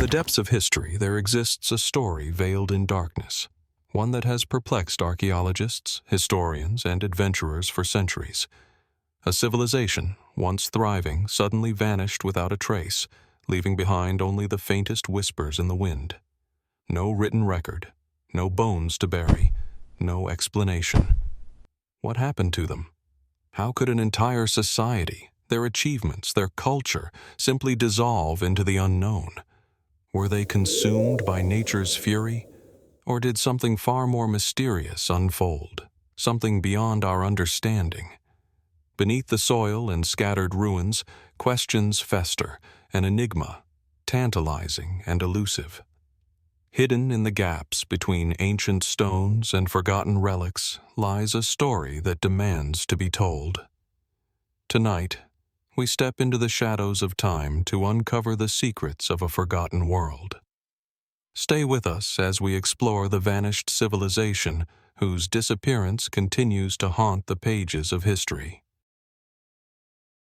the depths of history, there exists a story veiled in darkness, one that has perplexed archaeologists, historians, and adventurers for centuries. A civilization, once thriving, suddenly vanished without a trace, leaving behind only the faintest whispers in the wind. No written record, no bones to bury, no explanation. What happened to them? How could an entire society, their achievements, their culture, simply dissolve into the unknown? Were they consumed by nature's fury? Or did something far more mysterious unfold, something beyond our understanding? Beneath the soil and scattered ruins, questions fester, an enigma, tantalizing and elusive. Hidden in the gaps between ancient stones and forgotten relics lies a story that demands to be told. Tonight, we step into the shadows of time to uncover the secrets of a forgotten world. Stay with us as we explore the vanished civilization whose disappearance continues to haunt the pages of history.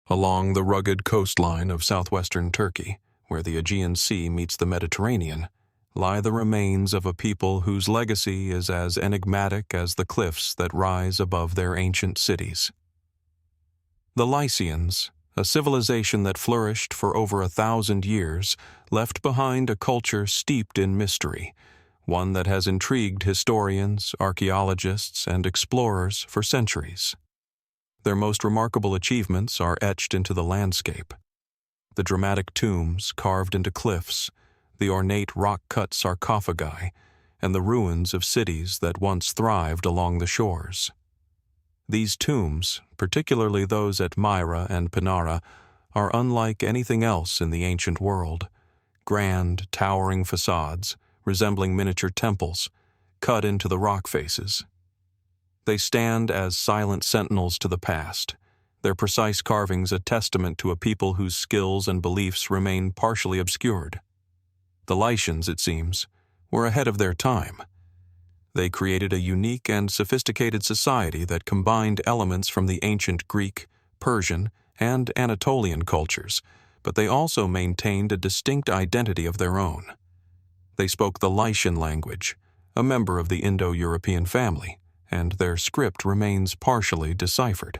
Along the rugged coastline of southwestern Turkey, where the Aegean Sea meets the Mediterranean, lie the remains of a people whose legacy is as enigmatic as the cliffs that rise above their ancient cities. The Lycians, a civilization that flourished for over 1,000 years, left behind a culture steeped in mystery, one that has intrigued historians, archaeologists, and explorers for centuries. Their most remarkable achievements are etched into the landscape. The dramatic tombs carved into cliffs, the ornate rock-cut sarcophagi, and the ruins of cities that once thrived along the shores. These tombs, particularly those at Myra and Panara, are unlike anything else in the ancient world. Grand, towering facades, resembling miniature temples, cut into the rock faces. They stand as silent sentinels to the past, their precise carvings a testament to a people whose skills and beliefs remain partially obscured. The Lycians, it seems, were ahead of their time. They created a unique and sophisticated society that combined elements from the ancient Greek, Persian, and Anatolian cultures, but they also maintained a distinct identity of their own. They spoke the Lycian language, a member of the Indo-European family, and their script remains partially deciphered.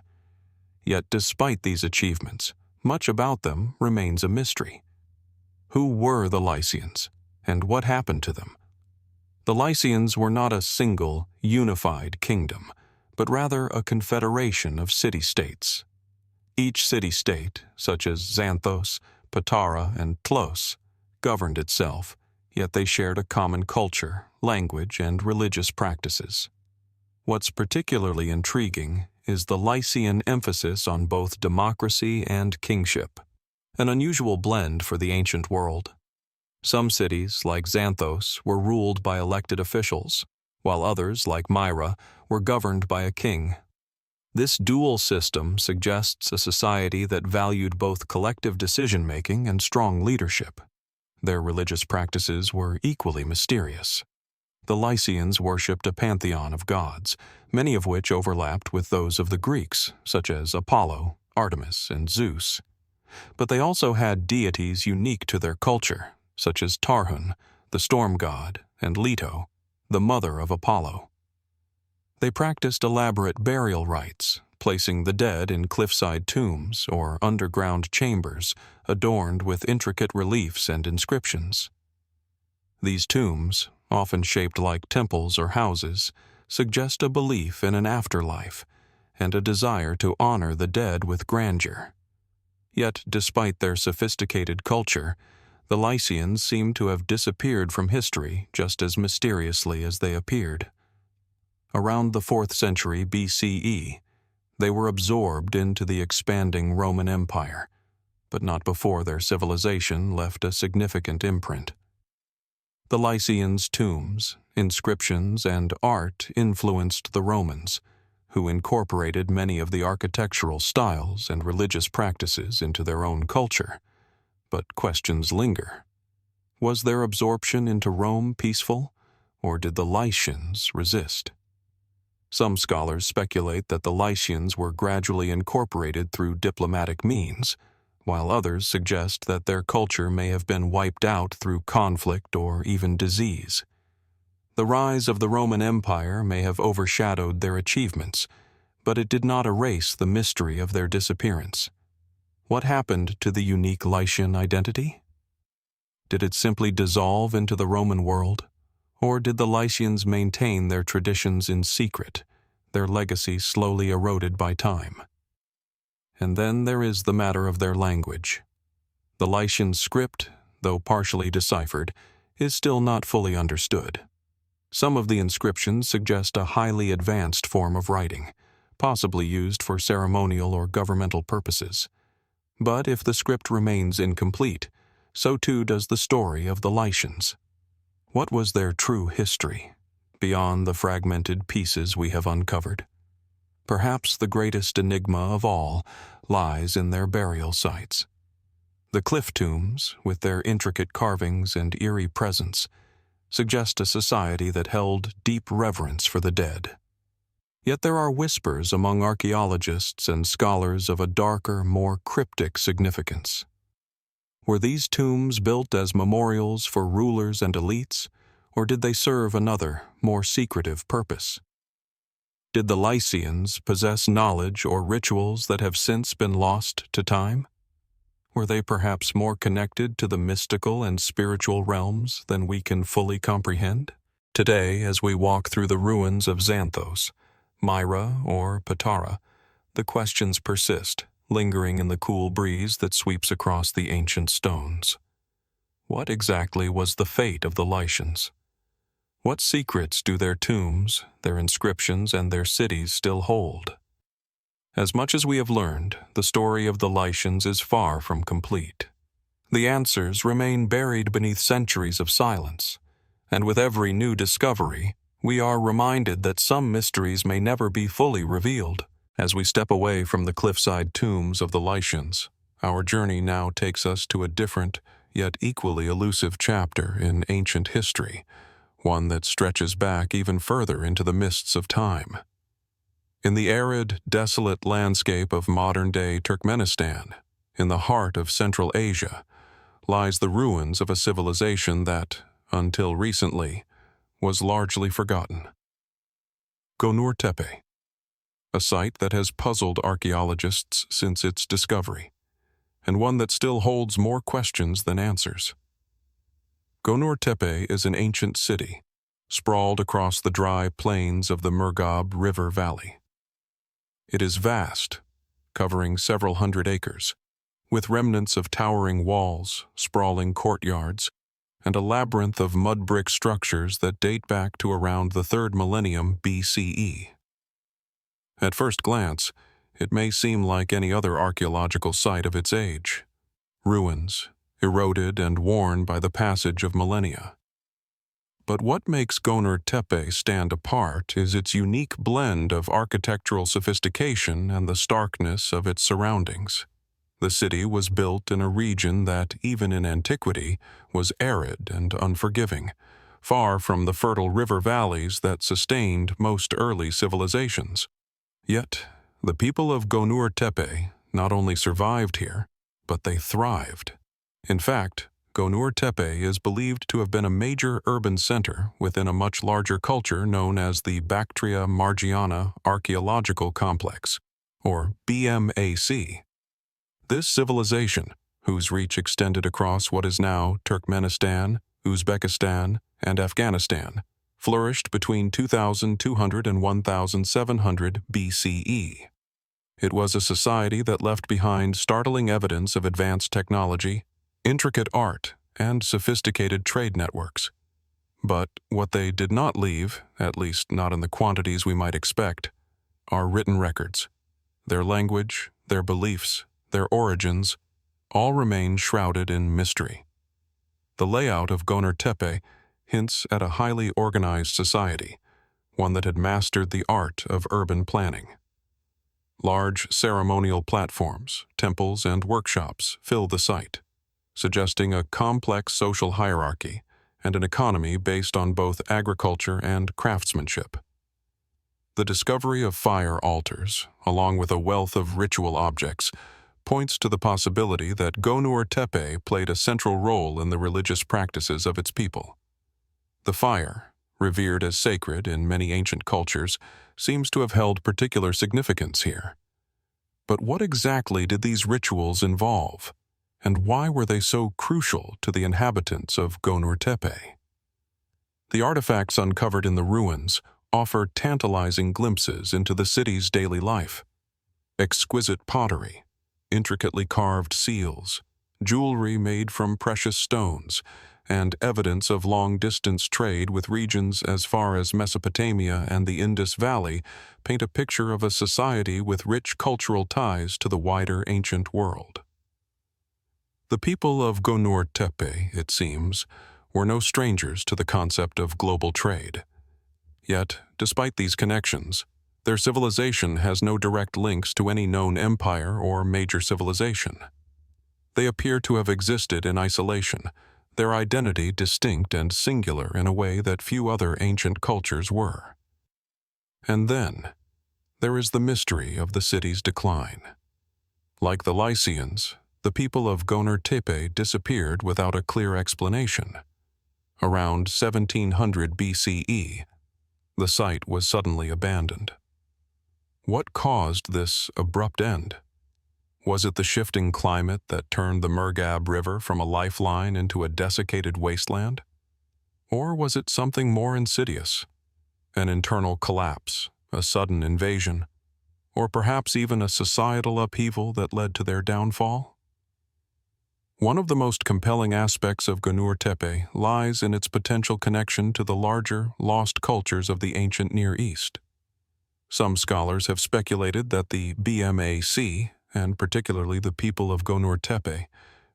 Yet despite these achievements, much about them remains a mystery. Who were the Lycians, and what happened to them? The Lycians were not a single, unified kingdom, but rather a confederation of city-states. Each city-state, such as Xanthos, Patara, and Tlos, governed itself, yet they shared a common culture, language, and religious practices. What's particularly intriguing is the Lycian emphasis on both democracy and kingship, an unusual blend for the ancient world. Some cities, like Xanthos, were ruled by elected officials, while others, like Myra, were governed by a king. This dual system suggests a society that valued both collective decision-making and strong leadership. Their religious practices were equally mysterious. The Lycians worshipped a pantheon of gods, many of which overlapped with those of the Greeks, such as Apollo, Artemis, and Zeus. But they also had deities unique to their culture, such as Tarhun, the storm god, and Leto, the mother of Apollo. They practiced elaborate burial rites, placing the dead in cliffside tombs or underground chambers adorned with intricate reliefs and inscriptions. These tombs, often shaped like temples or houses, suggest a belief in an afterlife and a desire to honor the dead with grandeur. Yet, despite their sophisticated culture, the Lycians seem to have disappeared from history just as mysteriously as they appeared. Around the 4th century BCE, they were absorbed into the expanding Roman Empire, but not before their civilization left a significant imprint. The Lycians' tombs, inscriptions, and art influenced the Romans, who incorporated many of the architectural styles and religious practices into their own culture. But questions linger. Was their absorption into Rome peaceful, or did the Lycians resist? Some scholars speculate that the Lycians were gradually incorporated through diplomatic means, while others suggest that their culture may have been wiped out through conflict or even disease. The rise of the Roman Empire may have overshadowed their achievements, but it did not erase the mystery of their disappearance. What happened to the unique Lycian identity? Did it simply dissolve into the Roman world? Or did the Lycians maintain their traditions in secret, their legacy slowly eroded by time? And then there is the matter of their language. The Lycian script, though partially deciphered, is still not fully understood. Some of the inscriptions suggest a highly advanced form of writing, possibly used for ceremonial or governmental purposes. But if the script remains incomplete, so too does the story of the Lycians. What was their true history, beyond the fragmented pieces we have uncovered? Perhaps the greatest enigma of all lies in their burial sites. The cliff tombs, with their intricate carvings and eerie presence, suggest a society that held deep reverence for the dead. Yet there are whispers among archaeologists and scholars of a darker, more cryptic significance. Were these tombs built as memorials for rulers and elites, or did they serve another, more secretive purpose? Did the Lycians possess knowledge or rituals that have since been lost to time? Were they perhaps more connected to the mystical and spiritual realms than we can fully comprehend? Today, as we walk through the ruins of Xanthos, Myra, or Patara, the questions persist, lingering in the cool breeze that sweeps across the ancient stones. What exactly was the fate of the Lycians? What secrets do their tombs, their inscriptions, and their cities still hold? As much as we have learned, the story of the Lycians is far from complete. The answers remain buried beneath centuries of silence, and with every new discovery, we are reminded that some mysteries may never be fully revealed. As we step away from the cliffside tombs of the Lycians, our journey now takes us to a different, yet equally elusive chapter in ancient history, one that stretches back even further into the mists of time. In the arid, desolate landscape of modern-day Turkmenistan, in the heart of Central Asia, lies the ruins of a civilization that, until recently, was largely forgotten. Gonur Tepe, a site that has puzzled archaeologists since its discovery, and one that still holds more questions than answers. Gonur Tepe is an ancient city, sprawled across the dry plains of the Murghab River Valley. It is vast, covering several hundred acres, with remnants of towering walls, sprawling courtyards, and a labyrinth of mud brick structures that date back to around the 3rd millennium BCE. At first glance, it may seem like any other archaeological site of its age. Ruins, eroded and worn by the passage of millennia. But what makes Gonur Tepe stand apart is its unique blend of architectural sophistication and the starkness of its surroundings. The city was built in a region that, even in antiquity, was arid and unforgiving, far from the fertile river valleys that sustained most early civilizations. Yet, the people of Gonur Tepe not only survived here, but they thrived. In fact, Gonur Tepe is believed to have been a major urban center within a much larger culture known as the Bactria Margiana Archaeological Complex, or BMAC. This civilization, whose reach extended across what is now Turkmenistan, Uzbekistan, and Afghanistan, flourished between 2200 and 1700 BCE. It was a society that left behind startling evidence of advanced technology, intricate art, and sophisticated trade networks. But what they did not leave, at least not in the quantities we might expect, are written records. Their language, their beliefs, their origins, all remain shrouded in mystery. The layout of Gonur Tepe hints at a highly organized society, one that had mastered the art of urban planning. Large ceremonial platforms, temples, and workshops fill the site, suggesting a complex social hierarchy and an economy based on both agriculture and craftsmanship. The discovery of fire altars, along with a wealth of ritual objects, points to the possibility that Gonur Tepe played a central role in the religious practices of its people. The fire, revered as sacred in many ancient cultures, seems to have held particular significance here. But what exactly did these rituals involve, and why were they so crucial to the inhabitants of Gonur Tepe? The artifacts uncovered in the ruins offer tantalizing glimpses into the city's daily life. Exquisite pottery, intricately carved seals, jewelry made from precious stones, and evidence of long-distance trade with regions as far as Mesopotamia and the Indus Valley paint a picture of a society with rich cultural ties to the wider ancient world. The people of Gonur Tepe, it seems, were no strangers to the concept of global trade. Yet, despite these connections, their civilization has no direct links to any known empire or major civilization. They appear to have existed in isolation, their identity distinct and singular in a way that few other ancient cultures were. And then, there is the mystery of the city's decline. Like the Lycians, the people of Gonur Tepe disappeared without a clear explanation. Around 1700 BCE, the site was suddenly abandoned. What caused this abrupt end? Was it the shifting climate that turned the Murghab River from a lifeline into a desiccated wasteland? Or was it something more insidious? An internal collapse, a sudden invasion, or perhaps even a societal upheaval that led to their downfall? One of the most compelling aspects of Gonur Tepe lies in its potential connection to the larger, lost cultures of the ancient Near East. Some scholars have speculated that the BMAC, and particularly the people of Gonur Tepe,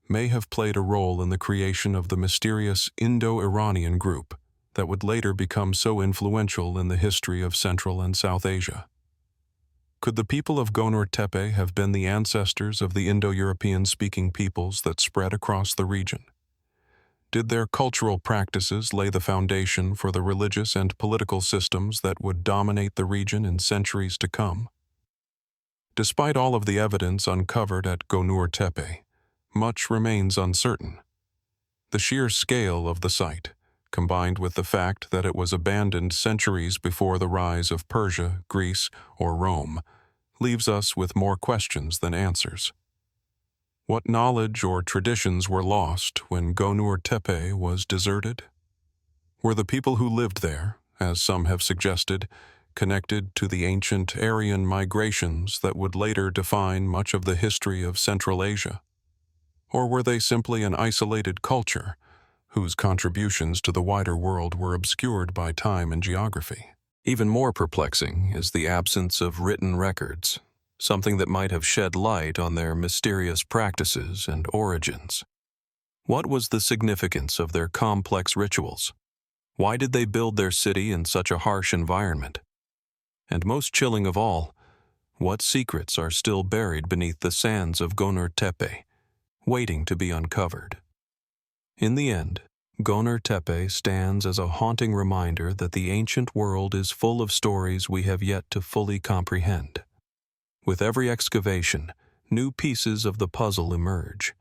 may have played a role in the creation of the mysterious Indo-Iranian group that would later become so influential in the history of Central and South Asia. Could the people of Gonur Tepe have been the ancestors of the Indo-European-speaking peoples that spread across the region? Did their cultural practices lay the foundation for the religious and political systems that would dominate the region in centuries to come? Despite all of the evidence uncovered at Gonur Tepe, much remains uncertain. The sheer scale of the site, combined with the fact that it was abandoned centuries before the rise of Persia, Greece, or Rome, leaves us with more questions than answers. What knowledge or traditions were lost when Gonur Tepe was deserted? Were the people who lived there, as some have suggested, connected to the ancient Aryan migrations that would later define much of the history of Central Asia? Or were they simply an isolated culture, whose contributions to the wider world were obscured by time and geography? Even more perplexing is the absence of written records, something that might have shed light on their mysterious practices and origins. What was the significance of their complex rituals? Why did they build their city in such a harsh environment? And most chilling of all, what secrets are still buried beneath the sands of Gonur Tepe, waiting to be uncovered? In the end, Gonur Tepe stands as a haunting reminder that the ancient world is full of stories we have yet to fully comprehend. With every excavation, new pieces of the puzzle emerge,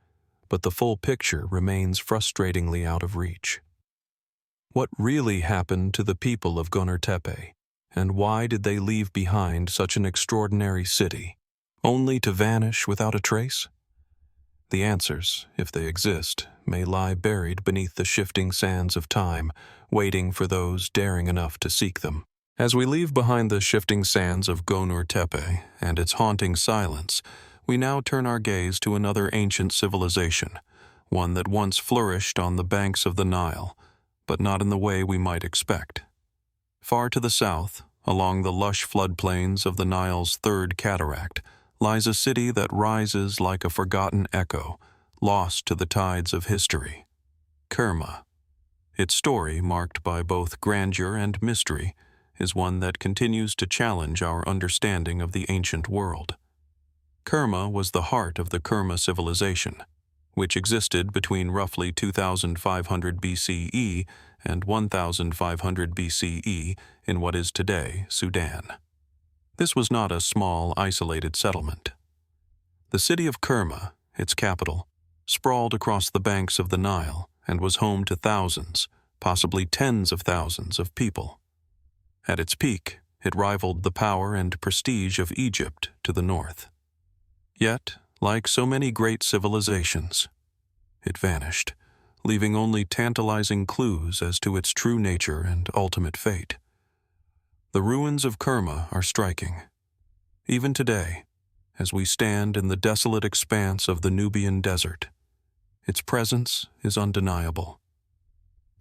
but the full picture remains frustratingly out of reach. What really happened to the people of Gonur Tepe, and why did they leave behind such an extraordinary city, only to vanish without a trace? The answers, if they exist, may lie buried beneath the shifting sands of time, waiting for those daring enough to seek them. As we leave behind the shifting sands of Gonur Tepe and its haunting silence, we now turn our gaze to another ancient civilization, one that once flourished on the banks of the Nile, but not in the way we might expect. Far to the south, along the lush floodplains of the Nile's third cataract, lies a city that rises like a forgotten echo, lost to the tides of history. Kerma. Its story, marked by both grandeur and mystery, is one that continues to challenge our understanding of the ancient world. Kerma was the heart of the Kerma Civilization, which existed between roughly 2500 BCE and 1500 BCE in what is today Sudan. This was not a small, isolated settlement. The city of Kerma, its capital, sprawled across the banks of the Nile and was home to thousands, possibly tens of thousands of people. At its peak, it rivaled the power and prestige of Egypt to the north. Yet, like so many great civilizations, it vanished, leaving only tantalizing clues as to its true nature and ultimate fate. The ruins of Kerma are striking. Even today, as we stand in the desolate expanse of the Nubian desert, its presence is undeniable.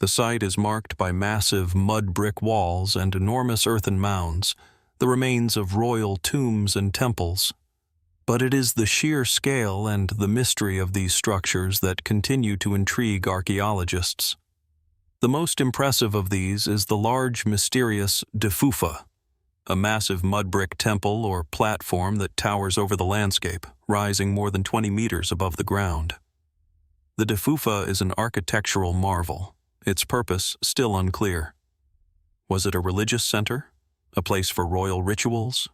The site is marked by massive mud brick walls and enormous earthen mounds, the remains of royal tombs and temples. But it is the sheer scale and the mystery of these structures that continue to intrigue archaeologists. The most impressive of these is the large, mysterious Defufa, a massive mud brick temple or platform that towers over the landscape, rising more than 20 meters above the ground. The Defufa is an architectural marvel, its purpose still unclear. Was it a religious center, a place for royal rituals,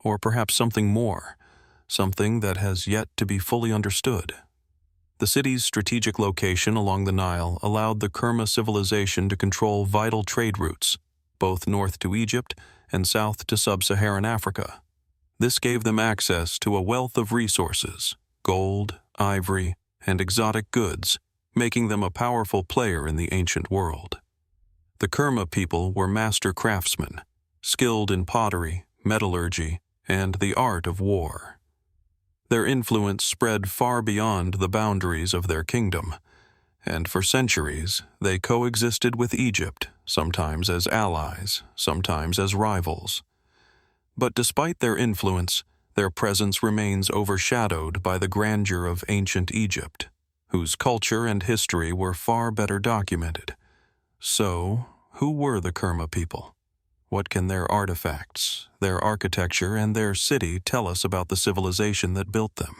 or perhaps something more? Something that has yet to be fully understood. The city's strategic location along the Nile allowed the Kerma civilization to control vital trade routes, both north to Egypt and south to sub-Saharan Africa. This gave them access to a wealth of resources, gold, ivory, and exotic goods, making them a powerful player in the ancient world. The Kerma people were master craftsmen, skilled in pottery, metallurgy, and the art of war. Their influence spread far beyond the boundaries of their kingdom, and for centuries they coexisted with Egypt, sometimes as allies, sometimes as rivals. But despite their influence, their presence remains overshadowed by the grandeur of ancient Egypt, whose culture and history were far better documented. So, who were the Kerma people? What can their artifacts, their architecture, and their city tell us about the civilization that built them?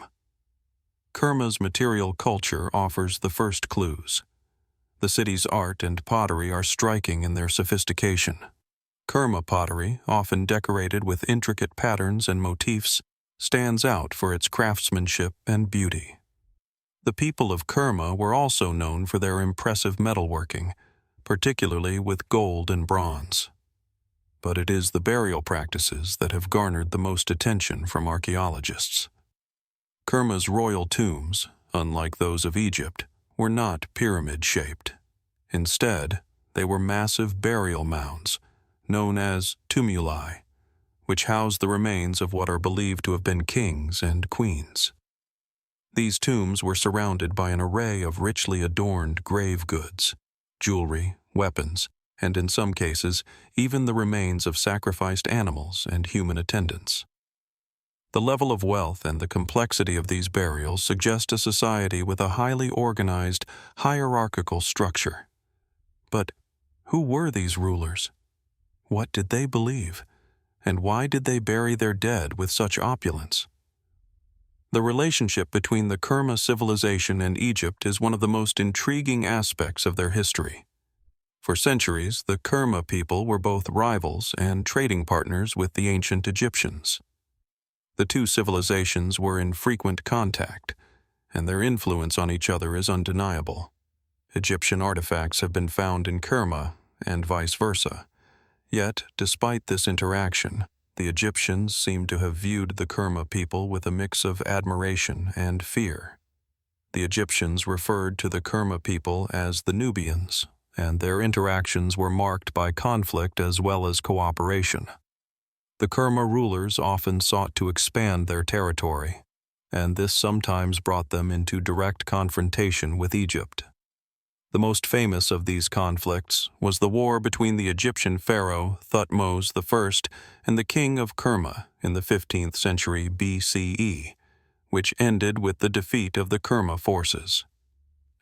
Kerma's material culture offers the first clues. The city's art and pottery are striking in their sophistication. Kerma pottery, often decorated with intricate patterns and motifs, stands out for its craftsmanship and beauty. The people of Kerma were also known for their impressive metalworking, particularly with gold and bronze. But it is the burial practices that have garnered the most attention from archaeologists. Kerma's royal tombs, unlike those of Egypt, were not pyramid-shaped. Instead, they were massive burial mounds, known as tumuli, which house the remains of what are believed to have been kings and queens. These tombs were surrounded by an array of richly adorned grave goods, jewelry, weapons, and in some cases, even the remains of sacrificed animals and human attendants. The level of wealth and the complexity of these burials suggest a society with a highly organized, hierarchical structure. But who were these rulers? What did they believe? And why did they bury their dead with such opulence? The relationship between the Kerma civilization and Egypt is one of the most intriguing aspects of their history. For centuries, the Kerma people were both rivals and trading partners with the ancient Egyptians. The two civilizations were in frequent contact, and their influence on each other is undeniable. Egyptian artifacts have been found in Kerma, and vice versa. Yet, despite this interaction, the Egyptians seem to have viewed the Kerma people with a mix of admiration and fear. The Egyptians referred to the Kerma people as the Nubians, and their interactions were marked by conflict as well as cooperation. The Kerma rulers often sought to expand their territory, and this sometimes brought them into direct confrontation with Egypt. The most famous of these conflicts was the war between the Egyptian pharaoh Thutmose I and the king of Kerma in the 15th century BCE, which ended with the defeat of the Kerma forces.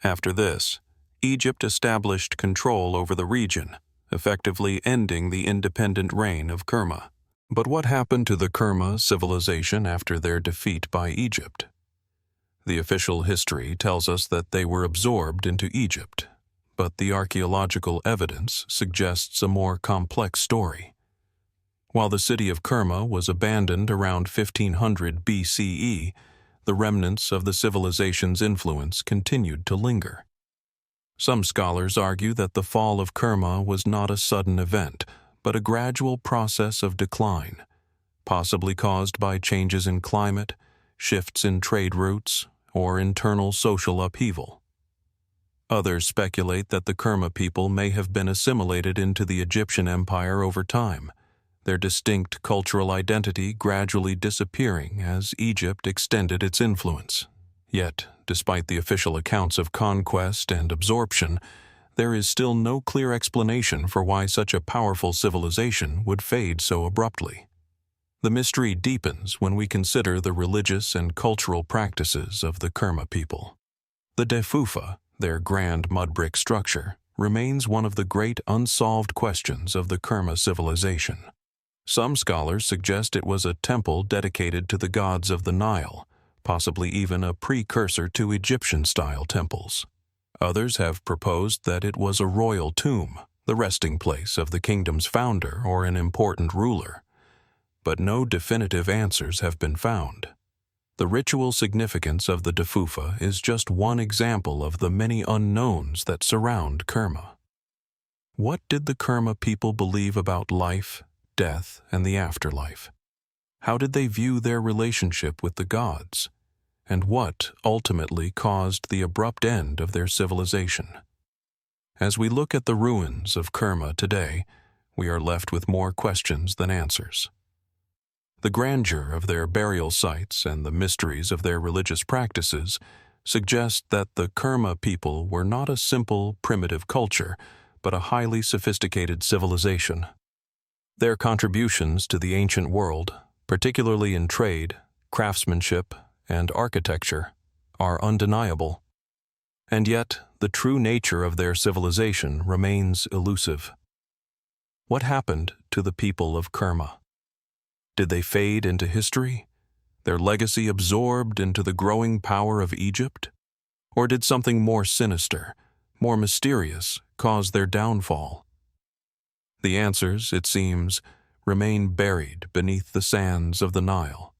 After this, Egypt established control over the region, effectively ending the independent reign of Kerma. But what happened to the Kerma civilization after their defeat by Egypt? The official history tells us that they were absorbed into Egypt, but the archaeological evidence suggests a more complex story. While the city of Kerma was abandoned around 1500 BCE, the remnants of the civilization's influence continued to linger. Some scholars argue that the fall of Kerma was not a sudden event, but a gradual process of decline, possibly caused by changes in climate, shifts in trade routes, or internal social upheaval. Others speculate that the Kerma people may have been assimilated into the Egyptian Empire over time, their distinct cultural identity gradually disappearing as Egypt extended its influence. Yet, despite the official accounts of conquest and absorption, there is still no clear explanation for why such a powerful civilization would fade so abruptly. The mystery deepens when we consider the religious and cultural practices of the Kerma people. The Defufa, their grand mud brick structure, remains one of the great unsolved questions of the Kerma civilization. Some scholars suggest it was a temple dedicated to the gods of the Nile, possibly even a precursor to Egyptian-style temples. Others have proposed that it was a royal tomb, the resting place of the kingdom's founder or an important ruler. But no definitive answers have been found. The ritual significance of the Defufa is just one example of the many unknowns that surround Kerma. What did the Kerma people believe about life, death, and the afterlife? How did they view their relationship with the gods? And what ultimately caused the abrupt end of their civilization? As we look at the ruins of Kerma today, we are left with more questions than answers. The grandeur of their burial sites and the mysteries of their religious practices suggest that the Kerma people were not a simple, primitive culture, but a highly sophisticated civilization. Their contributions to the ancient world, particularly in trade, craftsmanship, and architecture, are undeniable. And yet, the true nature of their civilization remains elusive. What happened to the people of Kerma? Did they fade into history, their legacy absorbed into the growing power of Egypt? Or did something more sinister, more mysterious, cause their downfall? The answers, it seems, remain buried beneath the sands of the Nile.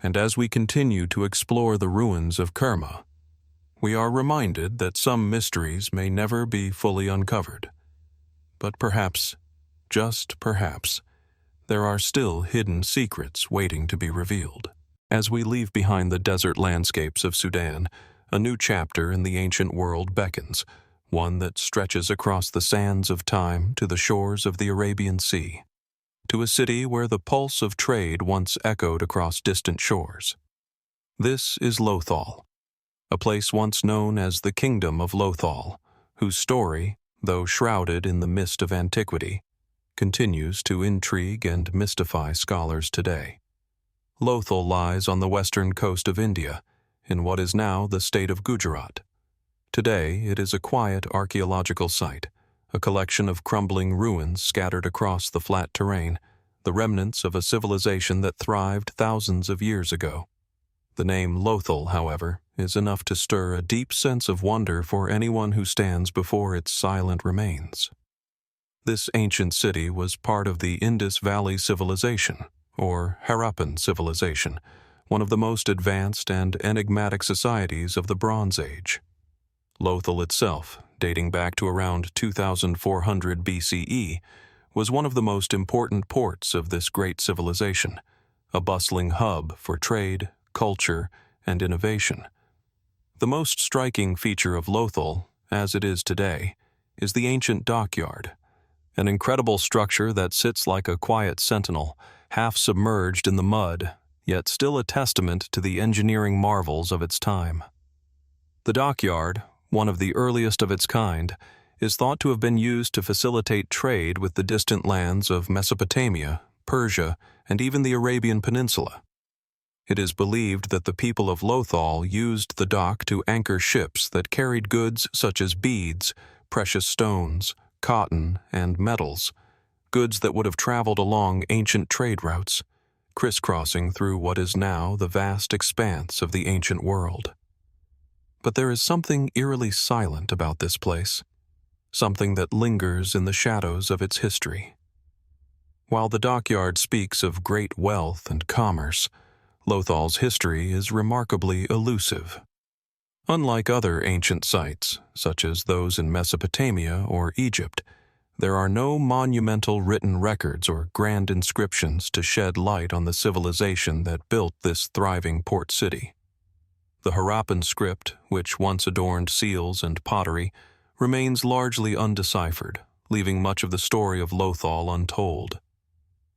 And as we continue to explore the ruins of Kerma, we are reminded that some mysteries may never be fully uncovered. But perhaps, just perhaps, there are still hidden secrets waiting to be revealed. As we leave behind the desert landscapes of Sudan, a new chapter in the ancient world beckons, one that stretches across the sands of time to the shores of the Arabian Sea, to a city where the pulse of trade once echoed across distant shores. This is Lothal, a place once known as the Kingdom of Lothal, whose story, though shrouded in the mist of antiquity, continues to intrigue and mystify scholars today. Lothal lies on the western coast of India, in what is now the state of Gujarat. Today, it is a quiet archaeological site, a collection of crumbling ruins scattered across the flat terrain, the remnants of a civilization that thrived thousands of years ago. The name Lothal, however, is enough to stir a deep sense of wonder for anyone who stands before its silent remains. This ancient city was part of the Indus Valley Civilization, or Harappan Civilization, one of the most advanced and enigmatic societies of the Bronze Age. Lothal itself, dating back to around 2400 BCE, was one of the most important ports of this great civilization, a bustling hub for trade, culture, and innovation. The most striking feature of Lothal, as it is today, is the ancient dockyard, an incredible structure that sits like a quiet sentinel, half submerged in the mud, yet still a testament to the engineering marvels of its time. The dockyard, one of the earliest of its kind, is thought to have been used to facilitate trade with the distant lands of Mesopotamia, Persia, and even the Arabian Peninsula. It is believed that the people of Lothal used the dock to anchor ships that carried goods such as beads, precious stones, cotton, and metals, goods that would have traveled along ancient trade routes, crisscrossing through what is now the vast expanse of the ancient world. But there is something eerily silent about this place, something that lingers in the shadows of its history. While the dockyard speaks of great wealth and commerce, Lothal's history is remarkably elusive. Unlike other ancient sites, such as those in Mesopotamia or Egypt, there are no monumental written records or grand inscriptions to shed light on the civilization that built this thriving port city. The Harappan script, which once adorned seals and pottery, remains largely undeciphered, leaving much of the story of Lothal untold.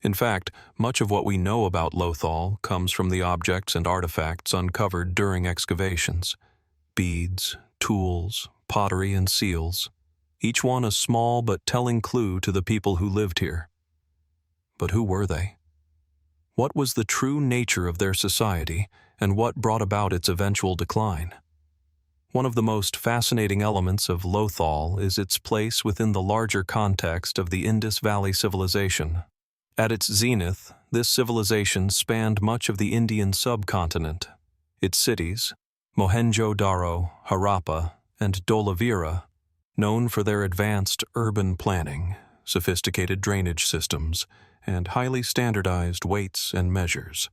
In fact, much of what we know about Lothal comes from the objects and artifacts uncovered during excavations. Beads, tools, pottery, and seals, each one a small but telling clue to the people who lived here. But who were they? What was the true nature of their society, and what brought about its eventual decline? One of the most fascinating elements of Lothal is its place within the larger context of the Indus Valley Civilization. At its zenith, this civilization spanned much of the Indian subcontinent. Its cities, Mohenjo-Daro, Harappa, and Dholavira, known for their advanced urban planning, sophisticated drainage systems, and highly standardized weights and measures.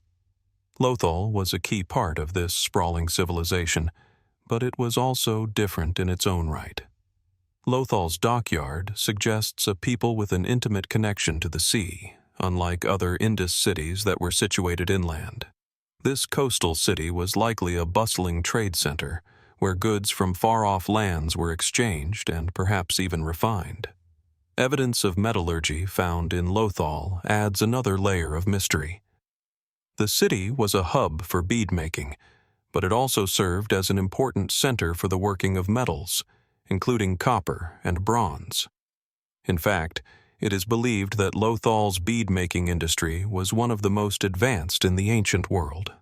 Lothal was a key part of this sprawling civilization, but it was also different in its own right. Lothal's dockyard suggests a people with an intimate connection to the sea, unlike other Indus cities that were situated inland. This coastal city was likely a bustling trade center, where goods from far-off lands were exchanged and perhaps even refined. Evidence of metallurgy found in Lothal adds another layer of mystery. The city was a hub for bead-making, but it also served as an important center for the working of metals, including copper and bronze. In fact, it is believed that Lothal's bead-making industry was one of the most advanced in the ancient world.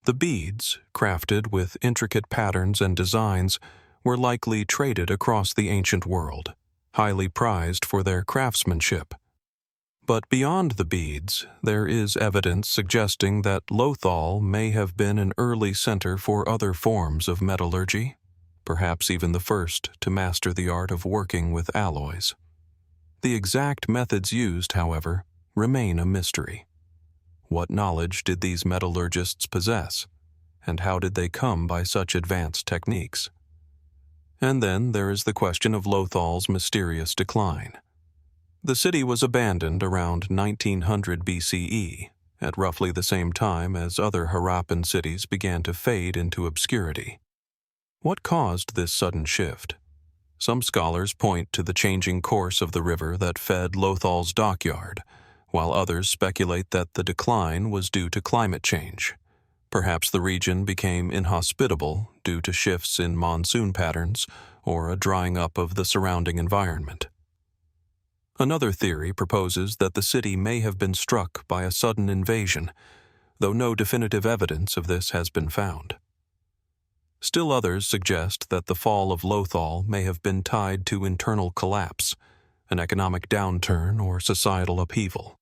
The beads, crafted with intricate patterns and designs, were likely traded across the ancient world, highly prized for their craftsmanship. But beyond the beads, there is evidence suggesting that Lothal may have been an early center for other forms of metallurgy, perhaps even the first to master the art of working with alloys. The exact methods used, however, remain a mystery. What knowledge did these metallurgists possess, and how did they come by such advanced techniques? And then there is the question of Lothal's mysterious decline. The city was abandoned around 1900 BCE, at roughly the same time as other Harappan cities began to fade into obscurity. What caused this sudden shift? Some scholars point to the changing course of the river that fed Lothal's dockyard, while others speculate that the decline was due to climate change. Perhaps the region became inhospitable due to shifts in monsoon patterns or a drying up of the surrounding environment. Another theory proposes that the city may have been struck by a sudden invasion, though no definitive evidence of this has been found. Still others suggest that the fall of Lothal may have been tied to internal collapse, an economic downturn, or societal upheaval.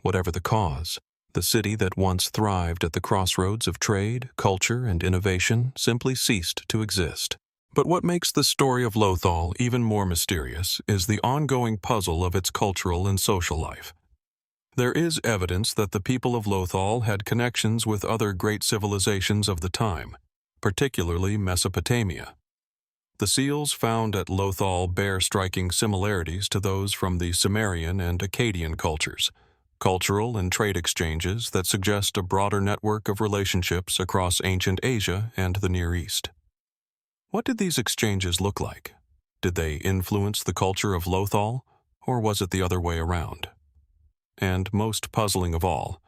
Whatever the cause, the city that once thrived at the crossroads of trade, culture, and innovation simply ceased to exist. But what makes the story of Lothal even more mysterious is the ongoing puzzle of its cultural and social life. There is evidence that the people of Lothal had connections with other great civilizations of the time, particularly Mesopotamia. The seals found at Lothal bear striking similarities to those from the Sumerian and Akkadian cultures, cultural and trade exchanges that suggest a broader network of relationships across ancient Asia and the Near East. What did these exchanges look like? Did they influence the culture of Lothal, or was it the other way around? And most puzzling of all,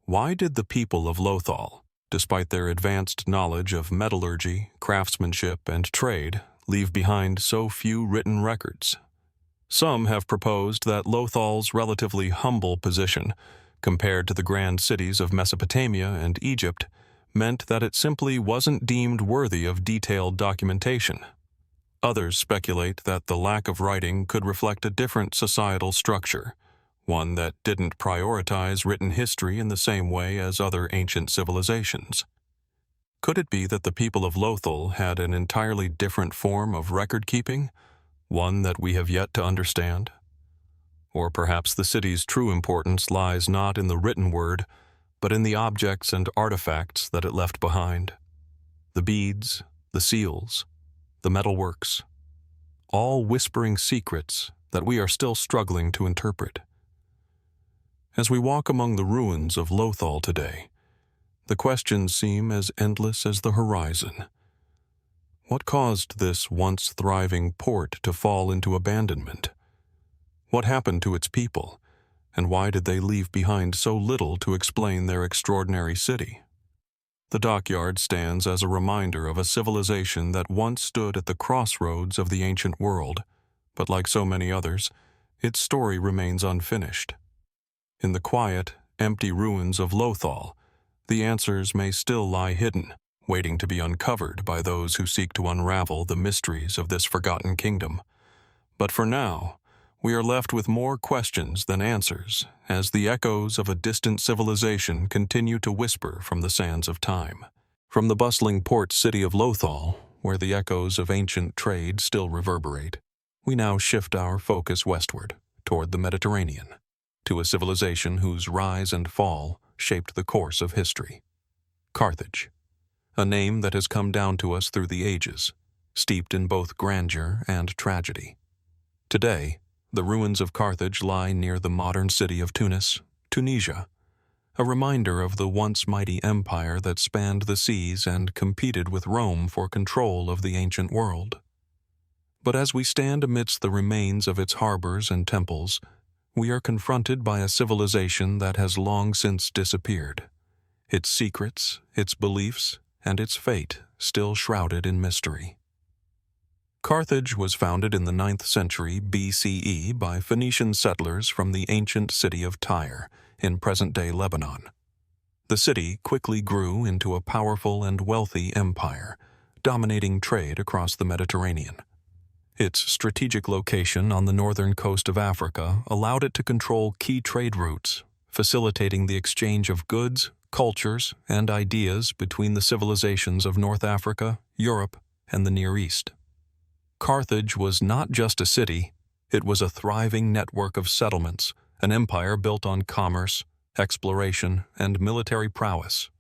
why did the people of Lothal, despite their advanced knowledge of metallurgy, craftsmanship, and trade, leave behind so few written records? Some have proposed that Lothal's relatively humble position, compared to the grand cities of Mesopotamia and Egypt, meant that it simply wasn't deemed worthy of detailed documentation. Others speculate that the lack of writing could reflect a different societal structure, one that didn't prioritize written history in the same way as other ancient civilizations. Could it be that the people of Lothal had an entirely different form of record-keeping, one that we have yet to understand? Or perhaps the city's true importance lies not in the written word, but in the objects and artifacts that it left behind. The beads, the seals, the metalworks, all whispering secrets that we are still struggling to interpret. As we walk among the ruins of Lothal today, the questions seem as endless as the horizon. What caused this once thriving port to fall into abandonment? What happened to its people, and why did they leave behind so little to explain their extraordinary city? The dockyard stands as a reminder of a civilization that once stood at the crossroads of the ancient world, but like so many others, its story remains unfinished. In the quiet, empty ruins of Lothal, the answers may still lie hidden, waiting to be uncovered by those who seek to unravel the mysteries of this forgotten kingdom. But for now, we are left with more questions than answers, as the echoes of a distant civilization continue to whisper from the sands of time. From the bustling port city of Lothal, where the echoes of ancient trade still reverberate, we now shift our focus westward, toward the Mediterranean, to a civilization whose rise and fall shaped the course of history. Carthage, a name that has come down to us through the ages, steeped in both grandeur and tragedy. Today, the ruins of Carthage lie near the modern city of Tunis, Tunisia, a reminder of the once mighty empire that spanned the seas and competed with Rome for control of the ancient world. But as we stand amidst the remains of its harbors and temples, we are confronted by a civilization that has long since disappeared, its secrets, its beliefs, and its fate still shrouded in mystery. Carthage was founded in the 9th century BCE by Phoenician settlers from the ancient city of Tyre in present-day Lebanon. The city quickly grew into a powerful and wealthy empire, dominating trade across the Mediterranean. Its strategic location on the northern coast of Africa allowed it to control key trade routes, facilitating the exchange of goods, cultures, and ideas between the civilizations of North Africa, Europe, and the Near East. Carthage was not just a city, it was a thriving network of settlements, an empire built on commerce, exploration, and military prowess.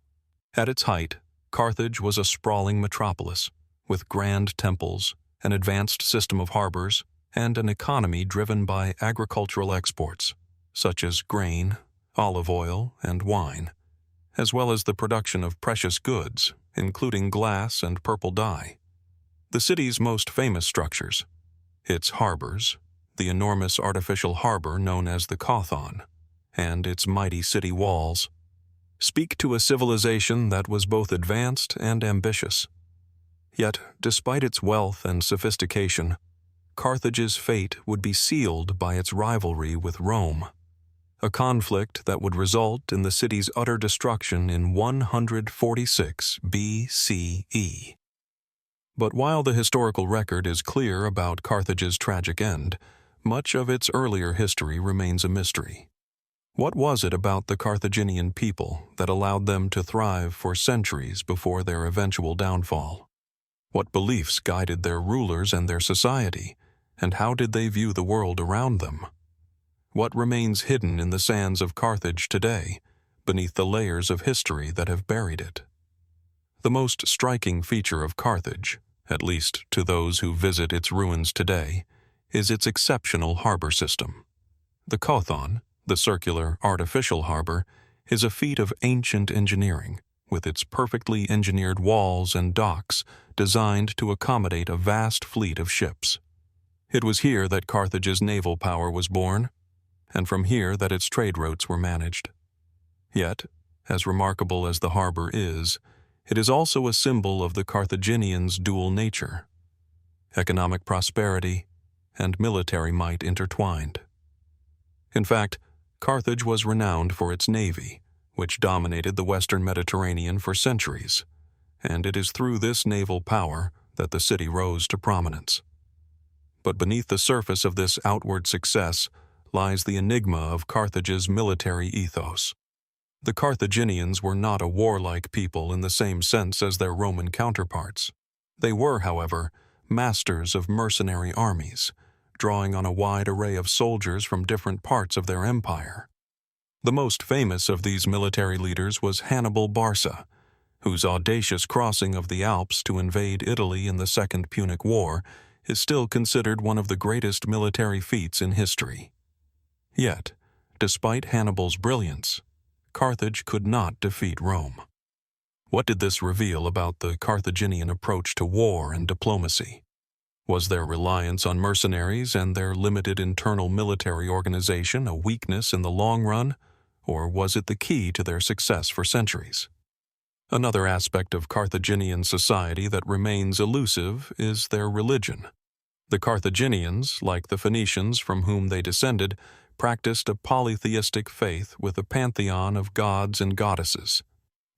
At its height, Carthage was a sprawling metropolis, with grand temples, an advanced system of harbors, and an economy driven by agricultural exports, such as grain, olive oil, and wine, as well as the production of precious goods, including glass and purple dye. The city's most famous structures, its harbors, the enormous artificial harbor known as the Chthon, and its mighty city walls, speak to a civilization that was both advanced and ambitious. Yet, despite its wealth and sophistication, Carthage's fate would be sealed by its rivalry with Rome, a conflict that would result in the city's utter destruction in 146 BCE. But while the historical record is clear about Carthage's tragic end, much of its earlier history remains a mystery. What was it about the Carthaginian people that allowed them to thrive for centuries before their eventual downfall? What beliefs guided their rulers and their society, and how did they view the world around them? What remains hidden in the sands of Carthage today, beneath the layers of history that have buried it? The most striking feature of Carthage, at least to those who visit its ruins today, is its exceptional harbor system. The Chthon, the circular, artificial harbor, is a feat of ancient engineering, with its perfectly engineered walls and docks designed to accommodate a vast fleet of ships. It was here that Carthage's naval power was born, and from here that its trade routes were managed. Yet, as remarkable as the harbor is, it is also a symbol of the Carthaginians' dual nature, economic prosperity and military might intertwined. In fact, Carthage was renowned for its navy, which dominated the western Mediterranean for centuries, and it is through this naval power that the city rose to prominence. But beneath the surface of this outward success lies the enigma of Carthage's military ethos. The Carthaginians were not a warlike people in the same sense as their Roman counterparts. They were, however, masters of mercenary armies, drawing on a wide array of soldiers from different parts of their empire. The most famous of these military leaders was Hannibal Barca, whose audacious crossing of the Alps to invade Italy in the Second Punic War is still considered one of the greatest military feats in history. Yet, despite Hannibal's brilliance, Carthage could not defeat Rome. What did this reveal about the Carthaginian approach to war and diplomacy? Was their reliance on mercenaries and their limited internal military organization a weakness in the long run, or was it the key to their success for centuries? Another aspect of Carthaginian society that remains elusive is their religion. The Carthaginians, like the Phoenicians from whom they descended, practiced a polytheistic faith with a pantheon of gods and goddesses.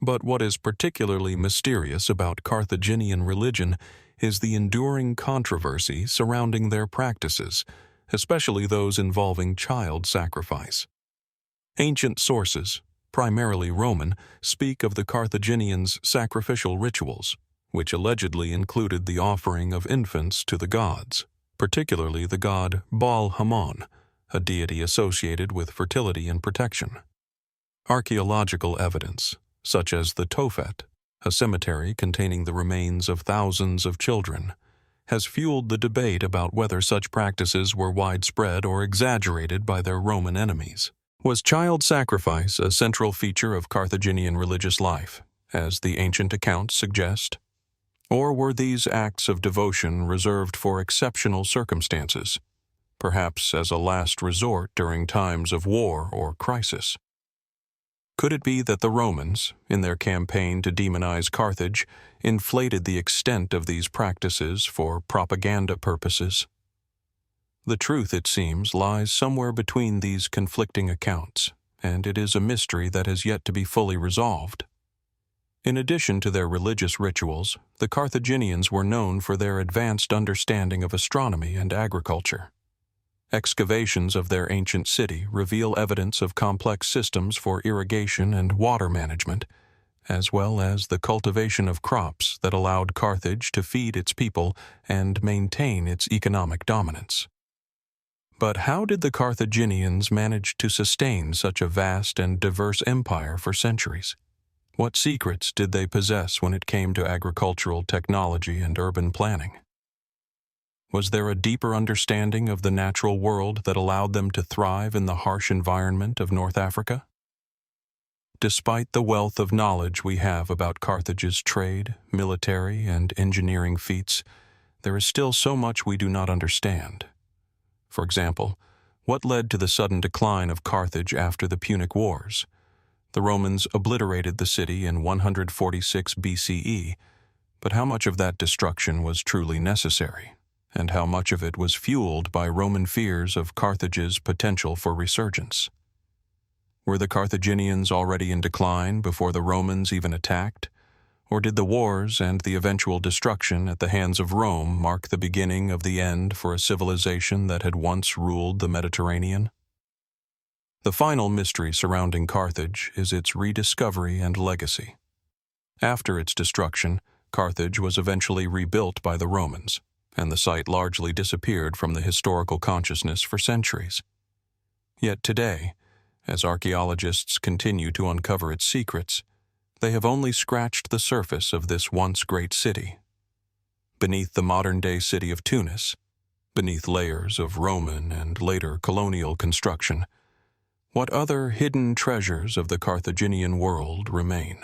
But what is particularly mysterious about Carthaginian religion is the enduring controversy surrounding their practices, especially those involving child sacrifice. Ancient sources, primarily Roman, speak of the Carthaginians' sacrificial rituals, which allegedly included the offering of infants to the gods, particularly the god Baal-Hamon, a deity associated with fertility and protection. Archaeological evidence, such as the Tophet, a cemetery containing the remains of thousands of children, has fueled the debate about whether such practices were widespread or exaggerated by their Roman enemies. Was child sacrifice a central feature of Carthaginian religious life, as the ancient accounts suggest? Or were these acts of devotion reserved for exceptional circumstances, perhaps as a last resort during times of war or crisis? Could it be that the Romans, in their campaign to demonize Carthage, inflated the extent of these practices for propaganda purposes? The truth, it seems, lies somewhere between these conflicting accounts, and it is a mystery that has yet to be fully resolved. In addition to their religious rituals, the Carthaginians were known for their advanced understanding of astronomy and agriculture. Excavations of their ancient city reveal evidence of complex systems for irrigation and water management, as well as the cultivation of crops that allowed Carthage to feed its people and maintain its economic dominance. But how did the Carthaginians manage to sustain such a vast and diverse empire for centuries? What secrets did they possess when it came to agricultural technology and urban planning? Was there a deeper understanding of the natural world that allowed them to thrive in the harsh environment of North Africa? Despite the wealth of knowledge we have about Carthage's trade, military, and engineering feats, there is still so much we do not understand. For example, what led to the sudden decline of Carthage after the Punic Wars? The Romans obliterated the city in 146 BCE, but how much of that destruction was truly necessary, and how much of it was fueled by Roman fears of Carthage's potential for resurgence? Were the Carthaginians already in decline before the Romans even attacked? Or did the wars and the eventual destruction at the hands of Rome mark the beginning of the end for a civilization that had once ruled the Mediterranean? The final mystery surrounding Carthage is its rediscovery and legacy. After its destruction, Carthage was eventually rebuilt by the Romans, and the site largely disappeared from the historical consciousness for centuries. Yet today, as archaeologists continue to uncover its secrets, they have only scratched the surface of this once great city. Beneath the modern-day city of Tunis, beneath layers of Roman and later colonial construction, what other hidden treasures of the Carthaginian world remain?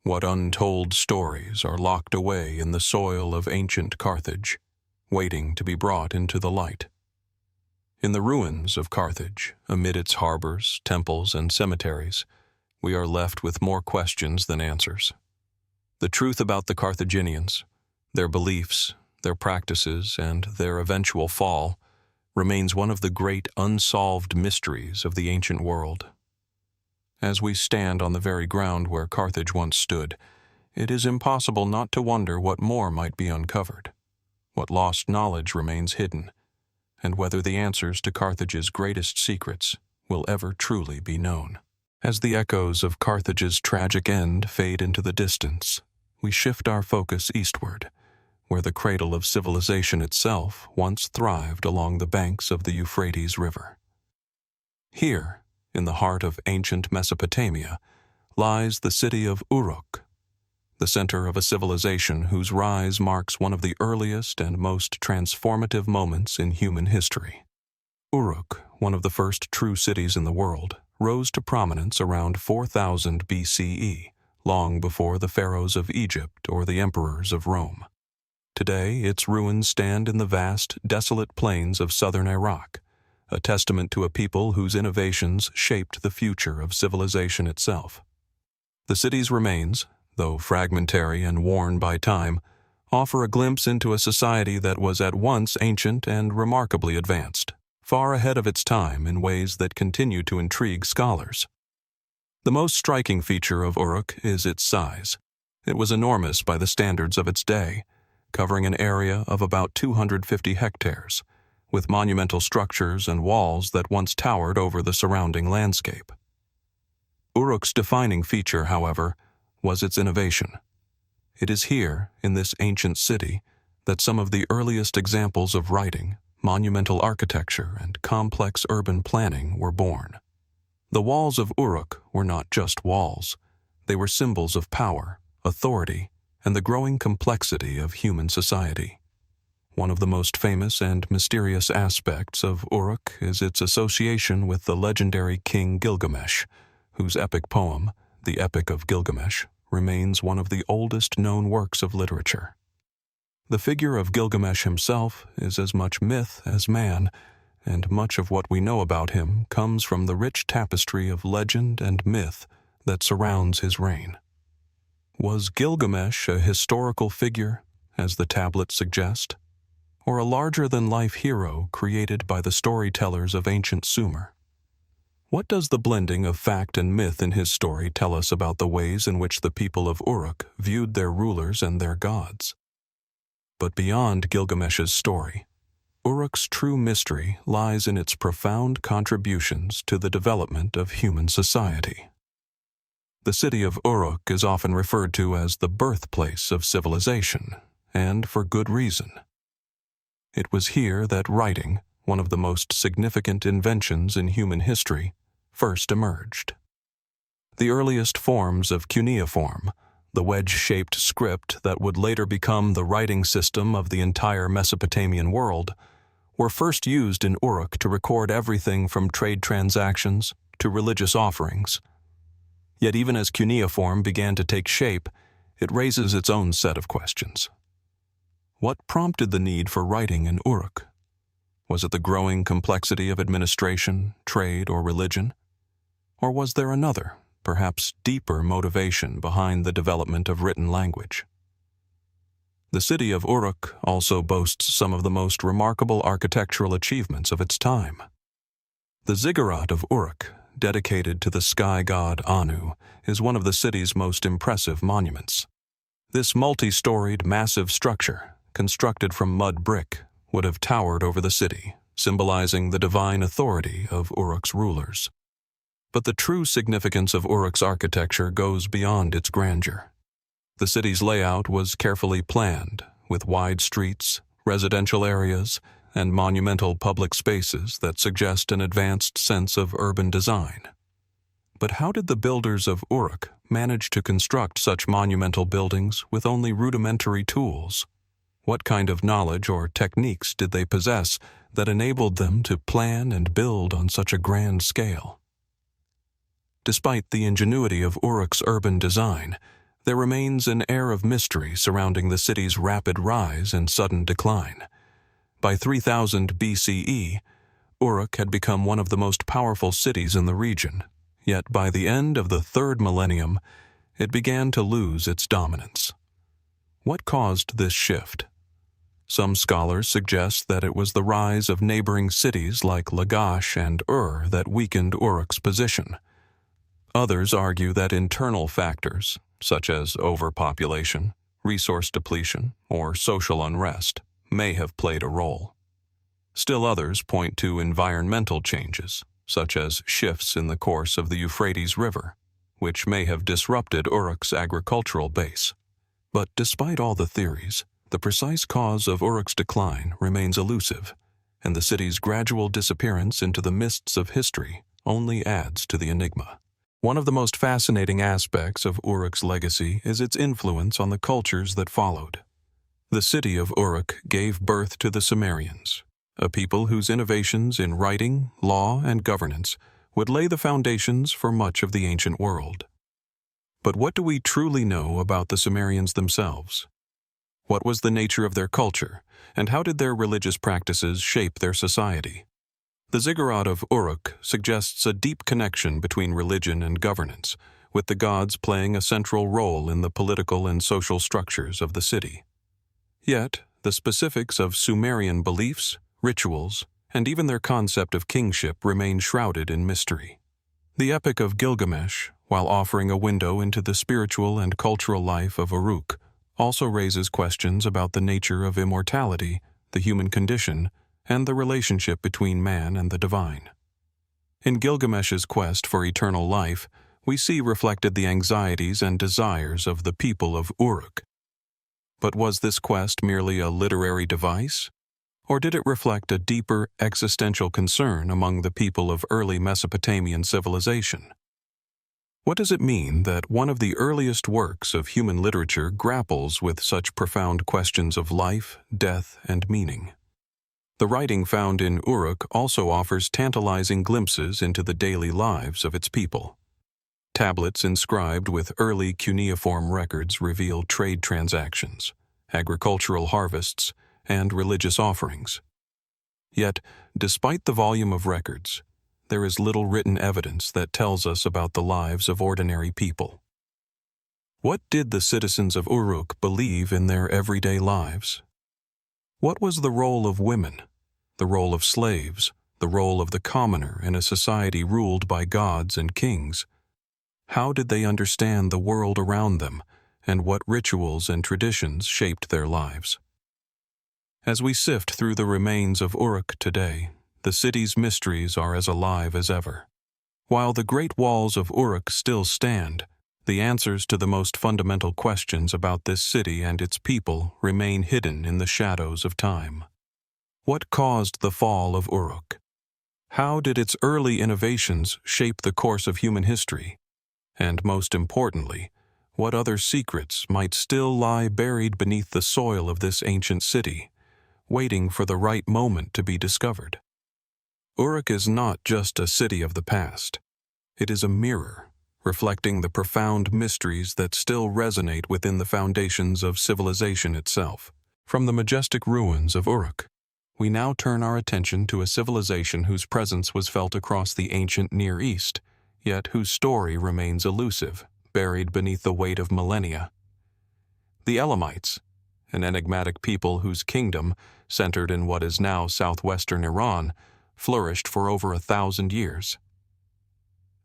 What untold stories are locked away in the soil of ancient Carthage, waiting to be brought into the light? In the ruins of Carthage, amid its harbors, temples, and cemeteries, we are left with more questions than answers. The truth about the Carthaginians, their beliefs, their practices, and their eventual fall remains one of the great unsolved mysteries of the ancient world. As we stand on the very ground where Carthage once stood, it is impossible not to wonder what more might be uncovered, what lost knowledge remains hidden, and whether the answers to Carthage's greatest secrets will ever truly be known. As the echoes of Carthage's tragic end fade into the distance, we shift our focus eastward, where the cradle of civilization itself once thrived along the banks of the Euphrates River. Here, in the heart of ancient Mesopotamia, lies the city of Uruk, the center of a civilization whose rise marks one of the earliest and most transformative moments in human history. Uruk, one of the first true cities in the world, rose to prominence around 4000 BCE, long before the pharaohs of Egypt or the emperors of Rome. Today, its ruins stand in the vast, desolate plains of southern Iraq, a testament to a people whose innovations shaped the future of civilization itself. The city's remains, though fragmentary and worn by time, offer a glimpse into a society that was at once ancient and remarkably advanced, far ahead of its time in ways that continue to intrigue scholars. The most striking feature of Uruk is its size. It was enormous by the standards of its day, covering an area of about 250 hectares, with monumental structures and walls that once towered over the surrounding landscape. Uruk's defining feature, however, was its innovation. It is here, in this ancient city, that some of the earliest examples of writing, monumental architecture, and complex urban planning were born. The walls of Uruk were not just walls. They were symbols of power, authority, and the growing complexity of human society. One of the most famous and mysterious aspects of Uruk is its association with the legendary king Gilgamesh, whose epic poem, the Epic of Gilgamesh, remains one of the oldest known works of literature. The figure of Gilgamesh himself is as much myth as man, and much of what we know about him comes from the rich tapestry of legend and myth that surrounds his reign. Was Gilgamesh a historical figure, as the tablets suggest, or a larger-than-life hero created by the storytellers of ancient Sumer? What does the blending of fact and myth in his story tell us about the ways in which the people of Uruk viewed their rulers and their gods? But beyond Gilgamesh's story, Uruk's true mystery lies in its profound contributions to the development of human society. The city of Uruk is often referred to as the birthplace of civilization, and for good reason. It was here that writing, one of the most significant inventions in human history, first emerged. The earliest forms of cuneiform, the wedge-shaped script that would later become the writing system of the entire Mesopotamian world, were first used in Uruk to record everything from trade transactions to religious offerings. Yet even as cuneiform began to take shape, it raises its own set of questions. What prompted the need for writing in Uruk? Was it the growing complexity of administration, trade, or religion? Or was there another, perhaps deeper motivation behind the development of written language? The city of Uruk also boasts some of the most remarkable architectural achievements of its time. The ziggurat of Uruk, dedicated to the sky god Anu, is one of the city's most impressive monuments. This multi-storied, massive structure, constructed from mud brick, would have towered over the city, symbolizing the divine authority of Uruk's rulers. But the true significance of Uruk's architecture goes beyond its grandeur. The city's layout was carefully planned, with wide streets, residential areas, and monumental public spaces that suggest an advanced sense of urban design. But how did the builders of Uruk manage to construct such monumental buildings with only rudimentary tools? What kind of knowledge or techniques did they possess that enabled them to plan and build on such a grand scale? Despite the ingenuity of Uruk's urban design, there remains an air of mystery surrounding the city's rapid rise and sudden decline. By 3000 BCE, Uruk had become one of the most powerful cities in the region, yet by the end of the third millennium, it began to lose its dominance. What caused this shift? Some scholars suggest that it was the rise of neighboring cities like Lagash and that weakened Uruk's position. Others argue that internal factors, such as overpopulation, resource depletion, or social unrest, may have played a role. Still others point to environmental changes, such as shifts in the course of the Euphrates River, which may have disrupted Uruk's agricultural base. But despite all the theories, the precise cause of Uruk's decline remains elusive, and the city's gradual disappearance into the mists of history only adds to the enigma. One of the most fascinating aspects of Uruk's legacy is its influence on the cultures that followed. The city of Uruk gave birth to the Sumerians, a people whose innovations in writing, law, and governance would lay the foundations for much of the ancient world. But what do we truly know about the Sumerians themselves? What was the nature of their culture, and how did their religious practices shape their society? The ziggurat of Uruk suggests a deep connection between religion and governance, with the gods playing a central role in the political and social structures of the city. Yet, the specifics of Sumerian beliefs, rituals, and even their concept of kingship remain shrouded in mystery. The Epic of Gilgamesh, while offering a window into the spiritual and cultural life of Uruk, also raises questions about the nature of immortality, the human condition, and the relationship between man and the divine. In Gilgamesh's quest for eternal life, we see reflected the anxieties and desires of the people of Uruk. But was this quest merely a literary device? Or did it reflect a deeper existential concern among the people of early Mesopotamian civilization? What does it mean that one of the earliest works of human literature grapples with such profound questions of life, death, and meaning? The writing found in Uruk also offers tantalizing glimpses into the daily lives of its people. Tablets inscribed with early cuneiform records reveal trade transactions, agricultural harvests, and religious offerings. Yet, despite the volume of records, there is little written evidence that tells us about the lives of ordinary people. What did the citizens of Uruk believe in their everyday lives? What was the role of women, the role of slaves, the role of the commoner in a society ruled by gods and kings? How did they understand the world around them, and what rituals and traditions shaped their lives? As we sift through the remains of Uruk today, the city's mysteries are as alive as ever. While the great walls of Uruk still stand, the answers to the most fundamental questions about this city and its people remain hidden in the shadows of time. What caused the fall of Uruk? How did its early innovations shape the course of human history? And most importantly, what other secrets might still lie buried beneath the soil of this ancient city, waiting for the right moment to be discovered? Uruk is not just a city of the past. It is a mirror, reflecting the profound mysteries that still resonate within the foundations of civilization itself. From the majestic ruins of Uruk, we now turn our attention to a civilization whose presence was felt across the ancient Near East, yet whose story remains elusive, buried beneath the weight of millennia. The Elamites, an enigmatic people whose kingdom, centered in what is now southwestern Iran, flourished for over 1,000 years.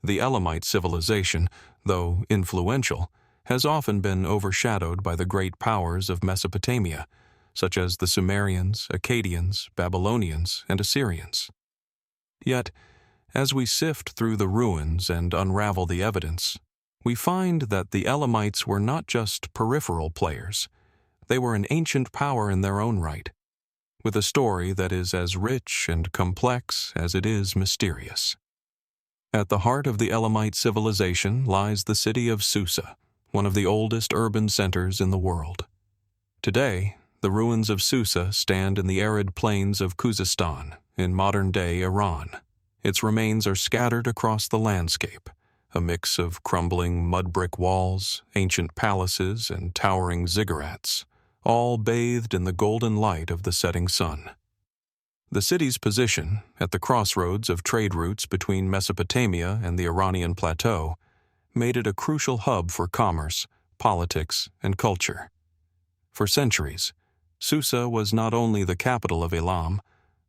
The Elamite civilization, though influential, has often been overshadowed by the great powers of Mesopotamia, such as the Sumerians, Akkadians, Babylonians, and Assyrians. Yet, as we sift through the ruins and unravel the evidence, we find that the Elamites were not just peripheral players. They were an ancient power in their own right, with a story that is as rich and complex as it is mysterious. At the heart of the Elamite civilization lies the city of Susa, one of the oldest urban centers in the world. Today, the ruins of Susa stand in the arid plains of Khuzestan, in modern-day Iran. Its remains are scattered across the landscape, a mix of crumbling mud-brick walls, ancient palaces, and towering ziggurats, all bathed in the golden light of the setting sun. The city's position, at the crossroads of trade routes between Mesopotamia and the Iranian plateau, made it a crucial hub for commerce, politics, and culture. For centuries, Susa was not only the capital of Elam,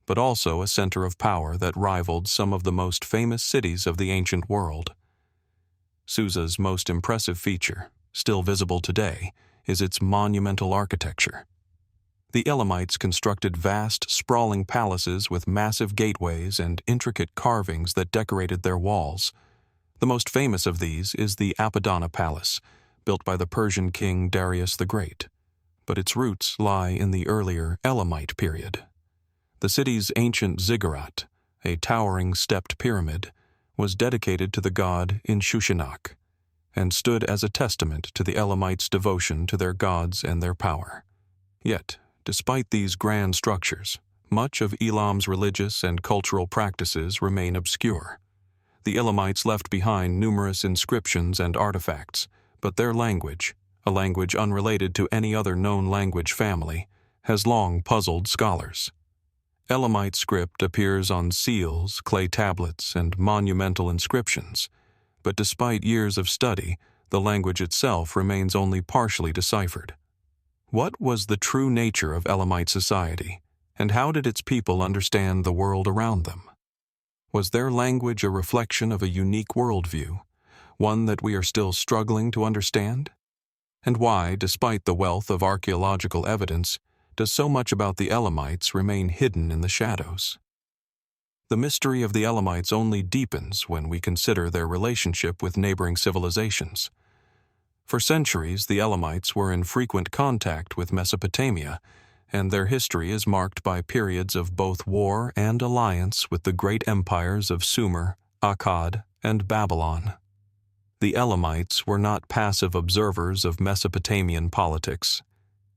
but also a center of power that rivaled some of the most famous cities of the ancient world. Susa's most impressive feature, still visible today, is its monumental architecture. The Elamites constructed vast, sprawling palaces with massive gateways and intricate carvings that decorated their walls. The most famous of these is the Apadana Palace, built by the Persian king Darius the Great, but its roots lie in the earlier Elamite period. The city's ancient ziggurat, a towering stepped pyramid, was dedicated to the god Inshushinak, and stood as a testament to the Elamites' devotion to their gods and their power. Yet, despite these grand structures, much of Elam's religious and cultural practices remain obscure. The Elamites left behind numerous inscriptions and artifacts, but their language, a language unrelated to any other known language family, has long puzzled scholars. Elamite script appears on seals, clay tablets, and monumental inscriptions, but despite years of study, the language itself remains only partially deciphered. What was the true nature of Elamite society, and how did its people understand the world around them? Was their language a reflection of a unique worldview, one that we are still struggling to understand? And why, despite the wealth of archaeological evidence, does so much about the Elamites remain hidden in the shadows? The mystery of the Elamites only deepens when we consider their relationship with neighboring civilizations. For centuries, the Elamites were in frequent contact with Mesopotamia, and their history is marked by periods of both war and alliance with the great empires of Sumer, Akkad, and Babylon. The Elamites were not passive observers of Mesopotamian politics.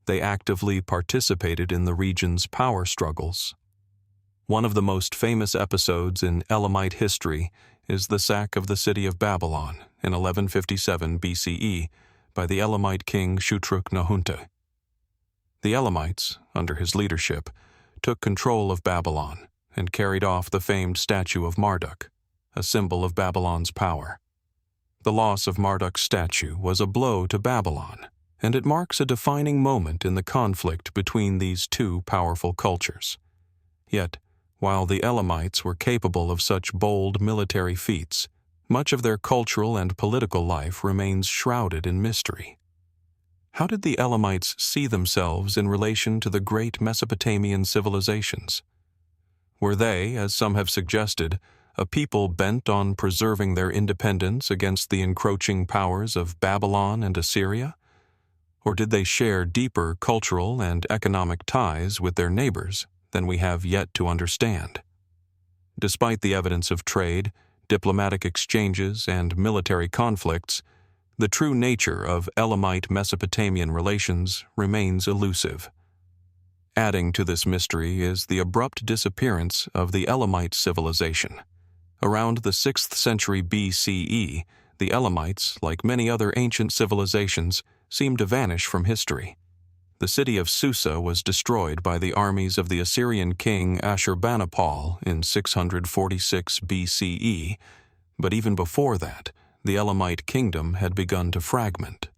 They actively participated in the region's power struggles. One of the most famous episodes in Elamite history is the sack of the city of Babylon in 1157 BCE by the Elamite king Shutruk-Nahunta. The Elamites, under his leadership, took control of Babylon and carried off the famed statue of Marduk, a symbol of Babylon's power. The loss of Marduk's statue was a blow to Babylon, and it marks a defining moment in the conflict between these two powerful cultures. Yet, while the Elamites were capable of such bold military feats, much of their cultural and political life remains shrouded in mystery. How did the Elamites see themselves in relation to the great Mesopotamian civilizations? Were they, as some have suggested, a people bent on preserving their independence against the encroaching powers of Babylon and Assyria? Or did they share deeper cultural and economic ties with their neighbors than we have yet to understand? Despite the evidence of trade, diplomatic exchanges, and military conflicts, the true nature of Elamite-Mesopotamian relations remains elusive. Adding to this mystery is the abrupt disappearance of the Elamite civilization. Around the 6th century BCE, the Elamites, like many other ancient civilizations, seemed to vanish from history. The city of Susa was destroyed by the armies of the Assyrian king Ashurbanipal in 646 BCE, but even before that, the Elamite kingdom had begun to fragment.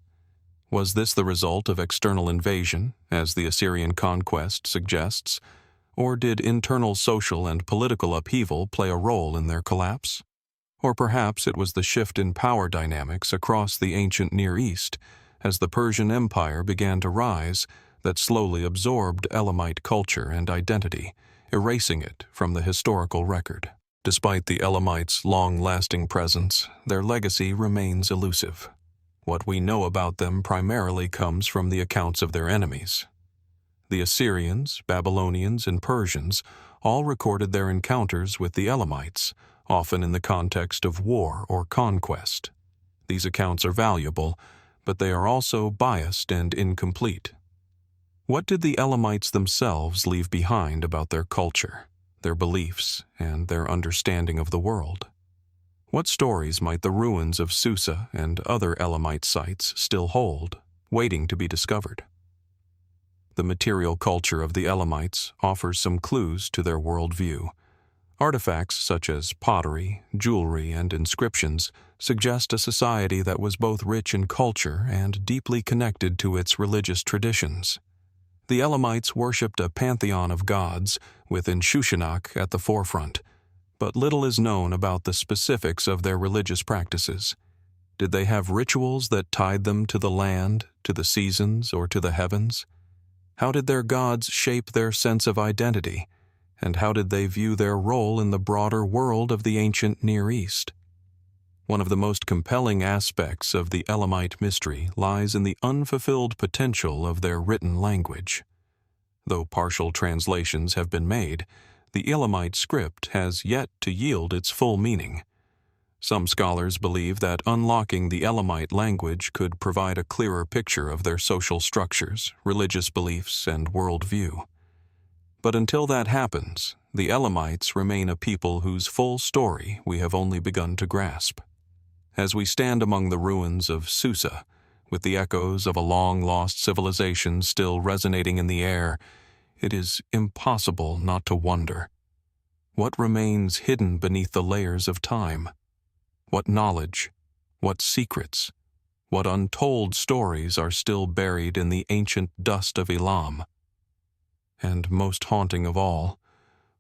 Was this the result of external invasion, as the Assyrian conquest suggests, or did internal social and political upheaval play a role in their collapse? Or perhaps it was the shift in power dynamics across the ancient Near East, as the Persian Empire began to rise, that slowly absorbed Elamite culture and identity, erasing it from the historical record. Despite the Elamites' long-lasting presence, their legacy remains elusive. What we know about them primarily comes from the accounts of their enemies. The Assyrians, Babylonians, and Persians all recorded their encounters with the Elamites, often in the context of war or conquest. These accounts are valuable, but they are also biased and incomplete. What did the Elamites themselves leave behind about their culture, their beliefs, and their understanding of the world? What stories might the ruins of Susa and other Elamite sites still hold, waiting to be discovered? The material culture of the Elamites offers some clues to their worldview. Artifacts such as pottery, jewelry, and inscriptions suggest a society that was both rich in culture and deeply connected to its religious traditions. The Elamites worshipped a pantheon of gods, with Inshushinak at the forefront, but little is known about the specifics of their religious practices. Did they have rituals that tied them to the land, to the seasons, or to the heavens? How did their gods shape their sense of identity? And how did they view their role in the broader world of the ancient Near East? One of the most compelling aspects of the Elamite mystery lies in the unfulfilled potential of their written language. Though partial translations have been made, the Elamite script has yet to yield its full meaning. Some scholars believe that unlocking the Elamite language could provide a clearer picture of their social structures, religious beliefs, and worldview. But until that happens, the Elamites remain a people whose full story we have only begun to grasp. As we stand among the ruins of Susa, with the echoes of a long-lost civilization still resonating in the air, it is impossible not to wonder. What remains hidden beneath the layers of time? What knowledge, what secrets, what untold stories are still buried in the ancient dust of Elam? And most haunting of all,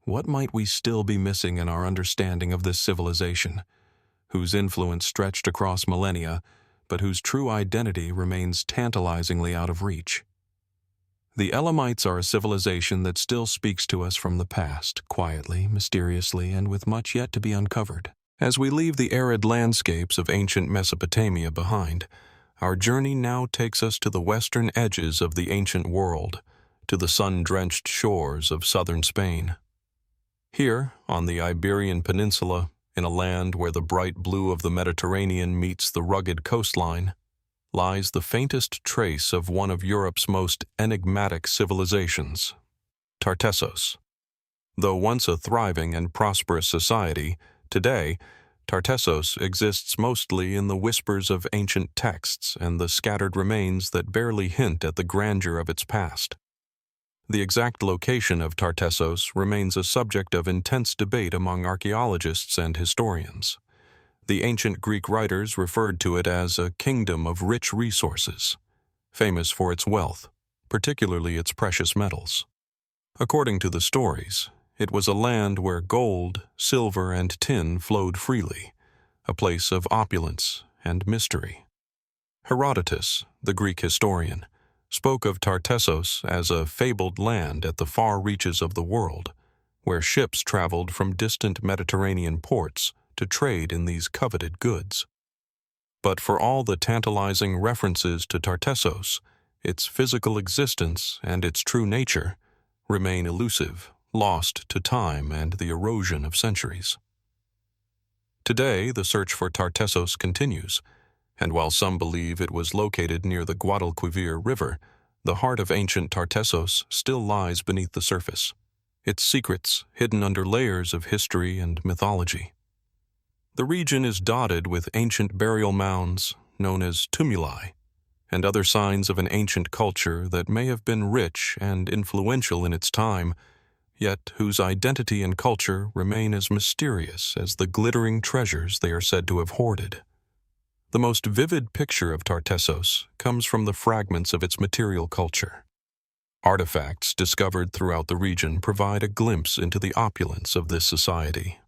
what might we still be missing in our understanding of this civilization, whose influence stretched across millennia, but whose true identity remains tantalizingly out of reach? The Elamites are a civilization that still speaks to us from the past, quietly, mysteriously, and with much yet to be uncovered. As we leave the arid landscapes of ancient Mesopotamia behind, our journey now takes us to the western edges of the ancient world, to the sun-drenched shores of southern Spain. Here, on the Iberian Peninsula, in a land where the bright blue of the Mediterranean meets the rugged coastline, lies the faintest trace of one of Europe's most enigmatic civilizations, Tartessos. Though once a thriving and prosperous society, today, Tartessos exists mostly in the whispers of ancient texts and the scattered remains that barely hint at the grandeur of its past. The exact location of Tartessos remains a subject of intense debate among archaeologists and historians. The ancient Greek writers referred to it as a kingdom of rich resources, famous for its wealth, particularly its precious metals. According to the stories, it was a land where gold, silver, and tin flowed freely, a place of opulence and mystery. Herodotus, the Greek historian, spoke of Tartessos as a fabled land at the far reaches of the world, where ships traveled from distant Mediterranean ports to trade in these coveted goods. But for all the tantalizing references to Tartessos, its physical existence and its true nature remain elusive, lost to time and the erosion of centuries. Today, the search for Tartessos continues, and while some believe it was located near the Guadalquivir River, the heart of ancient Tartessos still lies beneath the surface, its secrets hidden under layers of history and mythology. The region is dotted with ancient burial mounds, known as tumuli, and other signs of an ancient culture that may have been rich and influential in its time, yet whose identity and culture remain as mysterious as the glittering treasures they are said to have hoarded. The most vivid picture of Tartessos comes from the fragments of its material culture. Artifacts discovered throughout the region provide a glimpse into the opulence of this society.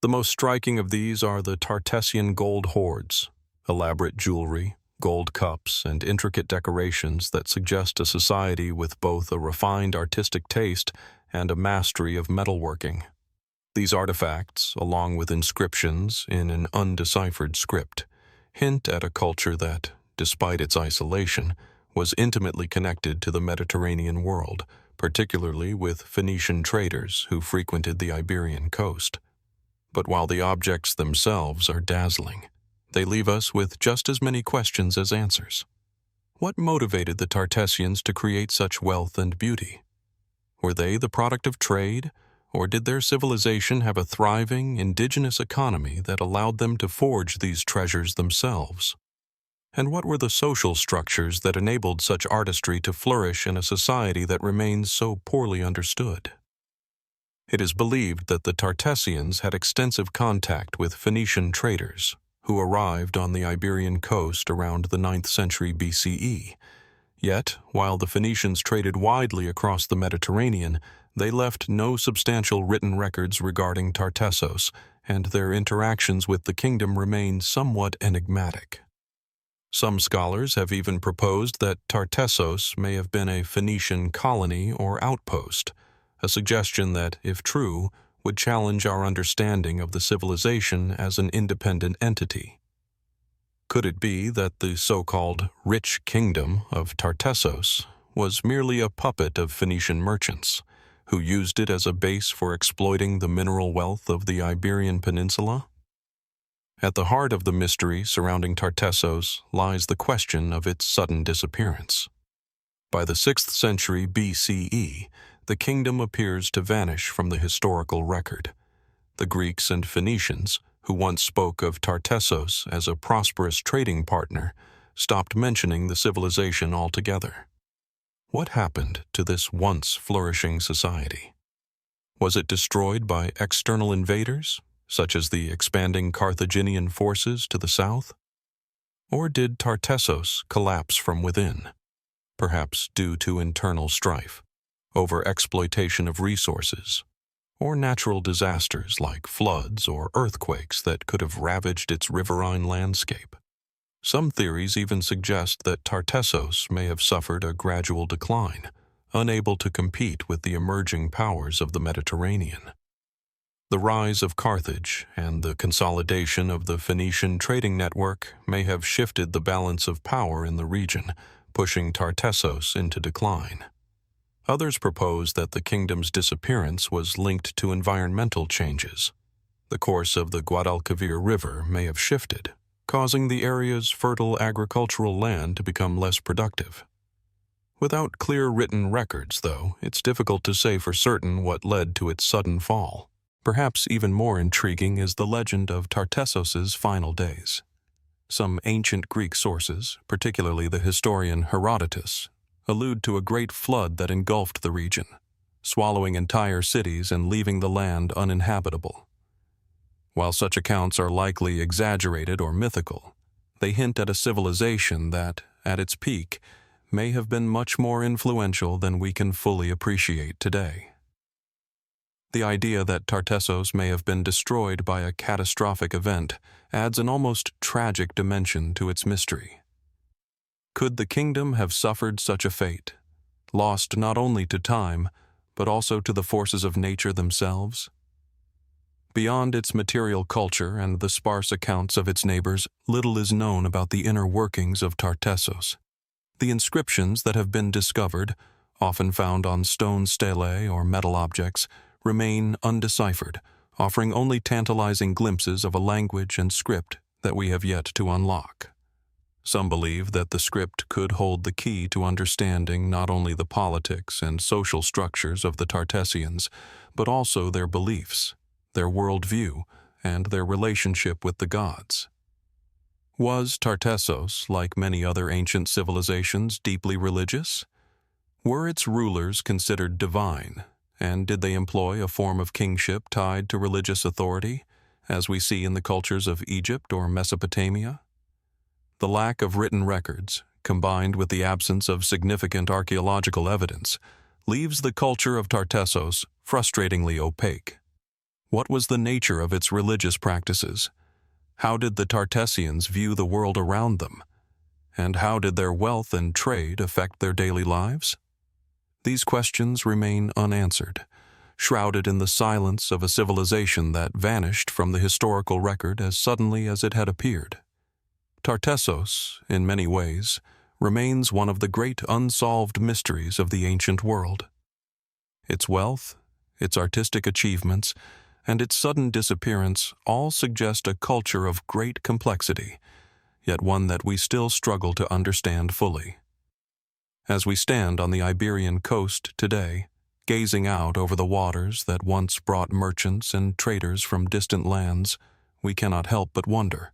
The most striking of these are the Tartessian gold hoards, elaborate jewelry, gold cups, and intricate decorations that suggest a society with both a refined artistic taste and a mastery of metalworking. These artifacts, along with inscriptions in an undeciphered script, hint at a culture that, despite its isolation, was intimately connected to the Mediterranean world, particularly with Phoenician traders who frequented the Iberian coast. But while the objects themselves are dazzling, they leave us with just as many questions as answers. What motivated the Tartessians to create such wealth and beauty? Were they the product of trade, or did their civilization have a thriving, indigenous economy that allowed them to forge these treasures themselves? And what were the social structures that enabled such artistry to flourish in a society that remains so poorly understood? It is believed that the Tartessians had extensive contact with Phoenician traders, who arrived on the Iberian coast around the 9th century BCE. Yet, while the Phoenicians traded widely across the Mediterranean, they left no substantial written records regarding Tartessos, and their interactions with the kingdom remain somewhat enigmatic. Some scholars have even proposed that Tartessos may have been a Phoenician colony or outpost, a suggestion that, if true, would challenge our understanding of the civilization as an independent entity. Could it be that the so-called rich kingdom of Tartessos was merely a puppet of Phoenician merchants, who used it as a base for exploiting the mineral wealth of the Iberian Peninsula? At the heart of the mystery surrounding Tartessos lies the question of its sudden disappearance. By the 6th century BCE, the kingdom appears to vanish from the historical record. The Greeks and Phoenicians, who once spoke of Tartessos as a prosperous trading partner, stopped mentioning the civilization altogether. What happened to this once flourishing society? Was it destroyed by external invaders, such as the expanding Carthaginian forces to the south? Or did Tartessos collapse from within, perhaps due to internal strife, over-exploitation of resources, or natural disasters like floods or earthquakes that could have ravaged its riverine landscape? Some theories even suggest that Tartessos may have suffered a gradual decline, unable to compete with the emerging powers of the Mediterranean. The rise of Carthage and the consolidation of the Phoenician trading network may have shifted the balance of power in the region, pushing Tartessos into decline. Others propose that the kingdom's disappearance was linked to environmental changes. The course of the Guadalquivir River may have shifted, causing the area's fertile agricultural land to become less productive. Without clear written records, though, it's difficult to say for certain what led to its sudden fall. Perhaps even more intriguing is the legend of Tartessos's final days. Some ancient Greek sources, particularly the historian Herodotus, allude to a great flood that engulfed the region, swallowing entire cities and leaving the land uninhabitable. While such accounts are likely exaggerated or mythical, they hint at a civilization that, at its peak, may have been much more influential than we can fully appreciate today. The idea that Tartessos may have been destroyed by a catastrophic event adds an almost tragic dimension to its mystery. Could the kingdom have suffered such a fate, lost not only to time, but also to the forces of nature themselves? Beyond its material culture and the sparse accounts of its neighbors, little is known about the inner workings of Tartessos. The inscriptions that have been discovered, often found on stone stelae or metal objects, remain undeciphered, offering only tantalizing glimpses of a language and script that we have yet to unlock. Some believe that the script could hold the key to understanding not only the politics and social structures of the Tartessians, but also their beliefs, their worldview, and their relationship with the gods. Was Tartessos, like many other ancient civilizations, deeply religious? Were its rulers considered divine, and did they employ a form of kingship tied to religious authority, as we see in the cultures of Egypt or Mesopotamia? The lack of written records, combined with the absence of significant archaeological evidence, leaves the culture of Tartessos frustratingly opaque. What was the nature of its religious practices? How did the Tartessians view the world around them? And how did their wealth and trade affect their daily lives? These questions remain unanswered, shrouded in the silence of a civilization that vanished from the historical record as suddenly as it had appeared. Tartessos, in many ways, remains one of the great unsolved mysteries of the ancient world. Its wealth, its artistic achievements, and its sudden disappearance all suggest a culture of great complexity, yet one that we still struggle to understand fully. As we stand on the Iberian coast today, gazing out over the waters that once brought merchants and traders from distant lands, we cannot help but wonder,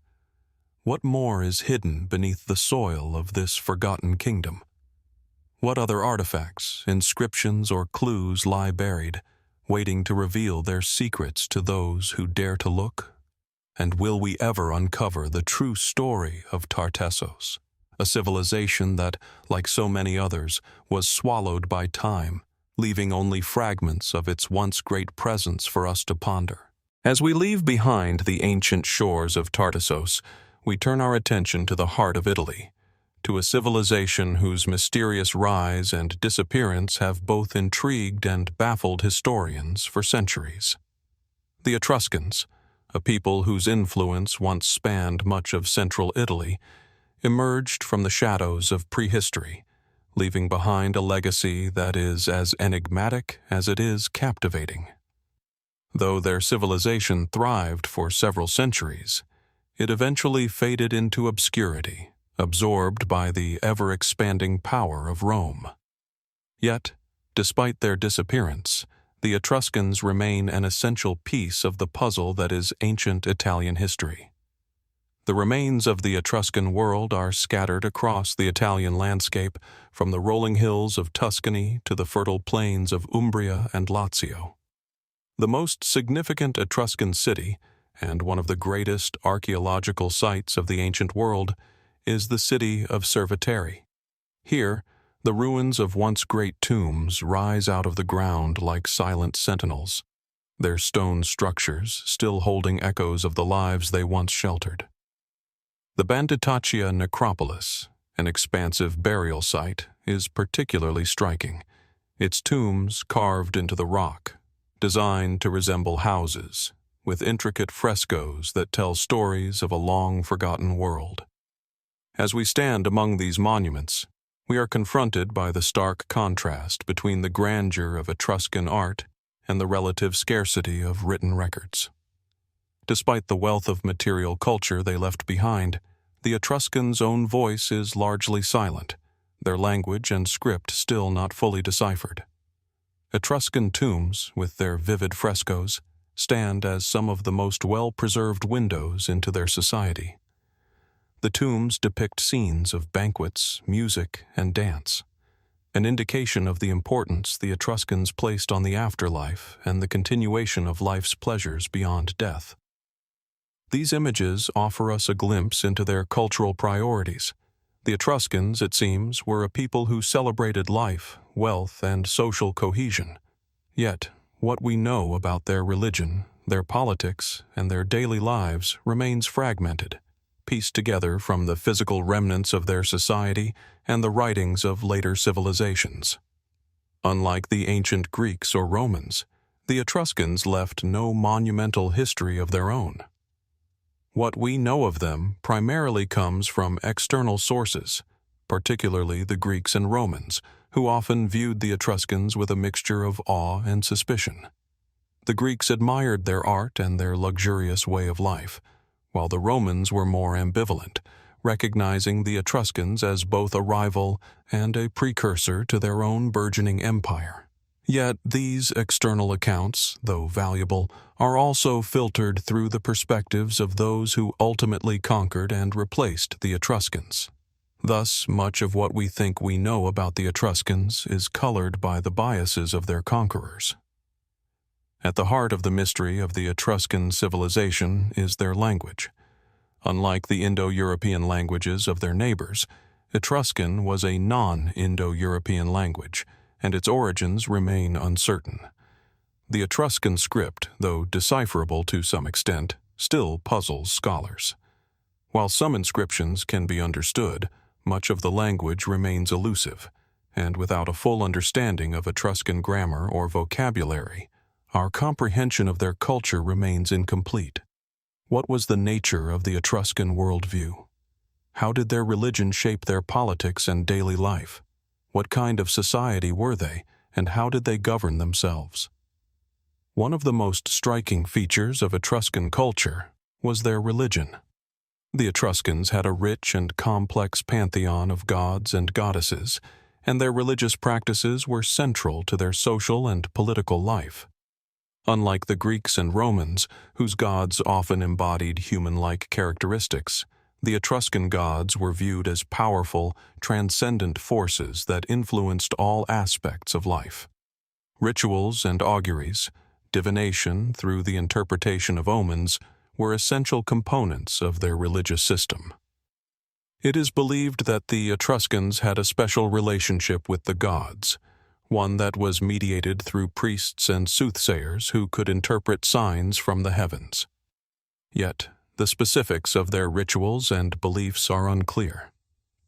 what more is hidden beneath the soil of this forgotten kingdom? What other artifacts, inscriptions, or clues lie buried, waiting to reveal their secrets to those who dare to look? And will we ever uncover the true story of Tartessos, a civilization that, like so many others, was swallowed by time, leaving only fragments of its once great presence for us to ponder? As we leave behind the ancient shores of Tartessos, we turn our attention to the heart of Italy, to a civilization whose mysterious rise and disappearance have both intrigued and baffled historians for centuries. The Etruscans, a people whose influence once spanned much of central Italy, emerged from the shadows of prehistory, leaving behind a legacy that is as enigmatic as it is captivating. Though their civilization thrived for several centuries, it eventually faded into obscurity, absorbed by the ever-expanding power of Rome. Yet, despite their disappearance, the Etruscans remain an essential piece of the puzzle that is ancient Italian history. The remains of the Etruscan world are scattered across the Italian landscape, from the rolling hills of Tuscany to the fertile plains of Umbria and Lazio. The most significant Etruscan city, and one of the greatest archaeological sites of the ancient world, is the city of Cerveteri. Here, the ruins of once great tombs rise out of the ground like silent sentinels, their stone structures still holding echoes of the lives they once sheltered. The Banditaccia necropolis, an expansive burial site, is particularly striking, its tombs carved into the rock, designed to resemble houses, with intricate frescoes that tell stories of a long-forgotten world. As we stand among these monuments, we are confronted by the stark contrast between the grandeur of Etruscan art and the relative scarcity of written records. Despite the wealth of material culture they left behind, the Etruscans' own voice is largely silent, their language and script still not fully deciphered. Etruscan tombs, with their vivid frescoes, stand as some of the most well-preserved windows into their society. The tombs depict scenes of banquets, music, and dance, an indication of the importance the Etruscans placed on the afterlife and the continuation of life's pleasures beyond death. These images offer us a glimpse into their cultural priorities. The Etruscans, it seems, were a people who celebrated life, wealth, and social cohesion. Yet, what we know about their religion, their politics, and their daily lives remains fragmented, pieced together from the physical remnants of their society and the writings of later civilizations. Unlike the ancient Greeks or Romans, the Etruscans left no monumental history of their own. What we know of them primarily comes from external sources, particularly the Greeks and Romans, who often viewed the Etruscans with a mixture of awe and suspicion. The Greeks admired their art and their luxurious way of life, while the Romans were more ambivalent, recognizing the Etruscans as both a rival and a precursor to their own burgeoning empire. Yet these external accounts, though valuable, are also filtered through the perspectives of those who ultimately conquered and replaced the Etruscans. Thus, much of what we think we know about the Etruscans is colored by the biases of their conquerors. At the heart of the mystery of the Etruscan civilization is their language. Unlike the Indo-European languages of their neighbors, Etruscan was a non-Indo-European language, and its origins remain uncertain. The Etruscan script, though decipherable to some extent, still puzzles scholars. While some inscriptions can be understood, much of the language remains elusive, and without a full understanding of Etruscan grammar or vocabulary, our comprehension of their culture remains incomplete. What was the nature of the Etruscan worldview? How did their religion shape their politics and daily life? What kind of society were they, and how did they govern themselves? One of the most striking features of Etruscan culture was their religion. The Etruscans had a rich and complex pantheon of gods and goddesses, and their religious practices were central to their social and political life. Unlike the Greeks and Romans, whose gods often embodied human-like characteristics, the Etruscan gods were viewed as powerful, transcendent forces that influenced all aspects of life. Rituals and auguries, divination through the interpretation of omens, were essential components of their religious system. It is believed that the Etruscans had a special relationship with the gods, one that was mediated through priests and soothsayers who could interpret signs from the heavens. Yet, the specifics of their rituals and beliefs are unclear.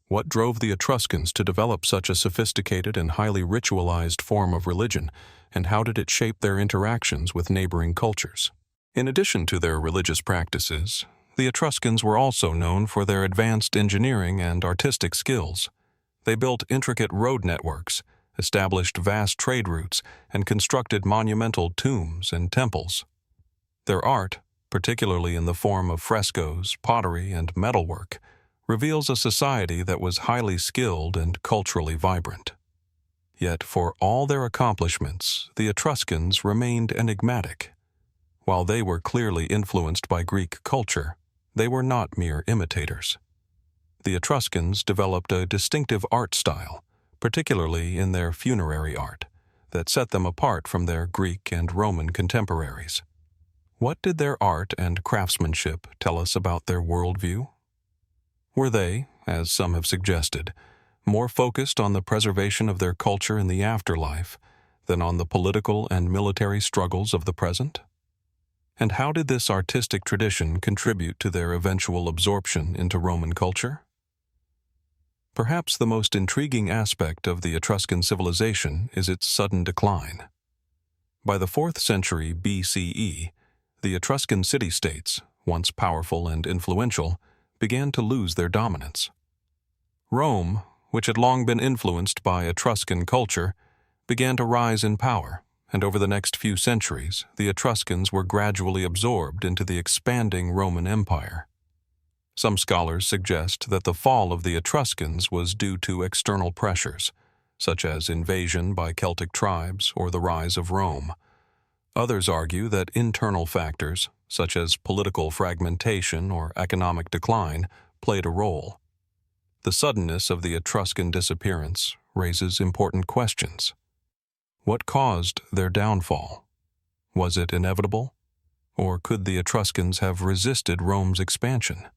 What drove the Etruscans to develop such a sophisticated and highly ritualized form of religion, and how did it shape their interactions with neighboring cultures? In addition to their religious practices, the Etruscans were also known for their advanced engineering and artistic skills. They built intricate road networks, established vast trade routes, and constructed monumental tombs and temples. Their art, particularly in the form of frescoes, pottery, and metalwork, reveals a society that was highly skilled and culturally vibrant. Yet for all their accomplishments, the Etruscans remained enigmatic. While they were clearly influenced by Greek culture, they were not mere imitators. The Etruscans developed a distinctive art style, particularly in their funerary art, that set them apart from their Greek and Roman contemporaries. What did their art and craftsmanship tell us about their worldview? Were they, as some have suggested, more focused on the preservation of their culture in the afterlife than on the political and military struggles of the present? And how did this artistic tradition contribute to their eventual absorption into Roman culture? Perhaps the most intriguing aspect of the Etruscan civilization is its sudden decline. By the 4th century BCE, the Etruscan city-states, once powerful and influential, began to lose their dominance. Rome, which had long been influenced by Etruscan culture, began to rise in power, and over the next few centuries, the Etruscans were gradually absorbed into the expanding Roman Empire. Some scholars suggest that the fall of the Etruscans was due to external pressures, such as invasion by Celtic tribes or the rise of Rome. Others argue that internal factors, such as political fragmentation or economic decline, played a role. The suddenness of the Etruscan disappearance raises important questions. What caused their downfall? Was it inevitable? Or could the Etruscans have resisted Rome's expansion?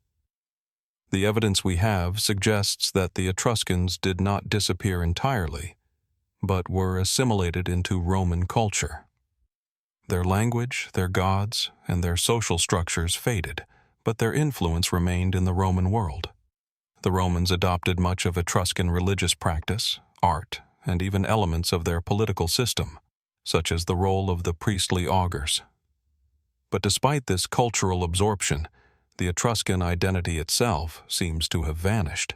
The evidence we have suggests that the Etruscans did not disappear entirely, but were assimilated into Roman culture. Their language, their gods, and their social structures faded, but their influence remained in the Roman world. The Romans adopted much of Etruscan religious practice, art, and even elements of their political system, such as the role of the priestly augurs. But despite this cultural absorption, the Etruscan identity itself seems to have vanished.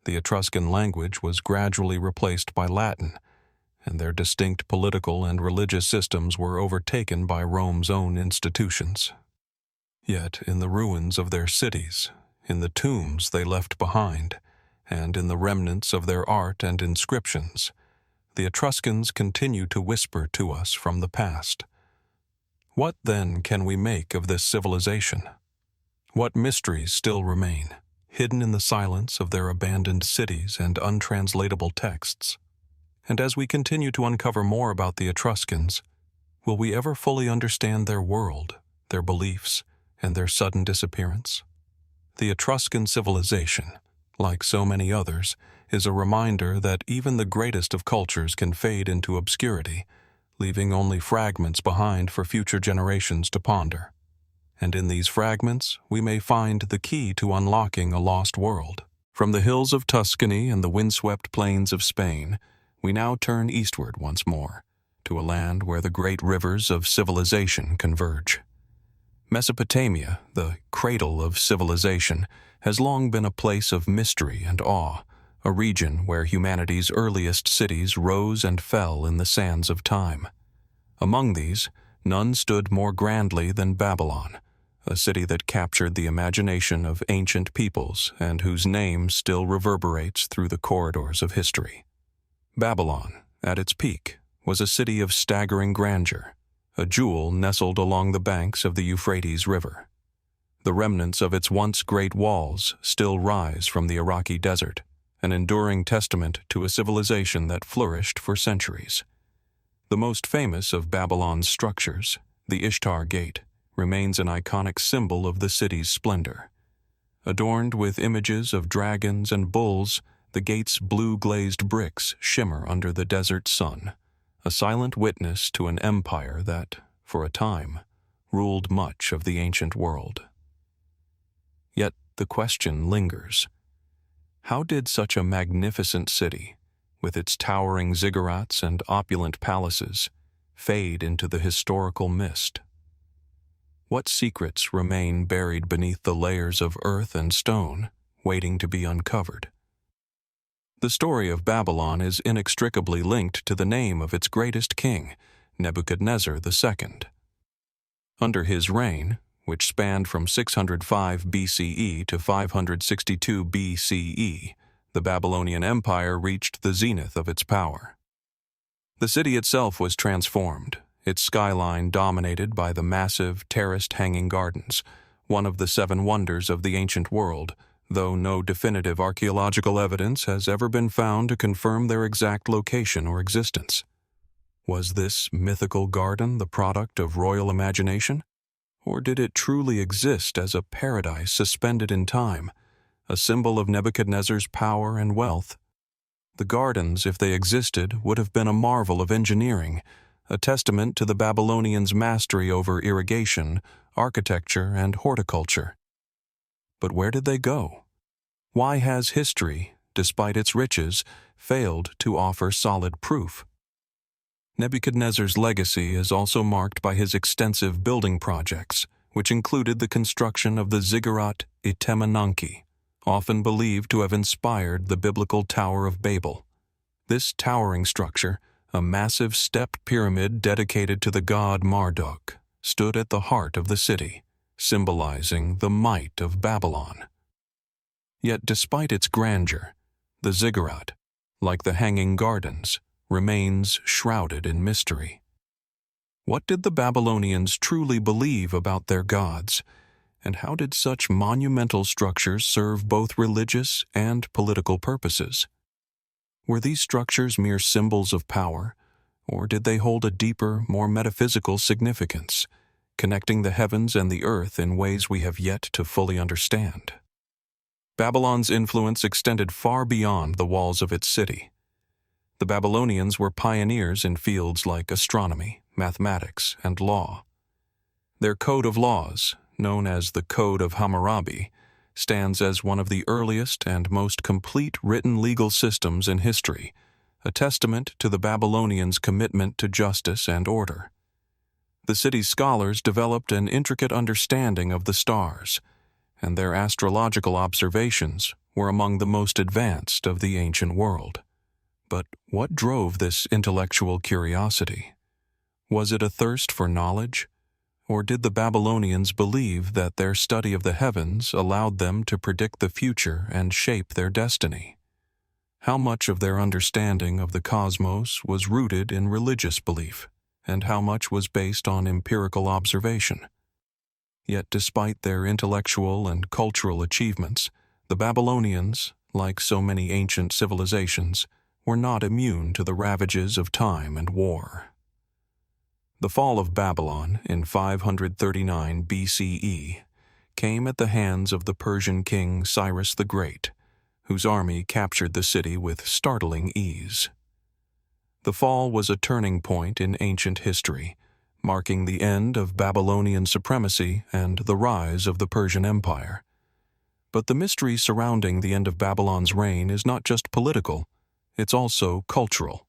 The Etruscan language was gradually replaced by Latin, and their distinct political and religious systems were overtaken by Rome's own institutions. Yet in the ruins of their cities, in the tombs they left behind, and in the remnants of their art and inscriptions, the Etruscans continue to whisper to us from the past. What then can we make of this civilization? What mysteries still remain, hidden in the silence of their abandoned cities and untranslatable texts? And as we continue to uncover more about the Etruscans, will we ever fully understand their world, their beliefs, and their sudden disappearance? The Etruscan civilization, like so many others, is a reminder that even the greatest of cultures can fade into obscurity, leaving only fragments behind for future generations to ponder. And in these fragments, we may find the key to unlocking a lost world. From the hills of Tuscany and the windswept plains of Spain, we now turn eastward once more, to a land where the great rivers of civilization converge. Mesopotamia, the cradle of civilization, has long been a place of mystery and awe, a region where humanity's earliest cities rose and fell in the sands of time. Among these, none stood more grandly than Babylon, a city that captured the imagination of ancient peoples and whose name still reverberates through the corridors of history. Babylon, at its peak, was a city of staggering grandeur, a jewel nestled along the banks of the Euphrates River. The remnants of its once great walls still rise from the Iraqi desert, an enduring testament to a civilization that flourished for centuries. The most famous of Babylon's structures, the Ishtar Gate, remains an iconic symbol of the city's splendor. Adorned with images of dragons and bulls, the gate's blue-glazed bricks shimmer under the desert sun, a silent witness to an empire that, for a time, ruled much of the ancient world. Yet the question lingers. How did such a magnificent city, with its towering ziggurats and opulent palaces, fade into the historical mist? What secrets remain buried beneath the layers of earth and stone, waiting to be uncovered? The story of Babylon is inextricably linked to the name of its greatest king, Nebuchadnezzar II. Under his reign, which spanned from 605 BCE to 562 BCE, the Babylonian Empire reached the zenith of its power. The city itself was transformed, its skyline dominated by the massive, terraced hanging gardens, one of the seven wonders of the ancient world, though no definitive archaeological evidence has ever been found to confirm their exact location or existence. Was this mythical garden the product of royal imagination? Or did it truly exist as a paradise suspended in time, a symbol of Nebuchadnezzar's power and wealth? The gardens, if they existed, would have been a marvel of engineering, a testament to the Babylonians' mastery over irrigation, architecture, and horticulture. But where did they go? Why has history, despite its riches, failed to offer solid proof? Nebuchadnezzar's legacy is also marked by his extensive building projects, which included the construction of the ziggurat Etemenanki, often believed to have inspired the biblical Tower of Babel. This towering structure, a massive stepped pyramid dedicated to the god Marduk, stood at the heart of the city, symbolizing the might of Babylon. Yet despite its grandeur, the ziggurat, like the hanging gardens, remains shrouded in mystery. What did the Babylonians truly believe about their gods, and how did such monumental structures serve both religious and political purposes? Were these structures mere symbols of power, or did they hold a deeper, more metaphysical significance, connecting the heavens and the earth in ways we have yet to fully understand? Babylon's influence extended far beyond the walls of its city. The Babylonians were pioneers in fields like astronomy, mathematics, and law. Their code of laws, known as the Code of Hammurabi, stands as one of the earliest and most complete written legal systems in history, a testament to the Babylonians' commitment to justice and order. The city's scholars developed an intricate understanding of the stars, and their astrological observations were among the most advanced of the ancient world. But what drove this intellectual curiosity? Was it a thirst for knowledge? Or did the Babylonians believe that their study of the heavens allowed them to predict the future and shape their destiny? How much of their understanding of the cosmos was rooted in religious belief, and how much was based on empirical observation? Yet despite their intellectual and cultural achievements, the Babylonians, like so many ancient civilizations, were not immune to the ravages of time and war. The fall of Babylon in 539 BCE came at the hands of the Persian king Cyrus the Great, whose army captured the city with startling ease. The fall was a turning point in ancient history, marking the end of Babylonian supremacy and the rise of the Persian Empire. But the mystery surrounding the end of Babylon's reign is not just political, it's also cultural.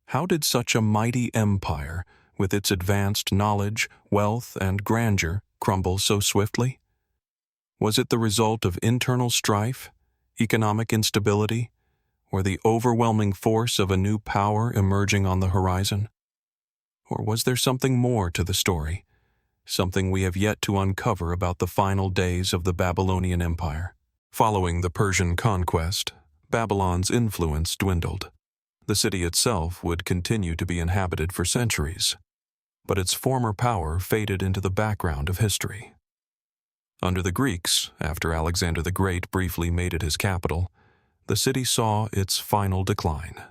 How did such a mighty empire, with its advanced knowledge, wealth, and grandeur, crumble so swiftly? Was it the result of internal strife, economic instability, or the overwhelming force of a new power emerging on the horizon? Or was there something more to the story, something we have yet to uncover about the final days of the Babylonian Empire? Following the Persian conquest, Babylon's influence dwindled. The city itself would continue to be inhabited for centuries, but its former power faded into the background of history. Under the Greeks, after Alexander the Great briefly made it his capital, the city saw its final decline.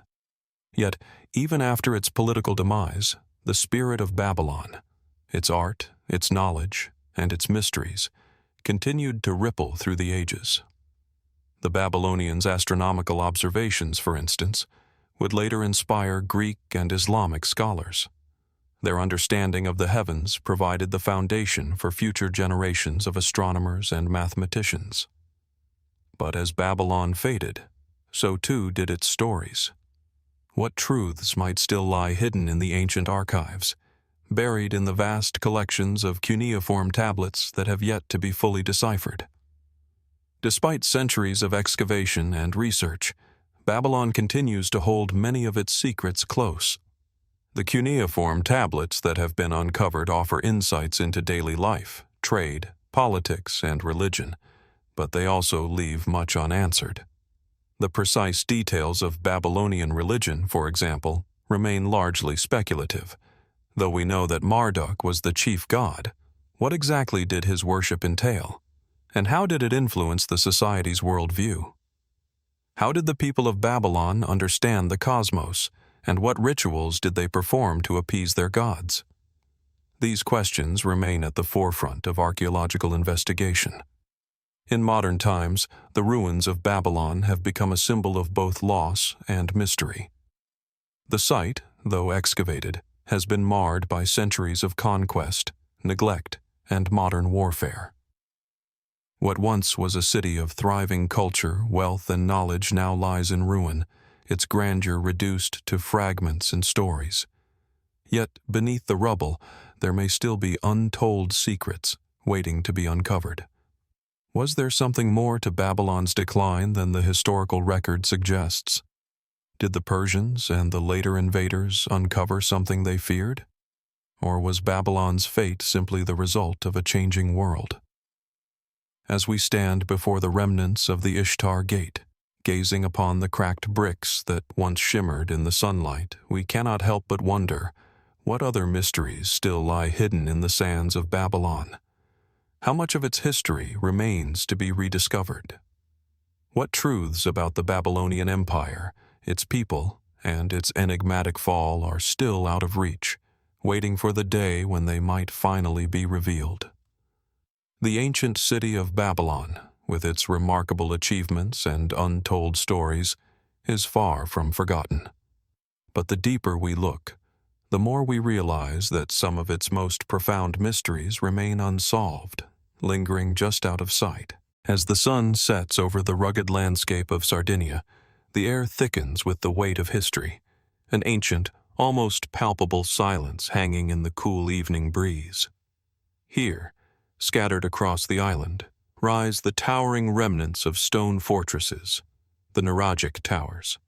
Yet, even after its political demise, the spirit of Babylon, its art, its knowledge, and its mysteries, continued to ripple through the ages. The Babylonians' astronomical observations, for instance, would later inspire Greek and Islamic scholars. Their understanding of the heavens provided the foundation for future generations of astronomers and mathematicians. But as Babylon faded, so too did its stories. What truths might still lie hidden in the ancient archives, buried in the vast collections of cuneiform tablets that have yet to be fully deciphered? Despite centuries of excavation and research, Babylon continues to hold many of its secrets close. The cuneiform tablets that have been uncovered offer insights into daily life, trade, politics, and religion, but they also leave much unanswered. The precise details of Babylonian religion, for example, remain largely speculative. Though we know that Marduk was the chief god, what exactly did his worship entail? And how did it influence the society's worldview? How did the people of Babylon understand the cosmos, and what rituals did they perform to appease their gods? These questions remain at the forefront of archaeological investigation. In modern times, the ruins of Babylon have become a symbol of both loss and mystery. The site, though excavated, has been marred by centuries of conquest, neglect, and modern warfare. What once was a city of thriving culture, wealth, and knowledge now lies in ruin, its grandeur reduced to fragments and stories. Yet, beneath the rubble, there may still be untold secrets waiting to be uncovered. Was there something more to Babylon's decline than the historical record suggests? Did the Persians and the later invaders uncover something they feared? Or was Babylon's fate simply the result of a changing world? As we stand before the remnants of the Ishtar Gate, gazing upon the cracked bricks that once shimmered in the sunlight, we cannot help but wonder, what other mysteries still lie hidden in the sands of Babylon? How much of its history remains to be rediscovered? What truths about the Babylonian Empire, its people, and its enigmatic fall are still out of reach, waiting for the day when they might finally be revealed? The ancient city of Babylon, with its remarkable achievements and untold stories, is far from forgotten. But the deeper we look, the more we realize that some of its most profound mysteries remain unsolved, lingering just out of sight. As the sun sets over the rugged landscape of Sardinia, the air thickens with the weight of history, an ancient, almost palpable silence hanging in the cool evening breeze. Here, scattered across the island, rise the towering remnants of stone fortresses, the Nuragic Towers.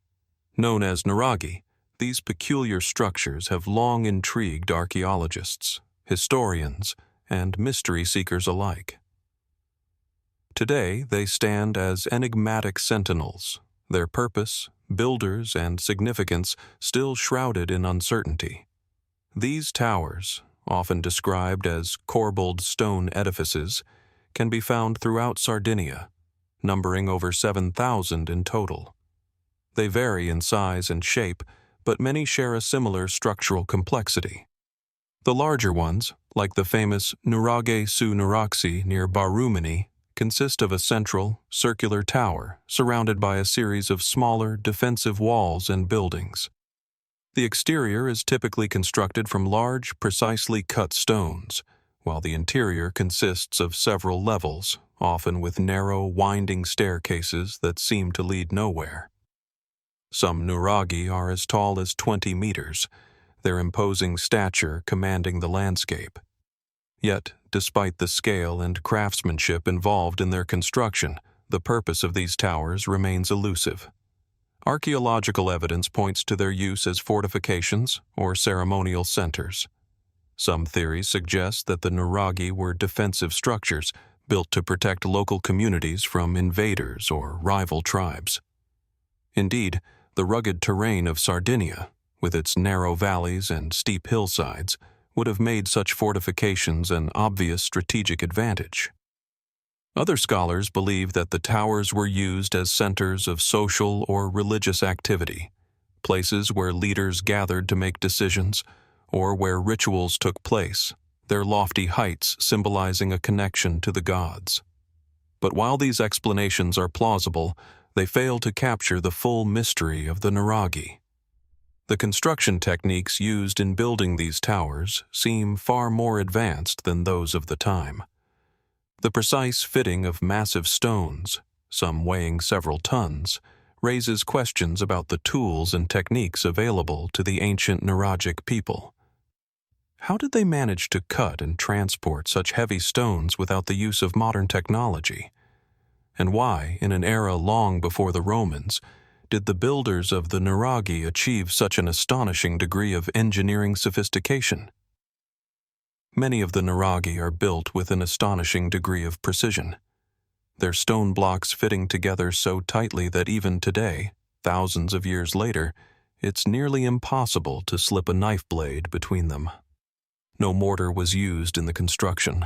Known as Nuragi, these peculiar structures have long intrigued archaeologists, historians, and mystery seekers alike. Today, they stand as enigmatic sentinels, their purpose, builders, and significance still shrouded in uncertainty. These towers, often described as corbelled stone edifices, can be found throughout Sardinia, numbering over 7,000 in total. They vary in size and shape, but many share a similar structural complexity. The larger ones, like the famous Nuraghe su Nuraxi near Barumani, consist of a central, circular tower surrounded by a series of smaller, defensive walls and buildings. The exterior is typically constructed from large, precisely cut stones, while the interior consists of several levels, often with narrow, winding staircases that seem to lead nowhere. Some nuraghi are as tall as 20 meters, their imposing stature commanding the landscape. Yet, despite the scale and craftsmanship involved in their construction, the purpose of these towers remains elusive. Archaeological evidence points to their use as fortifications or ceremonial centers. Some theories suggest that the nuraghi were defensive structures built to protect local communities from invaders or rival tribes. Indeed, the rugged terrain of Sardinia, with its narrow valleys and steep hillsides, would have made such fortifications an obvious strategic advantage. Other scholars believe that the towers were used as centers of social or religious activity, places where leaders gathered to make decisions, or where rituals took place, their lofty heights symbolizing a connection to the gods. But while these explanations are plausible, they fail to capture the full mystery of the nuraghi. The construction techniques used in building these towers seem far more advanced than those of the time. The precise fitting of massive stones, some weighing several tons, raises questions about the tools and techniques available to the ancient Nuragic people. How did they manage to cut and transport such heavy stones without the use of modern technology? And why, in an era long before the Romans, did the builders of the nuraghi achieve such an astonishing degree of engineering sophistication? Many of the Nuragi are built with an astonishing degree of precision, their stone blocks fitting together so tightly that even today, thousands of years later, it's nearly impossible to slip a knife blade between them. No mortar was used in the construction.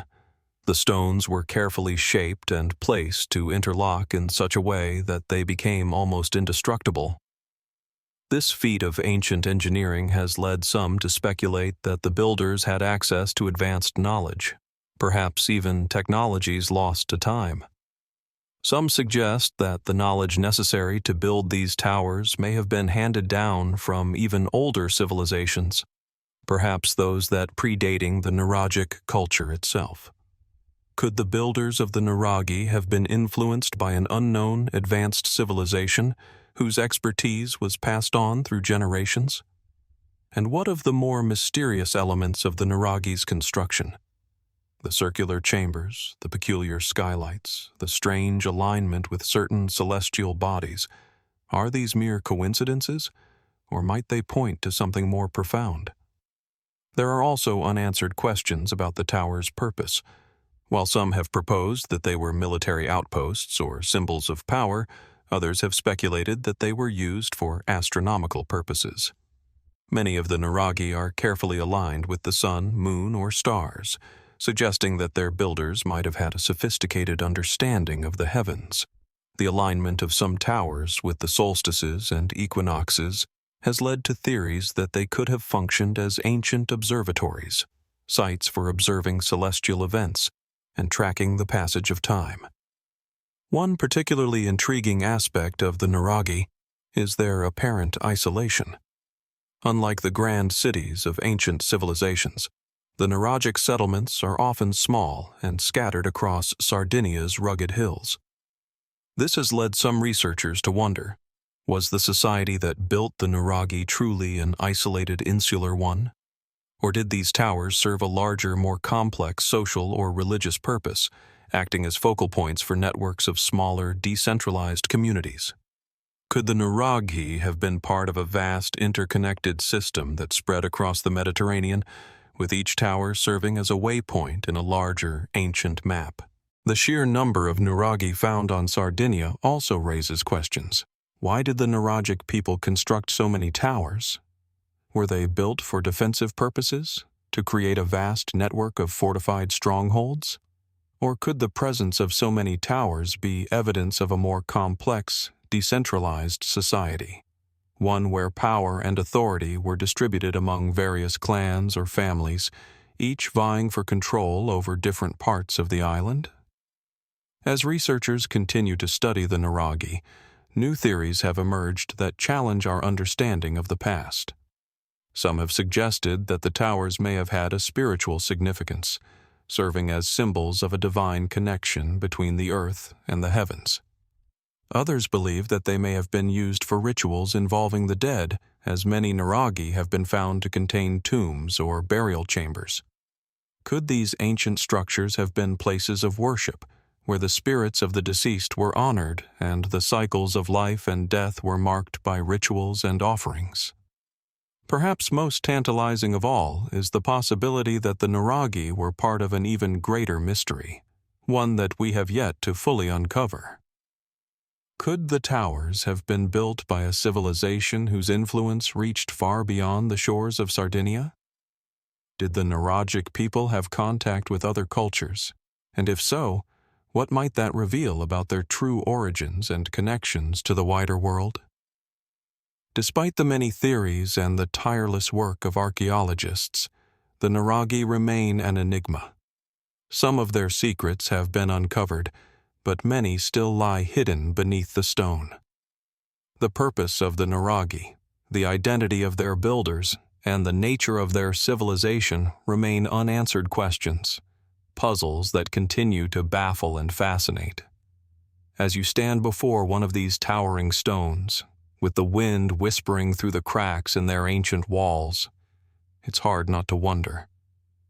The stones were carefully shaped and placed to interlock in such a way that they became almost indestructible. This feat of ancient engineering has led some to speculate that the builders had access to advanced knowledge, perhaps even technologies lost to time. Some suggest that the knowledge necessary to build these towers may have been handed down from even older civilizations, perhaps those that predating the Nuragic culture itself. Could the builders of the Nuragi have been influenced by an unknown advanced civilization whose expertise was passed on through generations? And what of the more mysterious elements of the Nuragi's construction? The circular chambers, the peculiar skylights, the strange alignment with certain celestial bodies. Are these mere coincidences, or might they point to something more profound? There are also unanswered questions about the tower's purpose. While some have proposed that they were military outposts or symbols of power, others have speculated that they were used for astronomical purposes. Many of the Nuragi are carefully aligned with the sun, moon, or stars, suggesting that their builders might have had a sophisticated understanding of the heavens. The alignment of some towers with the solstices and equinoxes has led to theories that they could have functioned as ancient observatories, sites for observing celestial events and tracking the passage of time. One particularly intriguing aspect of the Nuragi is their apparent isolation. Unlike the grand cities of ancient civilizations, the Nuragic settlements are often small and scattered across Sardinia's rugged hills. This has led some researchers to wonder, was the society that built the Nuragi truly an isolated insular one? Or did these towers serve a larger, more complex social or religious purpose, acting as focal points for networks of smaller, decentralized communities? Could the Nuragi have been part of a vast, interconnected system that spread across the Mediterranean, with each tower serving as a waypoint in a larger, ancient map? The sheer number of Nuragi found on Sardinia also raises questions. Why did the Nuragic people construct so many towers? Were they built for defensive purposes, to create a vast network of fortified strongholds? Or could the presence of so many towers be evidence of a more complex, decentralized society, one where power and authority were distributed among various clans or families, each vying for control over different parts of the island? As researchers continue to study the Nuragi, new theories have emerged that challenge our understanding of the past. Some have suggested that the towers may have had a spiritual significance, serving as symbols of a divine connection between the earth and the heavens. Others believe that they may have been used for rituals involving the dead, as many Nuragi have been found to contain tombs or burial chambers. Could these ancient structures have been places of worship, where the spirits of the deceased were honored and the cycles of life and death were marked by rituals and offerings? Perhaps most tantalizing of all is the possibility that the Nuragi were part of an even greater mystery, one that we have yet to fully uncover. Could the towers have been built by a civilization whose influence reached far beyond the shores of Sardinia? Did the Nuragic people have contact with other cultures? And if so, what might that reveal about their true origins and connections to the wider world? Despite the many theories and the tireless work of archaeologists, the Nuragi remain an enigma. Some of their secrets have been uncovered, but many still lie hidden beneath the stone. The purpose of the Nuragi, the identity of their builders, and the nature of their civilization remain unanswered questions, puzzles that continue to baffle and fascinate. As you stand before one of these towering stones, with the wind whispering through the cracks in their ancient walls, it's hard not to wonder,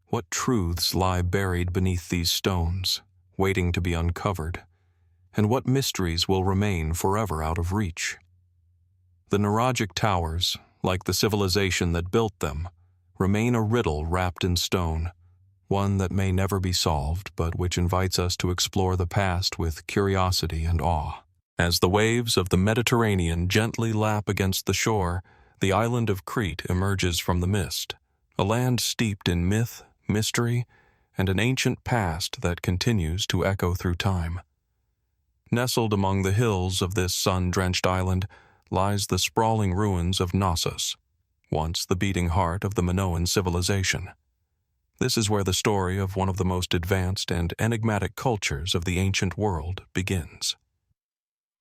what truths lie buried beneath these stones, waiting to be uncovered, and what mysteries will remain forever out of reach? The Nuragic towers, like the civilization that built them, remain a riddle wrapped in stone, one that may never be solved, but which invites us to explore the past with curiosity and awe. As the waves of the Mediterranean gently lap against the shore, the island of Crete emerges from the mist, a land steeped in myth, mystery, and an ancient past that continues to echo through time. Nestled among the hills of this sun-drenched island lies the sprawling ruins of Knossos, once the beating heart of the Minoan Civilization. This is where the story of one of the most advanced and enigmatic cultures of the ancient world begins.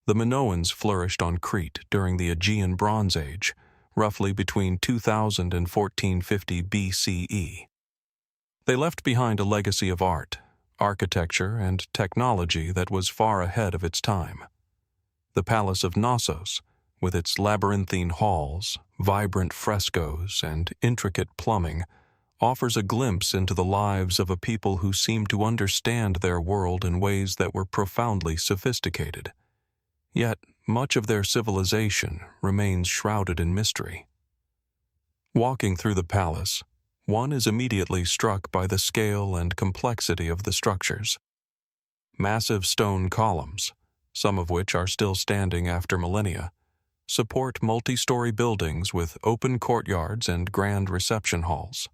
The Minoans flourished on Crete during the Aegean Bronze Age, roughly between 2000 and 1450 BCE. They left behind a legacy of art, architecture, and technology that was far ahead of its time. The Palace of Knossos, with its labyrinthine halls, vibrant frescoes, and intricate plumbing, offers a glimpse into the lives of a people who seemed to understand their world in ways that were profoundly sophisticated. Yet, much of their civilization remains shrouded in mystery. Walking through the palace, one is immediately struck by the scale and complexity of the structures. Massive stone columns, some of which are still standing after millennia, support multi-story buildings with open courtyards and grand reception halls.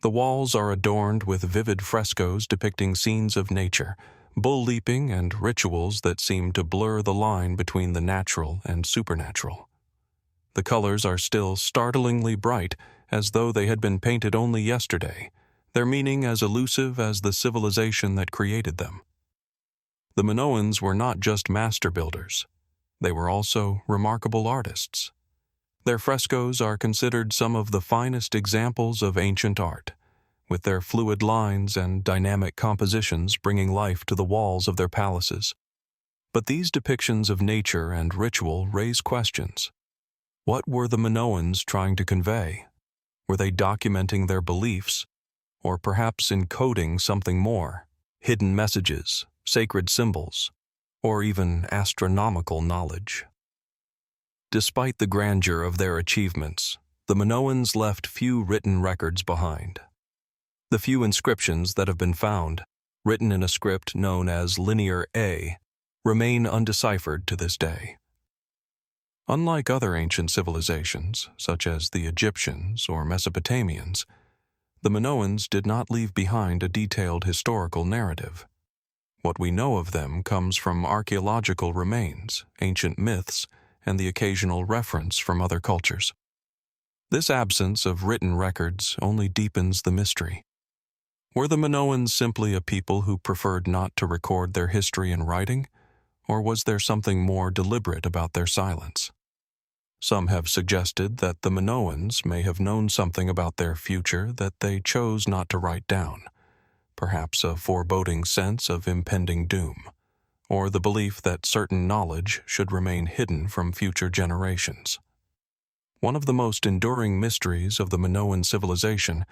The walls are adorned with vivid frescoes depicting scenes of nature, bull leaping, and rituals that seem to blur the line between the natural and supernatural. The colors are still startlingly bright, as though they had been painted only yesterday, their meaning as elusive as the civilization that created them. The Minoans were not just master builders. They were also remarkable artists. Their frescoes are considered some of the finest examples of ancient art, with their fluid lines and dynamic compositions bringing life to the walls of their palaces. But these depictions of nature and ritual raise questions. What were the Minoans trying to convey? Were they documenting their beliefs, or perhaps encoding something more, hidden messages, sacred symbols, or even astronomical knowledge? Despite the grandeur of their achievements, the Minoans left few written records behind. The few inscriptions that have been found, written in a script known as Linear A, remain undeciphered to this day. Unlike other ancient civilizations, such as the Egyptians or Mesopotamians, the Minoans did not leave behind a detailed historical narrative. What we know of them comes from archaeological remains, ancient myths, and the occasional reference from other cultures. This absence of written records only deepens the mystery. Were the Minoans simply a people who preferred not to record their history in writing, or was there something more deliberate about their silence? Some have suggested that the Minoans may have known something about their future that they chose not to write down, perhaps a foreboding sense of impending doom, or the belief that certain knowledge should remain hidden from future generations. One of the most enduring mysteries of the Minoan civilization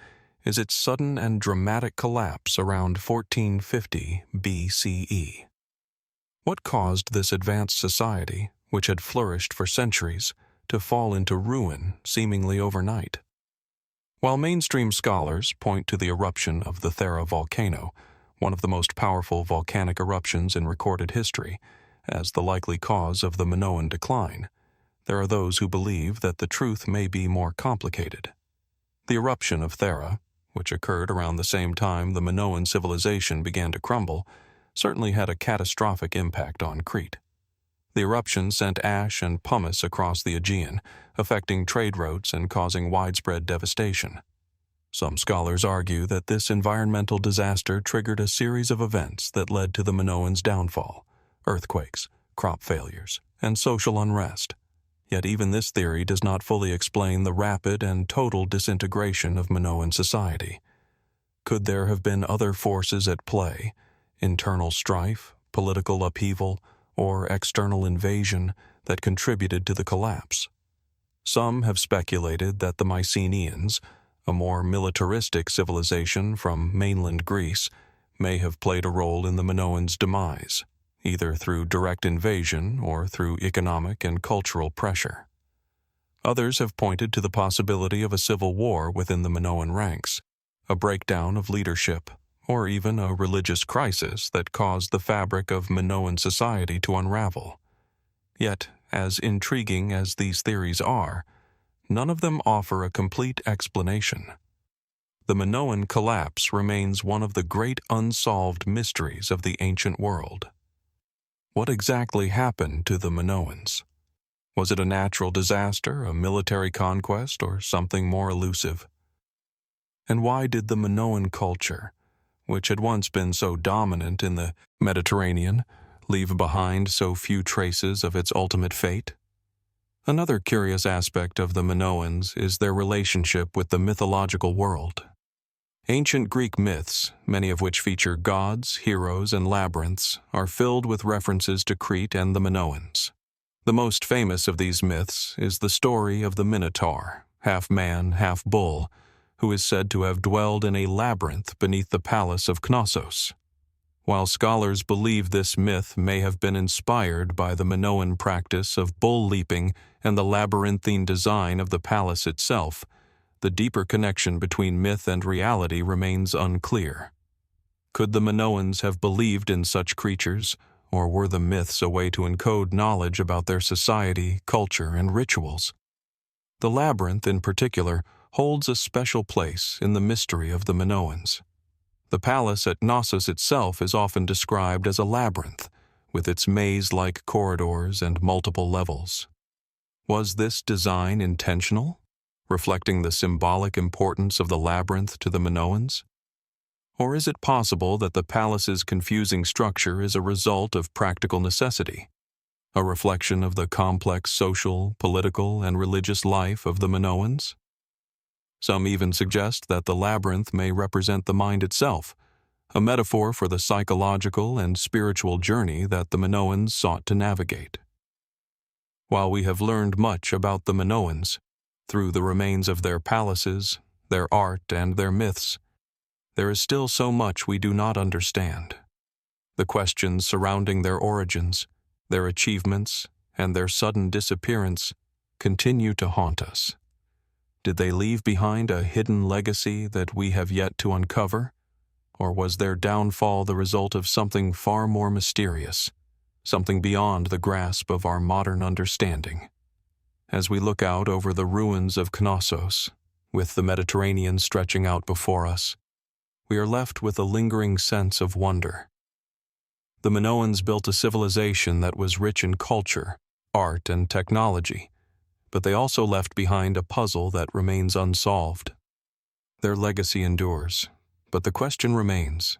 is its sudden and dramatic collapse around 1450 BCE. What caused this advanced society, which had flourished for centuries, to fall into ruin seemingly overnight? While mainstream scholars point to the eruption of the Thera volcano, one of the most powerful volcanic eruptions in recorded history, as the likely cause of the Minoan decline, there are those who believe that the truth may be more complicated. The eruption of Thera, which occurred around the same time the Minoan civilization began to crumble, certainly had a catastrophic impact on Crete. The eruption sent ash and pumice across the Aegean, affecting trade routes and causing widespread devastation. Some scholars argue that this environmental disaster triggered a series of events that led to the Minoans' downfall: earthquakes, crop failures, and social unrest. Yet even this theory does not fully explain the rapid and total disintegration of Minoan society. Could there have been other forces at play, internal strife, political upheaval, or external invasion, that contributed to the collapse? Some have speculated that the Mycenaeans, a more militaristic civilization from mainland Greece, may have played a role in the Minoans' demise, either through direct invasion or through economic and cultural pressure. Others have pointed to the possibility of a civil war within the Minoan ranks, a breakdown of leadership, or even a religious crisis that caused the fabric of Minoan society to unravel. Yet, as intriguing as these theories are, none of them offer a complete explanation. The Minoan collapse remains one of the great unsolved mysteries of the ancient world. What exactly happened to the Minoans? Was it a natural disaster, a military conquest, or something more elusive? And why did the Minoan culture, which had once been so dominant in the Mediterranean, leave behind so few traces of its ultimate fate? Another curious aspect of the Minoans is their relationship with the mythological world. Ancient Greek myths, many of which feature gods, heroes, and labyrinths, are filled with references to Crete and the Minoans. The most famous of these myths is the story of the Minotaur, half man, half bull, who is said to have dwelled in a labyrinth beneath the palace of Knossos. While scholars believe this myth may have been inspired by the Minoan practice of bull leaping and the labyrinthine design of the palace itself, the deeper connection between myth and reality remains unclear. Could the Minoans have believed in such creatures, or were the myths a way to encode knowledge about their society, culture, and rituals? The labyrinth, in particular, holds a special place in the mystery of the Minoans. The palace at Knossos itself is often described as a labyrinth, with its maze-like corridors and multiple levels. Was this design intentional, reflecting the symbolic importance of the labyrinth to the Minoans? Or is it possible that the palace's confusing structure is a result of practical necessity, a reflection of the complex social, political, and religious life of the Minoans? Some even suggest that the labyrinth may represent the mind itself, a metaphor for the psychological and spiritual journey that the Minoans sought to navigate. While we have learned much about the Minoans, through the remains of their palaces, their art, and their myths, there is still so much we do not understand. The questions surrounding their origins, their achievements, and their sudden disappearance continue to haunt us. Did they leave behind a hidden legacy that we have yet to uncover? Or was their downfall the result of something far more mysterious, something beyond the grasp of our modern understanding? As we look out over the ruins of Knossos, with the Mediterranean stretching out before us, we are left with a lingering sense of wonder. The Minoans built a civilization that was rich in culture, art, and technology, but they also left behind a puzzle that remains unsolved. Their legacy endures, but the question remains: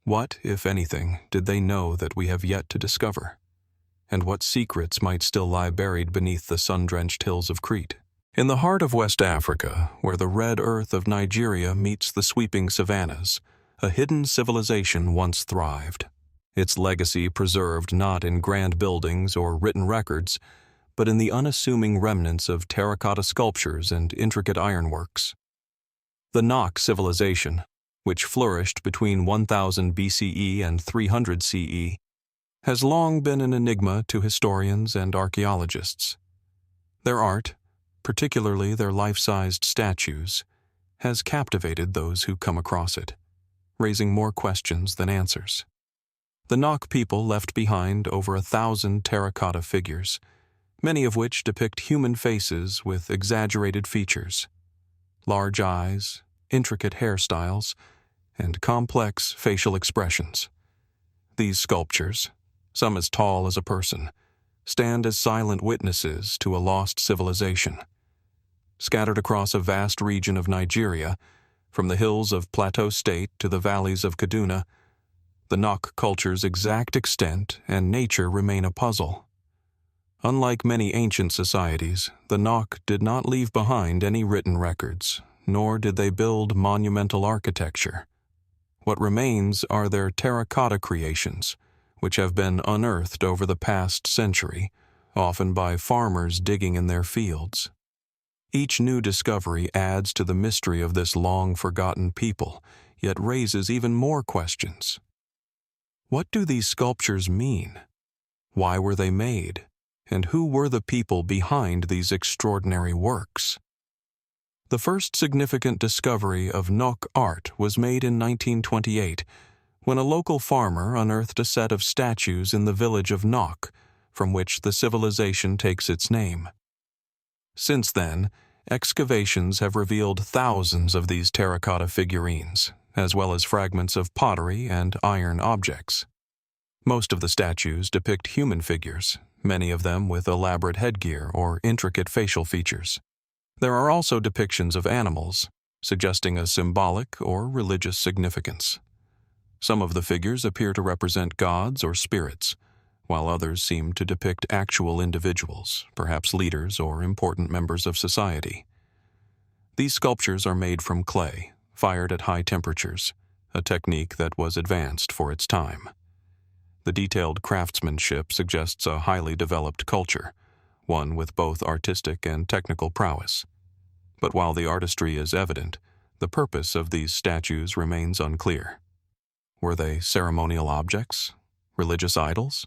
what, if anything, did they know that we have yet to discover? And what secrets might still lie buried beneath the sun-drenched hills of Crete? In the heart of West Africa, where the red earth of Nigeria meets the sweeping savannas, a hidden civilization once thrived. Its legacy preserved not in grand buildings or written records, but in the unassuming remnants of terracotta sculptures and intricate ironworks. The Nok Civilization, which flourished between 1000 BCE and 300 CE, has long been an enigma to historians and archaeologists. Their art, particularly their life-sized statues, has captivated those who come across it, raising more questions than answers. The Nok people left behind over 1,000 terracotta figures, many of which depict human faces with exaggerated features, large eyes, intricate hairstyles, and complex facial expressions. These sculptures, some as tall as a person, stand as silent witnesses to a lost civilization. Scattered across a vast region of Nigeria, from the hills of Plateau State to the valleys of Kaduna, the Nok culture's exact extent and nature remain a puzzle. Unlike many ancient societies, the Nok did not leave behind any written records, nor did they build monumental architecture. What remains are their terracotta creations, which have been unearthed over the past century, often by farmers digging in their fields. Each new discovery adds to the mystery of this long-forgotten people, yet raises even more questions. What do these sculptures mean? Why were they made? And who were the people behind these extraordinary works? The first significant discovery of Nok art was made in 1928, when a local farmer unearthed a set of statues in the village of Nok, from which the civilization takes its name. Since then, excavations have revealed thousands of these terracotta figurines, as well as fragments of pottery and iron objects. Most of the statues depict human figures, many of them with elaborate headgear or intricate facial features. There are also depictions of animals, suggesting a symbolic or religious significance. Some of the figures appear to represent gods or spirits, while others seem to depict actual individuals, perhaps leaders or important members of society. These sculptures are made from clay, fired at high temperatures, a technique that was advanced for its time. The detailed craftsmanship suggests a highly developed culture, one with both artistic and technical prowess. But while the artistry is evident, the purpose of these statues remains unclear. Were they ceremonial objects, religious idols,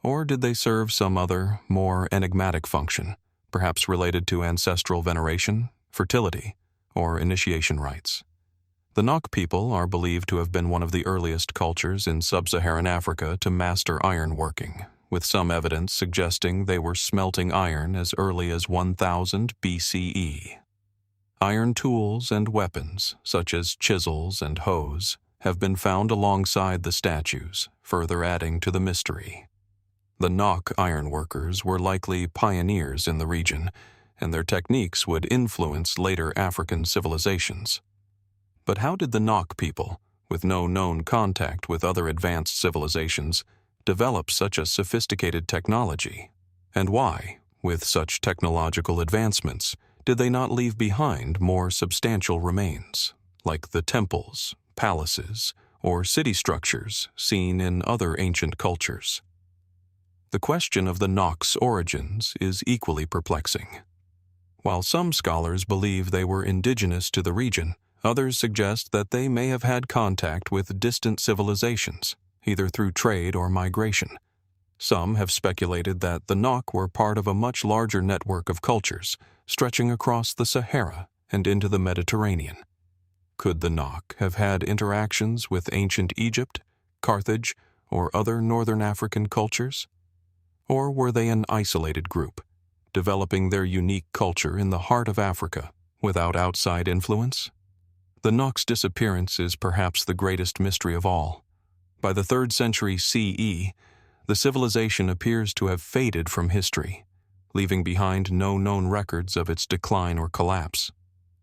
or did they serve some other, more enigmatic function, perhaps related to ancestral veneration, fertility, or initiation rites? The Nok people are believed to have been one of the earliest cultures in sub-Saharan Africa to master ironworking, with some evidence suggesting they were smelting iron as early as 1000 BCE. Iron tools and weapons, such as chisels and hoes, have been found alongside the statues, further adding to the mystery. The Nok ironworkers were likely pioneers in the region, and their techniques would influence later African civilizations. But how did the Nok people, with no known contact with other advanced civilizations, develop such a sophisticated technology? And why, with such technological advancements, did they not leave behind more substantial remains, like the temples, palaces, or city structures seen in other ancient cultures? The question of the Nok's origins is equally perplexing. While some scholars believe they were indigenous to the region, others suggest that they may have had contact with distant civilizations, either through trade or migration. Some have speculated that the Nok were part of a much larger network of cultures, stretching across the Sahara and into the Mediterranean. Could the Nok have had interactions with ancient Egypt, Carthage, or other northern African cultures? Or were they an isolated group, developing their unique culture in the heart of Africa, without outside influence? The Nok's disappearance is perhaps the greatest mystery of all. By the 3rd century CE, the civilization appears to have faded from history, leaving behind no known records of its decline or collapse.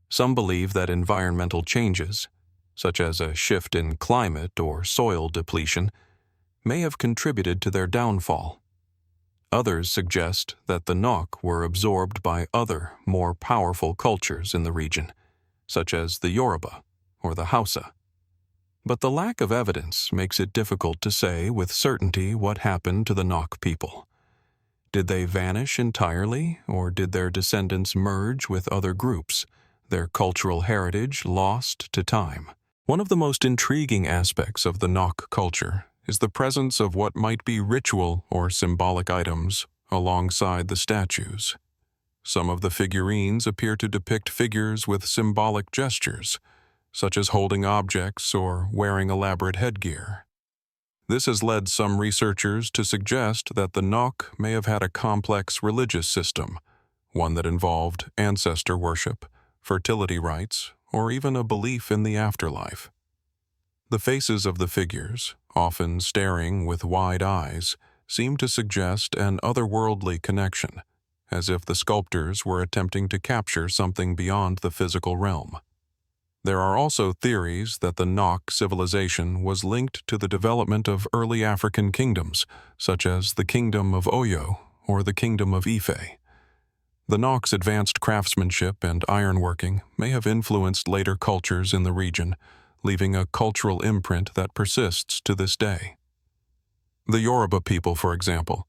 Some believe that environmental changes, such as a shift in climate or soil depletion, may have contributed to their downfall. Others suggest that the Nok were absorbed by other, more powerful cultures in the region, such as the Yoruba or the Hausa. But the lack of evidence makes it difficult to say with certainty what happened to the Nok people. Did they vanish entirely, or did their descendants merge with other groups, their cultural heritage lost to time? One of the most intriguing aspects of the Nok culture is the presence of what might be ritual or symbolic items alongside the statues. Some of the figurines appear to depict figures with symbolic gestures, such as holding objects or wearing elaborate headgear. This has led some researchers to suggest that the Nok may have had a complex religious system, one that involved ancestor worship, fertility rites, or even a belief in the afterlife. The faces of the figures, often staring with wide eyes, seem to suggest an otherworldly connection, as if the sculptors were attempting to capture something beyond the physical realm. There are also theories that the Nok civilization was linked to the development of early African kingdoms, such as the Kingdom of Oyo or the Kingdom of Ife. The Nok's advanced craftsmanship and ironworking may have influenced later cultures in the region, leaving a cultural imprint that persists to this day. The Yoruba people, for example,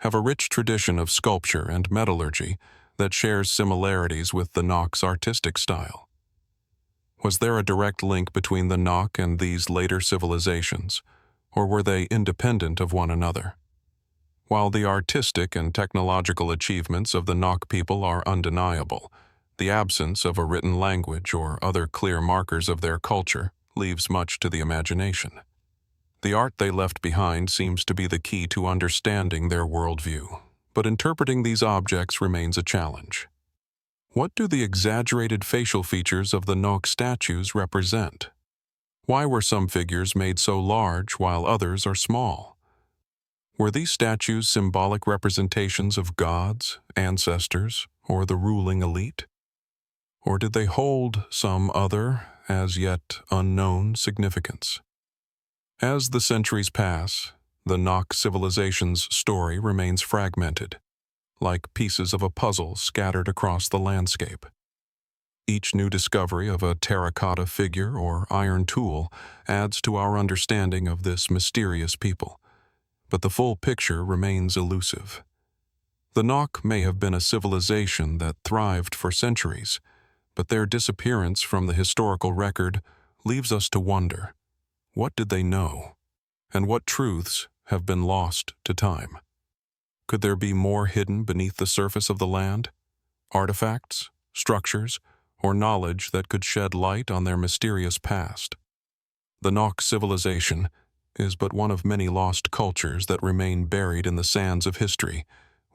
have a rich tradition of sculpture and metallurgy that shares similarities with the Nok's artistic style. Was there a direct link between the Nok and these later civilizations, or were they independent of one another? While the artistic and technological achievements of the Nok people are undeniable, The absence of a written language or other clear markers of their culture leaves much to the imagination. The art they left behind seems to be the key to understanding their worldview, but interpreting these objects remains a challenge. What do the exaggerated facial features of the Nok statues represent? Why were some figures made so large while others are small? Were these statues symbolic representations of gods, ancestors, or the ruling elite? Or did they hold some other, as yet unknown, significance? As the centuries pass, the Nok civilization's story remains fragmented, like pieces of a puzzle scattered across the landscape. Each new discovery of a terracotta figure or iron tool adds to our understanding of this mysterious people, but the full picture remains elusive. The Nok may have been a civilization that thrived for centuries, but their disappearance from the historical record leaves us to wonder, what did they know, and what truths have been lost to time? Could there be more hidden beneath the surface of the land? Artifacts, structures, or knowledge that could shed light on their mysterious past? The Nok civilization is but one of many lost cultures that remain buried in the sands of history,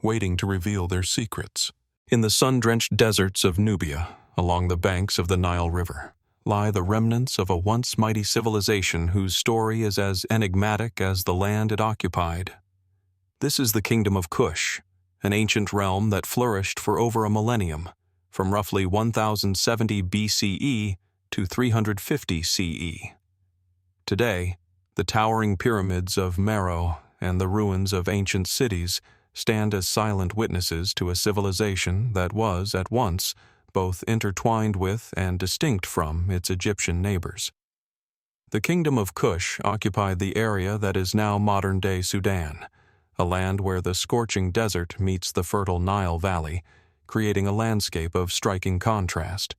waiting to reveal their secrets. In the sun-drenched deserts of Nubia, along the banks of the Nile River, lie the remnants of a once mighty civilization whose story is as enigmatic as the land it occupied. This is the Kingdom of Kush, an ancient realm that flourished for over a millennium, from roughly 1070 BCE to 350 CE. Today, the towering pyramids of Meroe and the ruins of ancient cities stand as silent witnesses to a civilization that was, at once, both intertwined with and distinct from its Egyptian neighbors. The Kingdom of Kush occupied the area that is now modern-day Sudan, a land where the scorching desert meets the fertile Nile Valley, creating a landscape of striking contrast.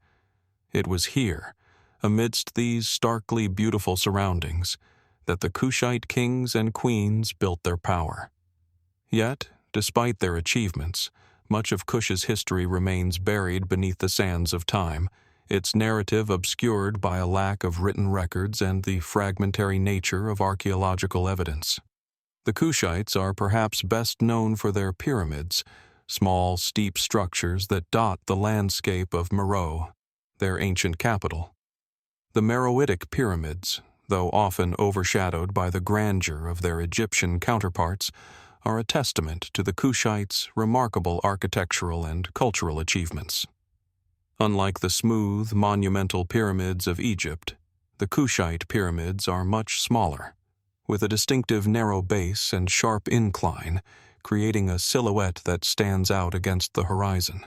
It was here, amidst these starkly beautiful surroundings, that the Kushite kings and queens built their power. Yet, despite their achievements, much of Kush's history remains buried beneath the sands of time, its narrative obscured by a lack of written records and the fragmentary nature of archaeological evidence. The Kushites are perhaps best known for their pyramids, small, steep structures that dot the landscape of Meroe, their ancient capital. The Meroitic pyramids, though often overshadowed by the grandeur of their Egyptian counterparts, are a testament to the Kushites' remarkable architectural and cultural achievements. Unlike the smooth, monumental pyramids of Egypt, the Kushite pyramids are much smaller, with a distinctive narrow base and sharp incline, creating a silhouette that stands out against the horizon.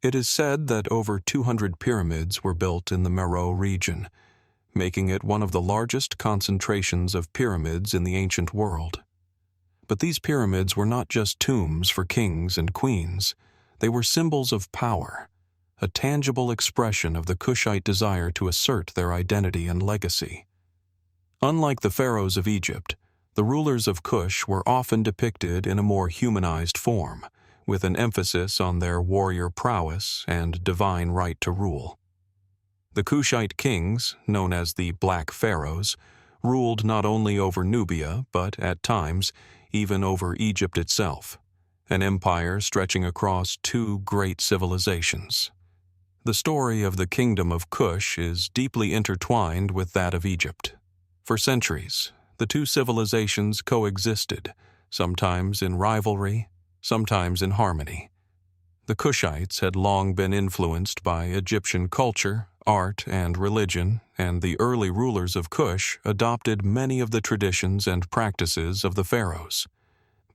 It is said that over 200 pyramids were built in the Meroe region, making it one of the largest concentrations of pyramids in the ancient world. But these pyramids were not just tombs for kings and queens. They were symbols of power, a tangible expression of the Kushite desire to assert their identity and legacy. Unlike the pharaohs of Egypt, the rulers of Kush were often depicted in a more humanized form, with an emphasis on their warrior prowess and divine right to rule. The Kushite kings, known as the Black Pharaohs, ruled not only over Nubia, but, at times, even over Egypt itself, an empire stretching across two great civilizations. The story of the Kingdom of Kush is deeply intertwined with that of Egypt. For centuries, the two civilizations coexisted, sometimes in rivalry, sometimes in harmony. The Kushites had long been influenced by Egyptian culture, art, and religion, and the early rulers of Kush adopted many of the traditions and practices of the pharaohs.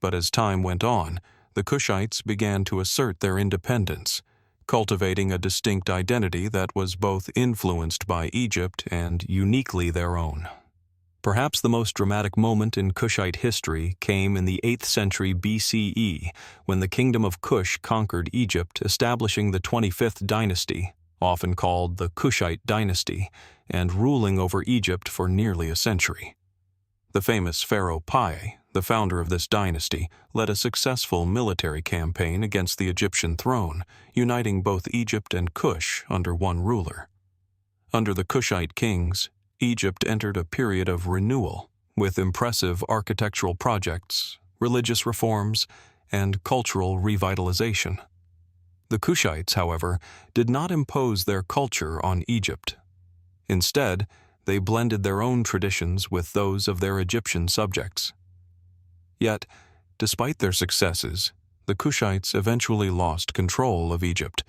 But as time went on, the Kushites began to assert their independence, cultivating a distinct identity that was both influenced by Egypt and uniquely their own. Perhaps the most dramatic moment in Kushite history came in the 8th century BCE, when the Kingdom of Kush conquered Egypt, establishing the 25th dynasty, often called the Kushite dynasty, and ruling over Egypt for nearly a century. The famous pharaoh Pi, the founder of this dynasty, led a successful military campaign against the Egyptian throne, uniting both Egypt and Kush under one ruler. Under the Kushite kings, Egypt entered a period of renewal, with impressive architectural projects, religious reforms, and cultural revitalization. The Kushites, however, did not impose their culture on Egypt. Instead, they blended their own traditions with those of their Egyptian subjects. Yet, despite their successes, the Kushites eventually lost control of Egypt,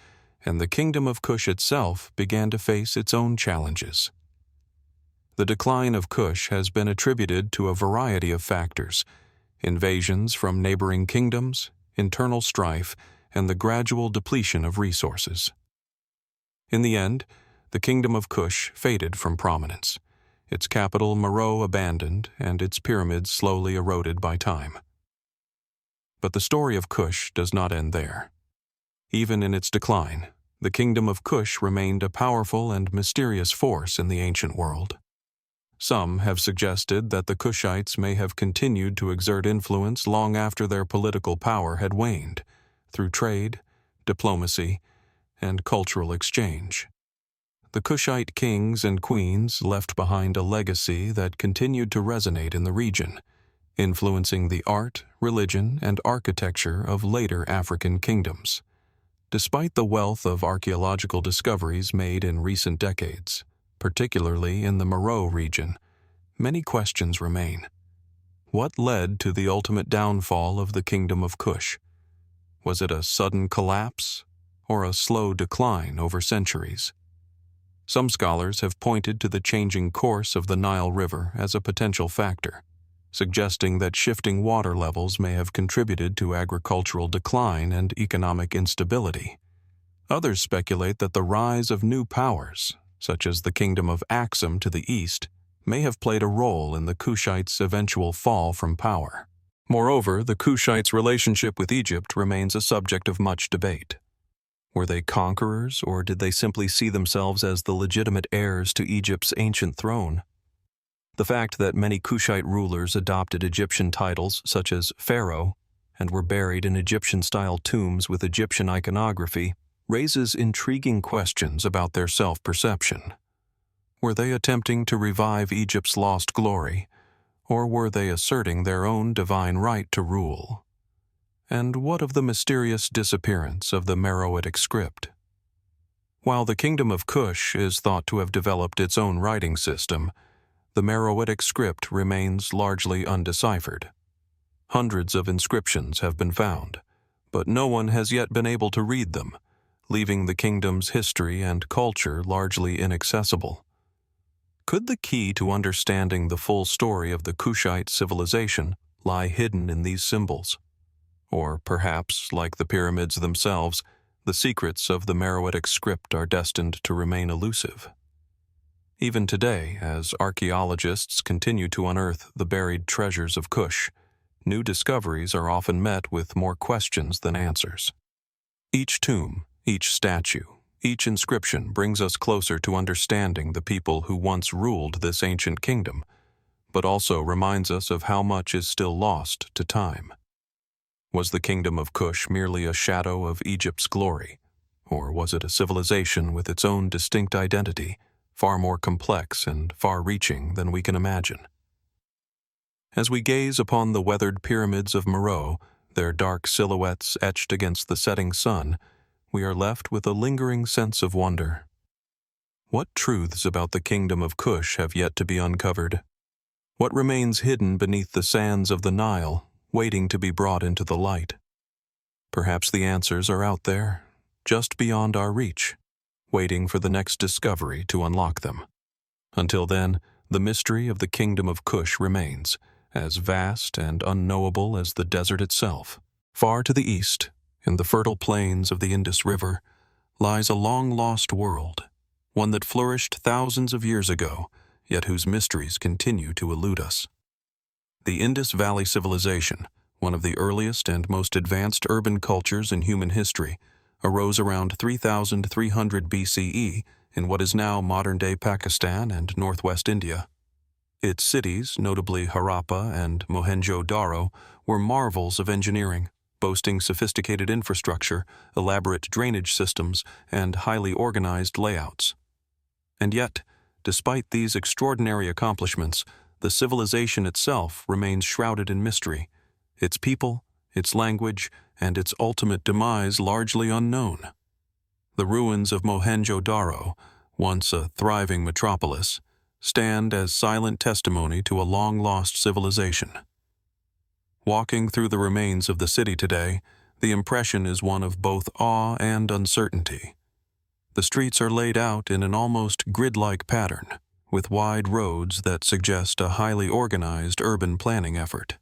and the Kingdom of Kush itself began to face its own challenges. The decline of Kush has been attributed to a variety of factors: invasions from neighboring kingdoms, internal strife, and the gradual depletion of resources. In the end, the Kingdom of Kush faded from prominence, its capital Meroe abandoned and its pyramids slowly eroded by time. But the story of Kush does not end there. Even in its decline, the Kingdom of Kush remained a powerful and mysterious force in the ancient world. Some have suggested that the Kushites may have continued to exert influence long after their political power had waned, through trade, diplomacy, and cultural exchange. The Kushite kings and queens left behind a legacy that continued to resonate in the region, influencing the art, religion, and architecture of later African kingdoms. Despite the wealth of archaeological discoveries made in recent decades, particularly in the Meroe region, many questions remain. What led to the ultimate downfall of the Kingdom of Kush? Was it a sudden collapse or a slow decline over centuries? Some scholars have pointed to the changing course of the Nile River as a potential factor, suggesting that shifting water levels may have contributed to agricultural decline and economic instability. Others speculate that the rise of new powers, such as the Kingdom of Axum to the east, may have played a role in the Kushites' eventual fall from power. Moreover, the Kushites' relationship with Egypt remains a subject of much debate. Were they conquerors, or did they simply see themselves as the legitimate heirs to Egypt's ancient throne? The fact that many Kushite rulers adopted Egyptian titles such as pharaoh and were buried in Egyptian-style tombs with Egyptian iconography raises intriguing questions about their self-perception. Were they attempting to revive Egypt's lost glory, or were they asserting their own divine right to rule? And what of the mysterious disappearance of the Meroitic script? While the Kingdom of Kush is thought to have developed its own writing system, the Meroitic script remains largely undeciphered. Hundreds of inscriptions have been found, but no one has yet been able to read them, leaving the kingdom's history and culture largely inaccessible. Could the key to understanding the full story of the Kushite civilization lie hidden in these symbols? Or perhaps, like the pyramids themselves, the secrets of the Meroitic script are destined to remain elusive. Even today, as archaeologists continue to unearth the buried treasures of Kush, new discoveries are often met with more questions than answers. Each tomb, each statue, each inscription brings us closer to understanding the people who once ruled this ancient kingdom, but also reminds us of how much is still lost to time. Was the Kingdom of Kush merely a shadow of Egypt's glory, or was it a civilization with its own distinct identity, far more complex and far-reaching than we can imagine? As we gaze upon the weathered pyramids of Meroe, their dark silhouettes etched against the setting sun, we are left with a lingering sense of wonder. What truths about the Kingdom of Kush have yet to be uncovered? What remains hidden beneath the sands of the Nile, waiting to be brought into the light? Perhaps the answers are out there, just beyond our reach, waiting for the next discovery to unlock them. Until then, the mystery of the Kingdom of Kush remains, as vast and unknowable as the desert itself. Far to the east, in the fertile plains of the Indus River, lies a long-lost world, one that flourished thousands of years ago, yet whose mysteries continue to elude us. The Indus Valley Civilization, one of the earliest and most advanced urban cultures in human history, arose around 3,300 BCE in what is now modern-day Pakistan and northwest India. Its cities, notably Harappa and Mohenjo-Daro, were marvels of engineering, boasting sophisticated infrastructure, elaborate drainage systems, and highly organized layouts. And yet, despite these extraordinary accomplishments, the civilization itself remains shrouded in mystery, its people, its language, and its ultimate demise largely unknown. The ruins of Mohenjo-Daro, once a thriving metropolis, stand as silent testimony to a long-lost civilization. Walking through the remains of the city today, the impression is one of both awe and uncertainty. The streets are laid out in an almost grid-like pattern, with wide roads that suggest a highly organized urban planning effort.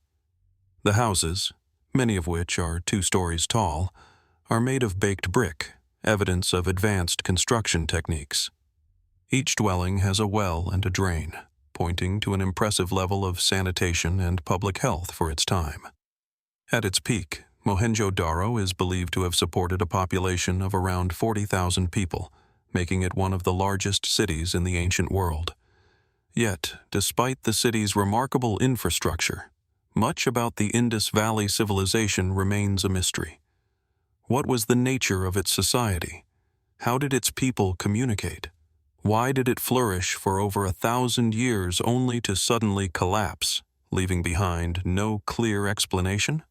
The houses, many of which are 2 stories tall, are made of baked brick, evidence of advanced construction techniques. Each dwelling has a well and a drain, pointing to an impressive level of sanitation and public health for its time. At its peak, Mohenjo-Daro is believed to have supported a population of around 40,000 people, making it one of the largest cities in the ancient world. Yet, despite the city's remarkable infrastructure, much about the Indus Valley Civilization remains a mystery. What was the nature of its society? How did its people communicate? Why did it flourish for over 1,000 years only to suddenly collapse, leaving behind no clear explanation?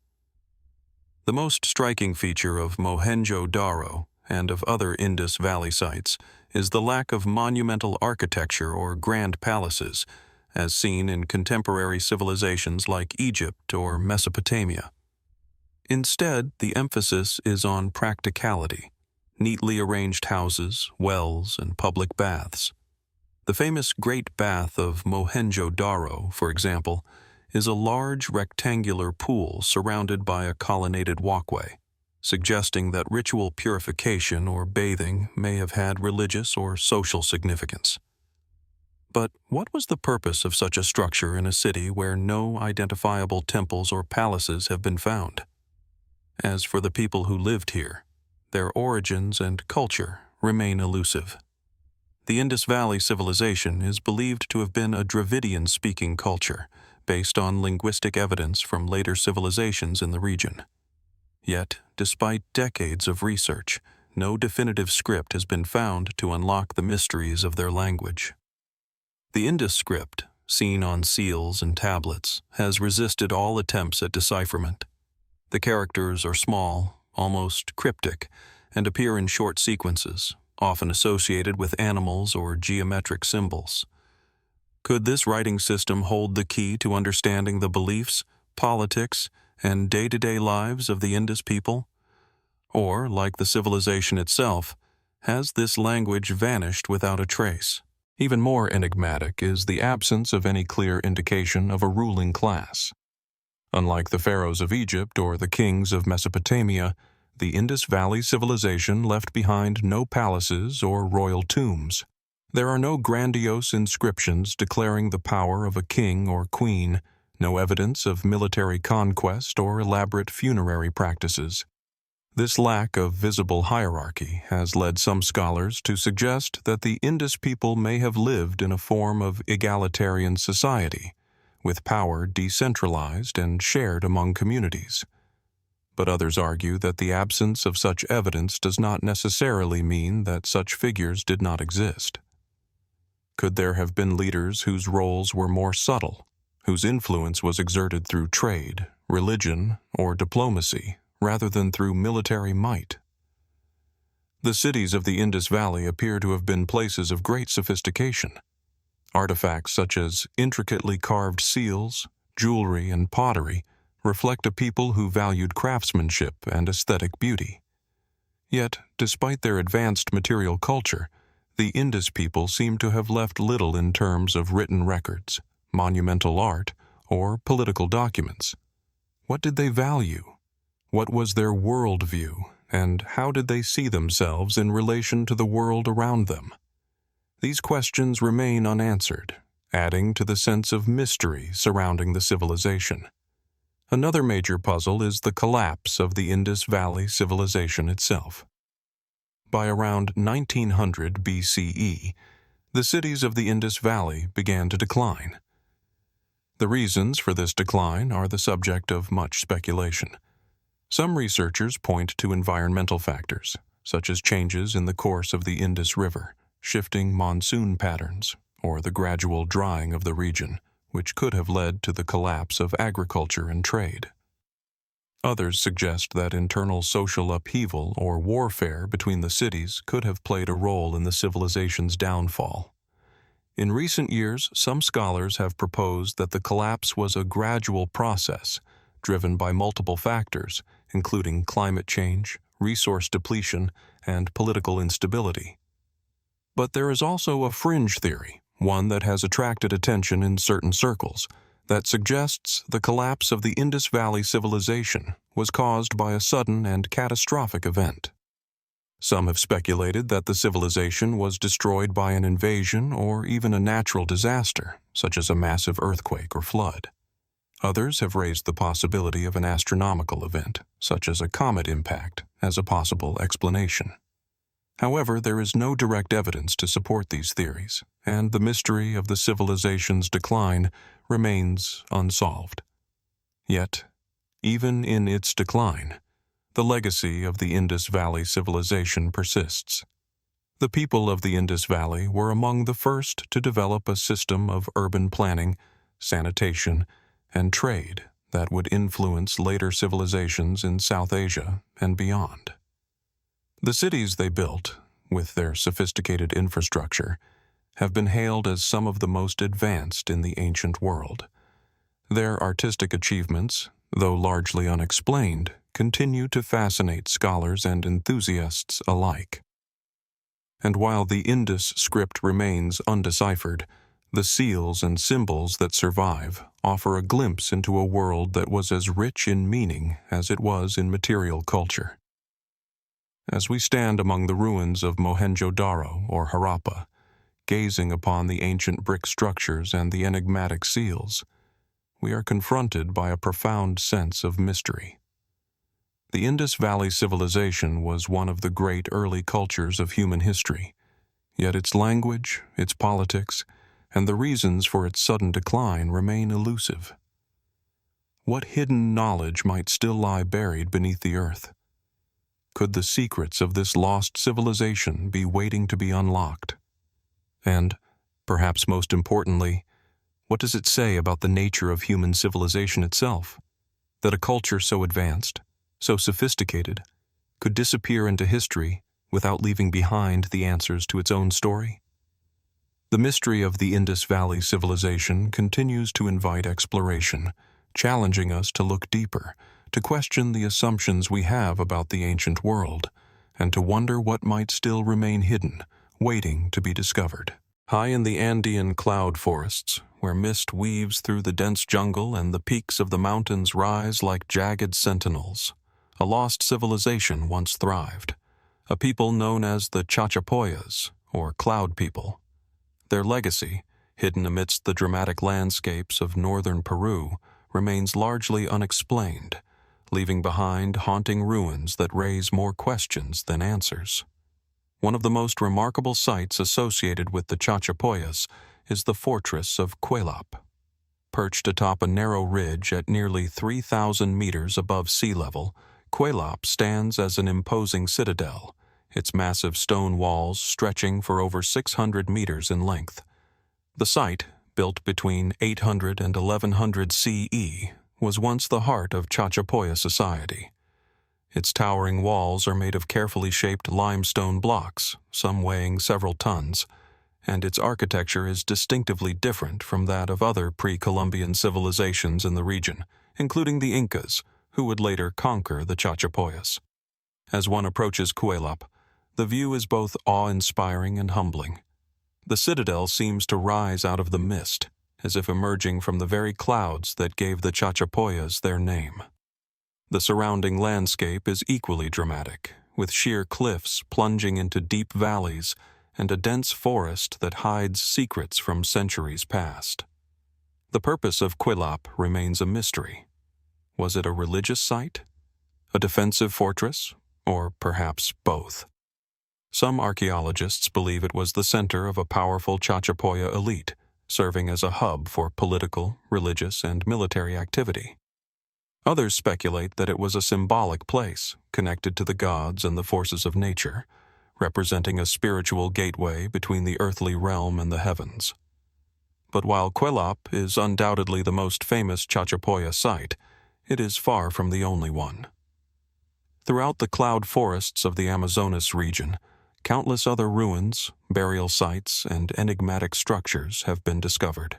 The most striking feature of Mohenjo-Daro and of other Indus Valley sites is the lack of monumental architecture or grand palaces, as seen in contemporary civilizations like Egypt or Mesopotamia. Instead, the emphasis is on practicality, neatly arranged houses, wells, and public baths. The famous Great Bath of Mohenjo-Daro, for example, is a large rectangular pool surrounded by a colonnaded walkway, suggesting that ritual purification or bathing may have had religious or social significance. But what was the purpose of such a structure in a city where no identifiable temples or palaces have been found? As for the people who lived here, their origins and culture remain elusive. The Indus Valley Civilization is believed to have been a Dravidian-speaking culture, based on linguistic evidence from later civilizations in the region. Yet, despite decades of research, no definitive script has been found to unlock the mysteries of their language. The Indus script, seen on seals and tablets, has resisted all attempts at decipherment. The characters are small, almost cryptic, and appear in short sequences, often associated with animals or geometric symbols. Could this writing system hold the key to understanding the beliefs, politics, and day-to-day lives of the Indus people? Or, like the civilization itself, has this language vanished without a trace? Even more enigmatic is the absence of any clear indication of a ruling class. Unlike the pharaohs of Egypt or the kings of Mesopotamia, the Indus Valley Civilization left behind no palaces or royal tombs. There are no grandiose inscriptions declaring the power of a king or queen, no evidence of military conquest or elaborate funerary practices. This lack of visible hierarchy has led some scholars to suggest that the Indus people may have lived in a form of egalitarian society, with power decentralized and shared among communities. But others argue that the absence of such evidence does not necessarily mean that such figures did not exist. Could there have been leaders whose roles were more subtle, whose influence was exerted through trade, religion, or diplomacy, rather than through military might? The cities of the Indus Valley appear to have been places of great sophistication. Artifacts such as intricately carved seals, jewelry, and pottery reflect a people who valued craftsmanship and aesthetic beauty. Yet, despite their advanced material culture, the Indus people seem to have left little in terms of written records, monumental art, or political documents. What did they value? What was their worldview, and how did they see themselves in relation to the world around them? These questions remain unanswered, adding to the sense of mystery surrounding the civilization. Another major puzzle is the collapse of the Indus Valley Civilization itself. By around 1900 BCE, the cities of the Indus Valley began to decline, The reasons for this decline are the subject of much speculation. Some researchers point to environmental factors, such as changes in the course of the Indus River, shifting monsoon patterns, or the gradual drying of the region, which could have led to the collapse of agriculture and trade. Others suggest that internal social upheaval or warfare between the cities could have played a role in the civilization's downfall. In recent years, some scholars have proposed that the collapse was a gradual process, driven by multiple factors, including climate change, resource depletion, and political instability. But there is also a fringe theory, one that has attracted attention in certain circles, that suggests the collapse of the Indus Valley Civilization was caused by a sudden and catastrophic event. Some have speculated that the civilization was destroyed by an invasion or even a natural disaster, such as a massive earthquake or flood. Others have raised the possibility of an astronomical event, such as a comet impact, as a possible explanation. However, there is no direct evidence to support these theories, and the mystery of the civilization's decline remains unsolved. Yet, even in its decline, the legacy of the Indus Valley Civilization persists. The people of the Indus Valley were among the first to develop a system of urban planning, sanitation, and trade that would influence later civilizations in South Asia and beyond. The cities they built, with their sophisticated infrastructure, have been hailed as some of the most advanced in the ancient world. Their artistic achievements, though largely unexplained, continue to fascinate scholars and enthusiasts alike. And while the Indus script remains undeciphered, the seals and symbols that survive offer a glimpse into a world that was as rich in meaning as it was in material culture. As we stand among the ruins of Mohenjo-Daro or Harappa, gazing upon the ancient brick structures and the enigmatic seals, we are confronted by a profound sense of mystery. The Indus Valley Civilization was one of the great early cultures of human history, yet its language, its politics, and the reasons for its sudden decline remain elusive. What hidden knowledge might still lie buried beneath the earth? Could the secrets of this lost civilization be waiting to be unlocked? And, perhaps most importantly, what does it say about the nature of human civilization itself? That a culture so advanced, so sophisticated, could disappear into history without leaving behind the answers to its own story? The mystery of the Indus Valley Civilization continues to invite exploration, challenging us to look deeper, to question the assumptions we have about the ancient world, and to wonder what might still remain hidden, waiting to be discovered. High in the Andean cloud forests, where mist weaves through the dense jungle and the peaks of the mountains rise like jagged sentinels, a lost civilization once thrived, a people known as the Chachapoyas, or Cloud People. Their legacy, hidden amidst the dramatic landscapes of northern Peru, remains largely unexplained, leaving behind haunting ruins that raise more questions than answers. One of the most remarkable sites associated with the Chachapoyas is the fortress of Cuelap. Perched atop a narrow ridge at nearly 3,000 meters above sea level, Cuelap stands as an imposing citadel, its massive stone walls stretching for over 600 meters in length. The site, built between 800 and 1100 CE, was once the heart of Chachapoya society. Its towering walls are made of carefully shaped limestone blocks, some weighing several tons, and its architecture is distinctively different from that of other pre-Columbian civilizations in the region, including the Incas, who would later conquer the Chachapoyas. As one approaches Cuelap, the view is both awe-inspiring and humbling. The citadel seems to rise out of the mist, as if emerging from the very clouds that gave the Chachapoyas their name. The surrounding landscape is equally dramatic, with sheer cliffs plunging into deep valleys and a dense forest that hides secrets from centuries past. The purpose of Cuelap remains a mystery. Was it a religious site, a defensive fortress, or perhaps both? Some archaeologists believe it was the center of a powerful Chachapoya elite, serving as a hub for political, religious, and military activity. Others speculate that it was a symbolic place, connected to the gods and the forces of nature, representing a spiritual gateway between the earthly realm and the heavens. But while Kuelap is undoubtedly the most famous Chachapoya site, it is far from the only one. Throughout the cloud forests of the Amazonas region, countless other ruins, burial sites, and enigmatic structures have been discovered.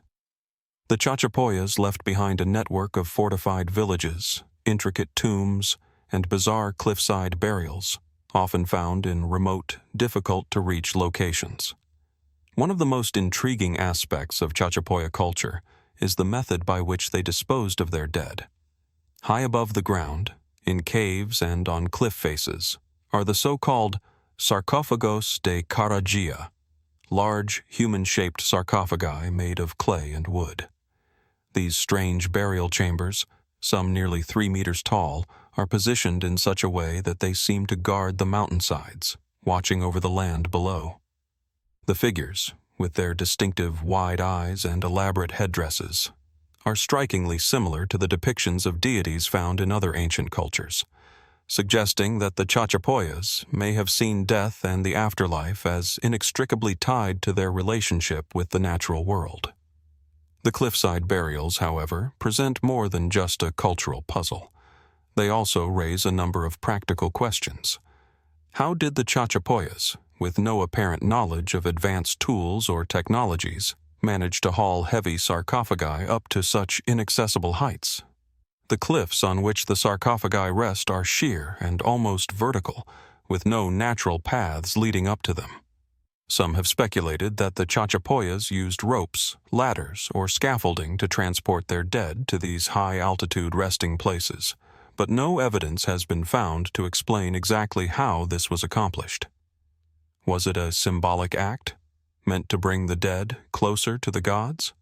The Chachapoyas left behind a network of fortified villages, intricate tombs, and bizarre cliffside burials, often found in remote, difficult-to-reach locations. One of the most intriguing aspects of Chachapoya culture is the method by which they disposed of their dead. High above the ground, in caves and on cliff faces, are the so-called sarcófagos de Caragia, large, human-shaped sarcophagi made of clay and wood. These strange burial chambers, some nearly 3 meters tall, are positioned in such a way that they seem to guard the mountainsides, watching over the land below. The figures, with their distinctive wide eyes and elaborate headdresses, are strikingly similar to the depictions of deities found in other ancient cultures, suggesting that the Chachapoyas may have seen death and the afterlife as inextricably tied to their relationship with the natural world. The cliffside burials, however, present more than just a cultural puzzle. They also raise a number of practical questions. How did the Chachapoyas, with no apparent knowledge of advanced tools or technologies, manage to haul heavy sarcophagi up to such inaccessible heights? The cliffs on which the sarcophagi rest are sheer and almost vertical, with no natural paths leading up to them. Some have speculated that the Chachapoyas used ropes, ladders, or scaffolding to transport their dead to these high-altitude resting places, but no evidence has been found to explain exactly how this was accomplished. Was it a symbolic act, meant to bring the dead closer to the gods?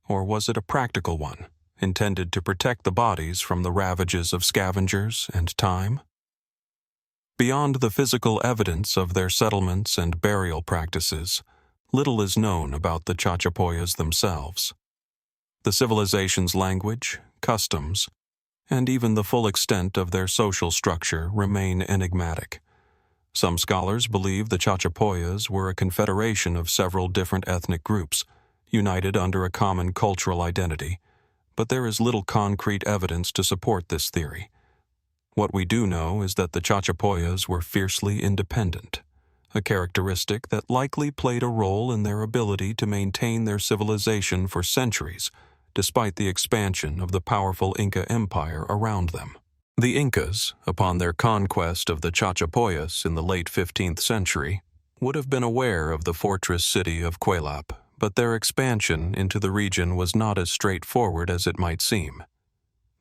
Or was it a practical one, intended to protect the bodies from the ravages of scavengers and time? Beyond the physical evidence of their settlements and burial practices, little is known about the Chachapoyas themselves. The civilization's language, customs, and even the full extent of their social structure remain enigmatic. Some scholars believe the Chachapoyas were a confederation of several different ethnic groups, united under a common cultural identity, but there is little concrete evidence to support this theory. What we do know is that the Chachapoyas were fiercely independent, a characteristic that likely played a role in their ability to maintain their civilization for centuries, despite the expansion of the powerful Inca Empire around them. The Incas, upon their conquest of the Chachapoyas in the late 15th century, would have been aware of the fortress city of Kuelap, but their expansion into the region was not as straightforward as it might seem.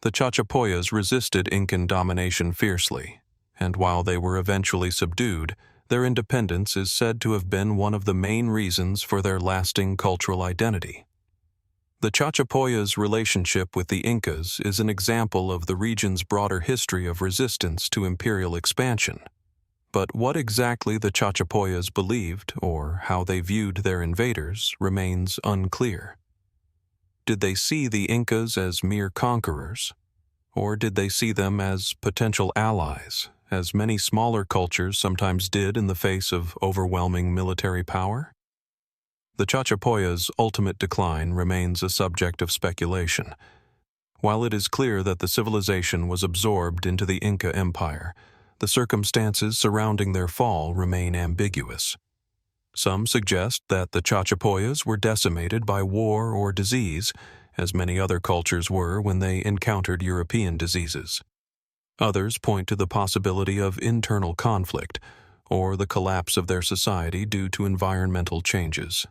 The Chachapoyas resisted Incan domination fiercely, and while they were eventually subdued, their independence is said to have been one of the main reasons for their lasting cultural identity. The Chachapoyas' relationship with the Incas is an example of the region's broader history of resistance to imperial expansion. But what exactly the Chachapoyas believed or how they viewed their invaders remains unclear. Did they see the Incas as mere conquerors, or did they see them as potential allies, as many smaller cultures sometimes did in the face of overwhelming military power? The Chachapoyas' ultimate decline remains a subject of speculation. While it is clear that the civilization was absorbed into the Inca Empire, the circumstances surrounding their fall remain ambiguous. Some suggest that the Chachapoyas were decimated by war or disease, as many other cultures were when they encountered European diseases. Others point to the possibility of internal conflict, or the collapse of their society due to environmental changes.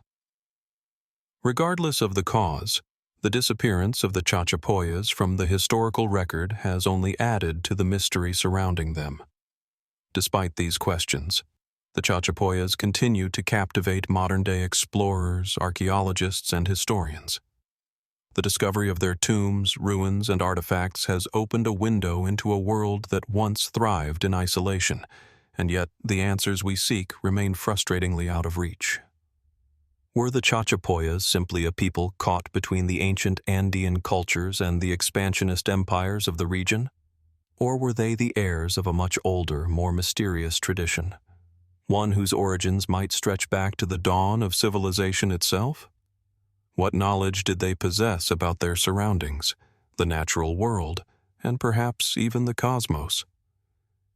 Regardless of the cause, the disappearance of the Chachapoyas from the historical record has only added to the mystery surrounding them. Despite these questions, the Chachapoyas continue to captivate modern-day explorers, archaeologists, and historians. The discovery of their tombs, ruins, and artifacts has opened a window into a world that once thrived in isolation, and yet the answers we seek remain frustratingly out of reach. Were the Chachapoyas simply a people caught between the ancient Andean cultures and the expansionist empires of the region? Or were they the heirs of a much older, more mysterious tradition, one whose origins might stretch back to the dawn of civilization itself? What knowledge did they possess about their surroundings, the natural world, and perhaps even the cosmos?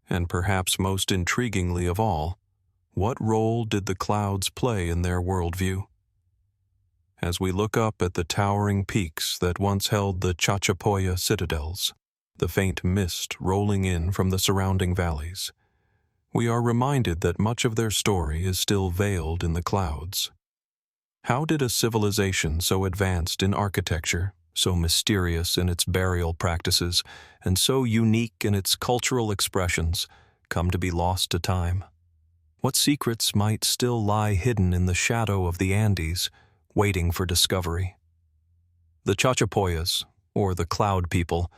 And perhaps most intriguingly of all, what role did the clouds play in their worldview? As we look up at the towering peaks that once held the Chachapoya citadels, the faint mist rolling in from the surrounding valleys, we are reminded that much of their story is still veiled in the clouds. How did a civilization so advanced in architecture, so mysterious in its burial practices, and so unique in its cultural expressions, come to be lost to time? What secrets might still lie hidden in the shadow of the Andes, waiting for discovery? The Chachapoyas, or the Cloud People,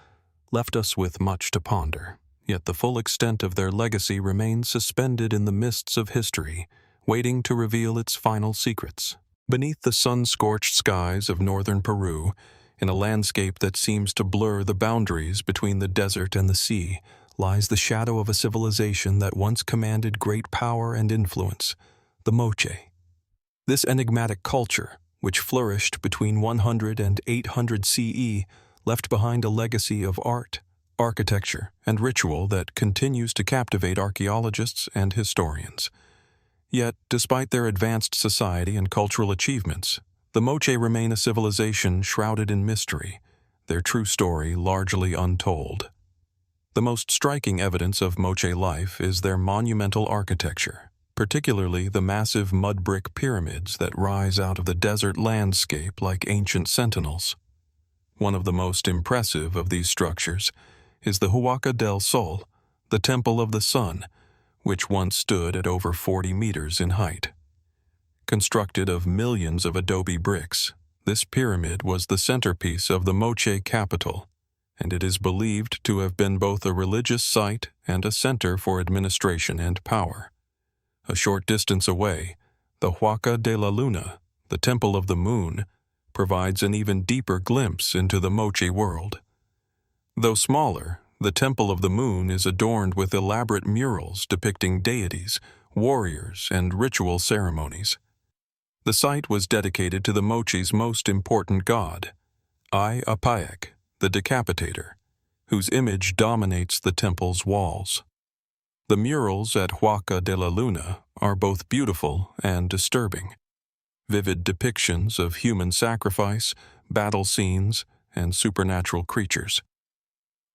left us with much to ponder, yet the full extent of their legacy remains suspended in the mists of history, waiting to reveal its final secrets. Beneath the sun-scorched skies of northern Peru, in a landscape that seems to blur the boundaries between the desert and the sea, lies the shadow of a civilization that once commanded great power and influence, the Moche. This enigmatic culture, which flourished between 100 and 800 CE, left behind a legacy of art, architecture, and ritual that continues to captivate archaeologists and historians. Yet, despite their advanced society and cultural achievements, the Moche remain a civilization shrouded in mystery, their true story largely untold. The most striking evidence of Moche life is their monumental architecture, particularly the massive mud brick pyramids that rise out of the desert landscape like ancient sentinels. One of the most impressive of these structures is the Huaca del Sol, the Temple of the Sun, which once stood at over 40 meters in height. Constructed of millions of adobe bricks, this pyramid was the centerpiece of the Moche capital, and it is believed to have been both a religious site and a center for administration and power. A short distance away, the Huaca de la Luna, the Temple of the Moon, provides an even deeper glimpse into the Moche world. Though smaller, the Temple of the Moon is adorned with elaborate murals depicting deities, warriors, and ritual ceremonies. The site was dedicated to the Moche's most important god, Apayac, the Decapitator, whose image dominates the temple's walls. The murals at Huaca de la Luna are both beautiful and disturbing, vivid depictions of human sacrifice, battle scenes, and supernatural creatures.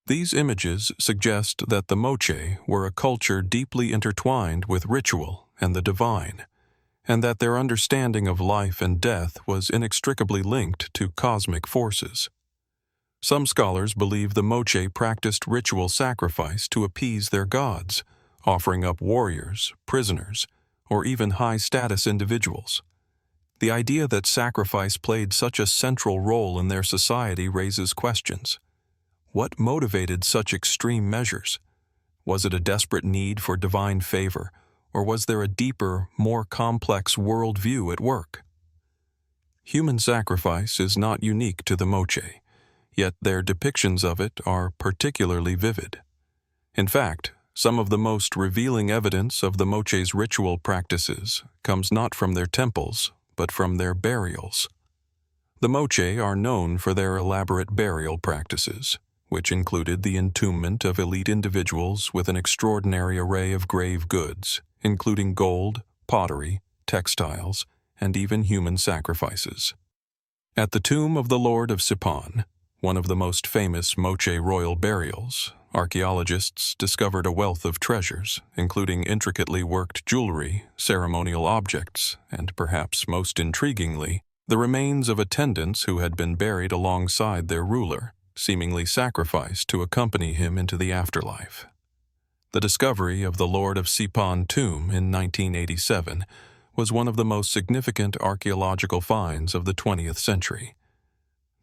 These images suggest that the Moche were a culture deeply intertwined with ritual and the divine, and that their understanding of life and death was inextricably linked to cosmic forces. Some scholars believe the Moche practiced ritual sacrifice to appease their gods, offering up warriors, prisoners, or even high-status individuals. The idea that sacrifice played such a central role in their society raises questions. What motivated such extreme measures? Was it a desperate need for divine favor, or was there a deeper, more complex worldview at work? Human sacrifice is not unique to the Moche, yet their depictions of it are particularly vivid. In fact, some of the most revealing evidence of the Moche's ritual practices comes not from their temples, but from their burials. The Moche are known for their elaborate burial practices, which included the entombment of elite individuals with an extraordinary array of grave goods, including gold, pottery, textiles, and even human sacrifices. At the tomb of the Lord of Sipan, one of the most famous Moche royal burials, archaeologists discovered a wealth of treasures, including intricately worked jewelry, ceremonial objects, and perhaps most intriguingly, the remains of attendants who had been buried alongside their ruler, seemingly sacrificed to accompany him into the afterlife. The discovery of the Lord of Sipan tomb in 1987 was one of the most significant archaeological finds of the 20th century.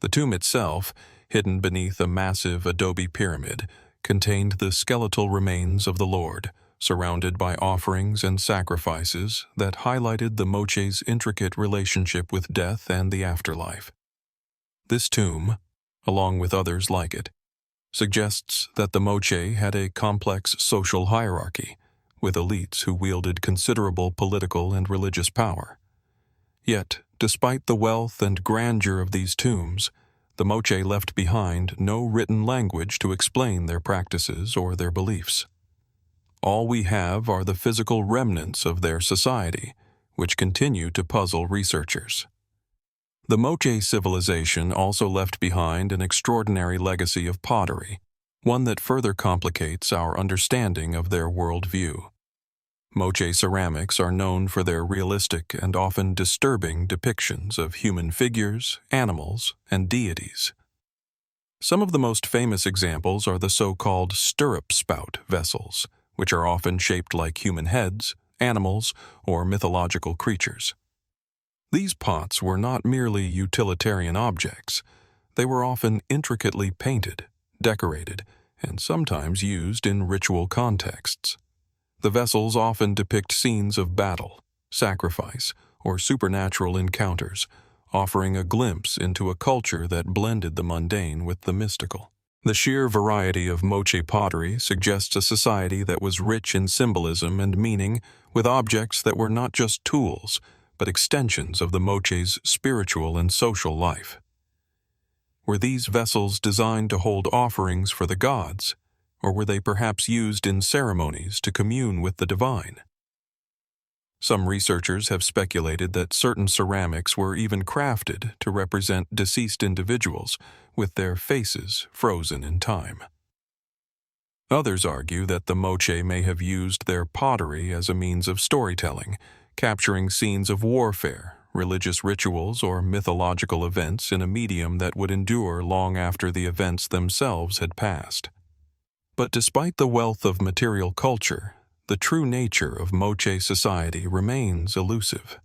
The tomb itself, hidden beneath a massive adobe pyramid, contained the skeletal remains of the Lord, surrounded by offerings and sacrifices that highlighted the Moche's intricate relationship with death and the afterlife. This tomb, along with others like it, suggests that the Moche had a complex social hierarchy, with elites who wielded considerable political and religious power. Yet, despite the wealth and grandeur of these tombs, the Moche left behind no written language to explain their practices or their beliefs. All we have are the physical remnants of their society, which continue to puzzle researchers. The Moche civilization also left behind an extraordinary legacy of pottery, one that further complicates our understanding of their worldview. Moche ceramics are known for their realistic and often disturbing depictions of human figures, animals, and deities. Some of the most famous examples are the so-called stirrup spout vessels, which are often shaped like human heads, animals, or mythological creatures. These pots were not merely utilitarian objects. They were often intricately painted, decorated, and sometimes used in ritual contexts. The vessels often depict scenes of battle, sacrifice, or supernatural encounters, offering a glimpse into a culture that blended the mundane with the mystical. The sheer variety of Moche pottery suggests a society that was rich in symbolism and meaning, with objects that were not just tools, but extensions of the Moche's spiritual and social life. Were these vessels designed to hold offerings for the gods, or were they perhaps used in ceremonies to commune with the divine? Some researchers have speculated that certain ceramics were even crafted to represent deceased individuals, with their faces frozen in time. Others argue that the Moche may have used their pottery as a means of storytelling, capturing scenes of warfare, religious rituals, or mythological events in a medium that would endure long after the events themselves had passed. But despite the wealth of material culture, the true nature of Moche society remains elusive.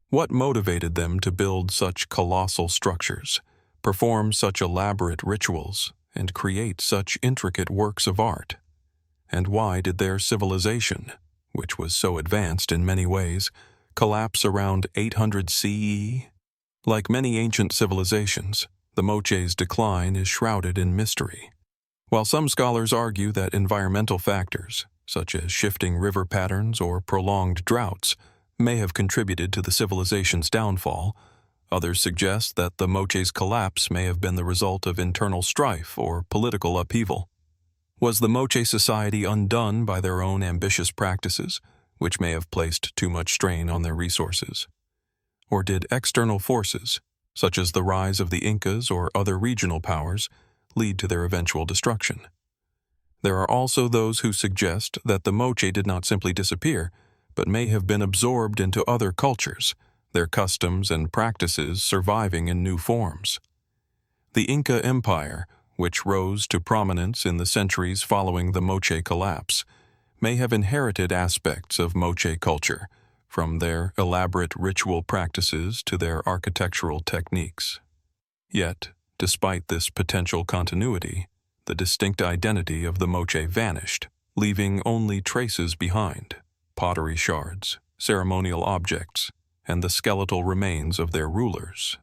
What motivated them to build such colossal structures, perform such elaborate rituals, and create such intricate works of art? And why did their civilization, which was so advanced in many ways, collapse around 800 CE? Like many ancient civilizations, the Moche's decline is shrouded in mystery. While some scholars argue that environmental factors, such as shifting river patterns or prolonged droughts, may have contributed to the civilization's downfall, others suggest that the Moche's collapse may have been the result of internal strife or political upheaval. Was the Moche society undone by their own ambitious practices, which may have placed too much strain on their resources? Or did external forces, such as the rise of the Incas or other regional powers, lead to their eventual destruction? There are also those who suggest that the Moche did not simply disappear, but may have been absorbed into other cultures, their customs and practices surviving in new forms. The Inca Empire, which rose to prominence in the centuries following the Moche collapse, may have inherited aspects of Moche culture, from their elaborate ritual practices to their architectural techniques. Yet, despite this potential continuity, the distinct identity of the Moche vanished, leaving only traces behind: pottery shards, ceremonial objects, and the skeletal remains of their rulers.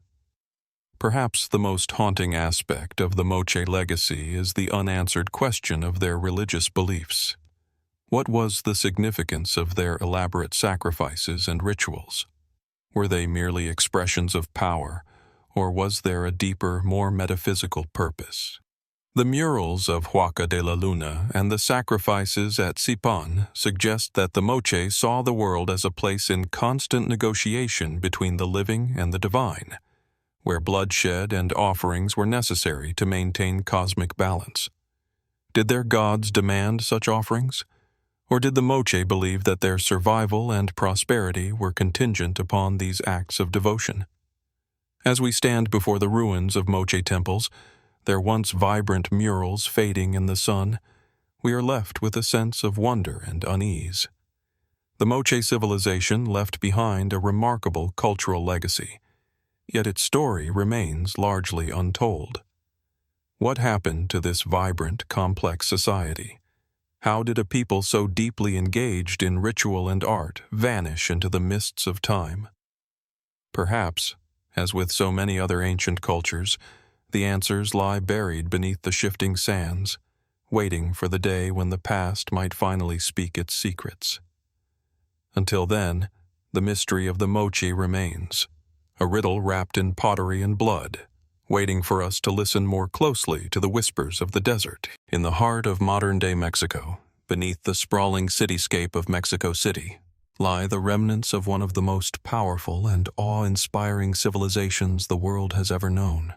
Perhaps the most haunting aspect of the Moche legacy is the unanswered question of their religious beliefs. What was the significance of their elaborate sacrifices and rituals? Were they merely expressions of power, or was there a deeper, more metaphysical purpose? The murals of Huaca de la Luna and the sacrifices at Sipan suggest that the Moche saw the world as a place in constant negotiation between the living and the divine, where bloodshed and offerings were necessary to maintain cosmic balance. Did their gods demand such offerings? Or did the Moche believe that their survival and prosperity were contingent upon these acts of devotion? As we stand before the ruins of Moche temples, their once vibrant murals fading in the sun, we are left with a sense of wonder and unease. The Moche civilization left behind a remarkable cultural legacy, yet its story remains largely untold. What happened to this vibrant, complex society? How did a people so deeply engaged in ritual and art vanish into the mists of time? Perhaps, as with so many other ancient cultures, the answers lie buried beneath the shifting sands, waiting for the day when the past might finally speak its secrets. Until then, the mystery of the Moche remains, a riddle wrapped in pottery and blood, waiting for us to listen more closely to the whispers of the desert. In the heart of modern-day Mexico, beneath the sprawling cityscape of Mexico City, lie the remnants of one of the most powerful and awe-inspiring civilizations the world has ever known: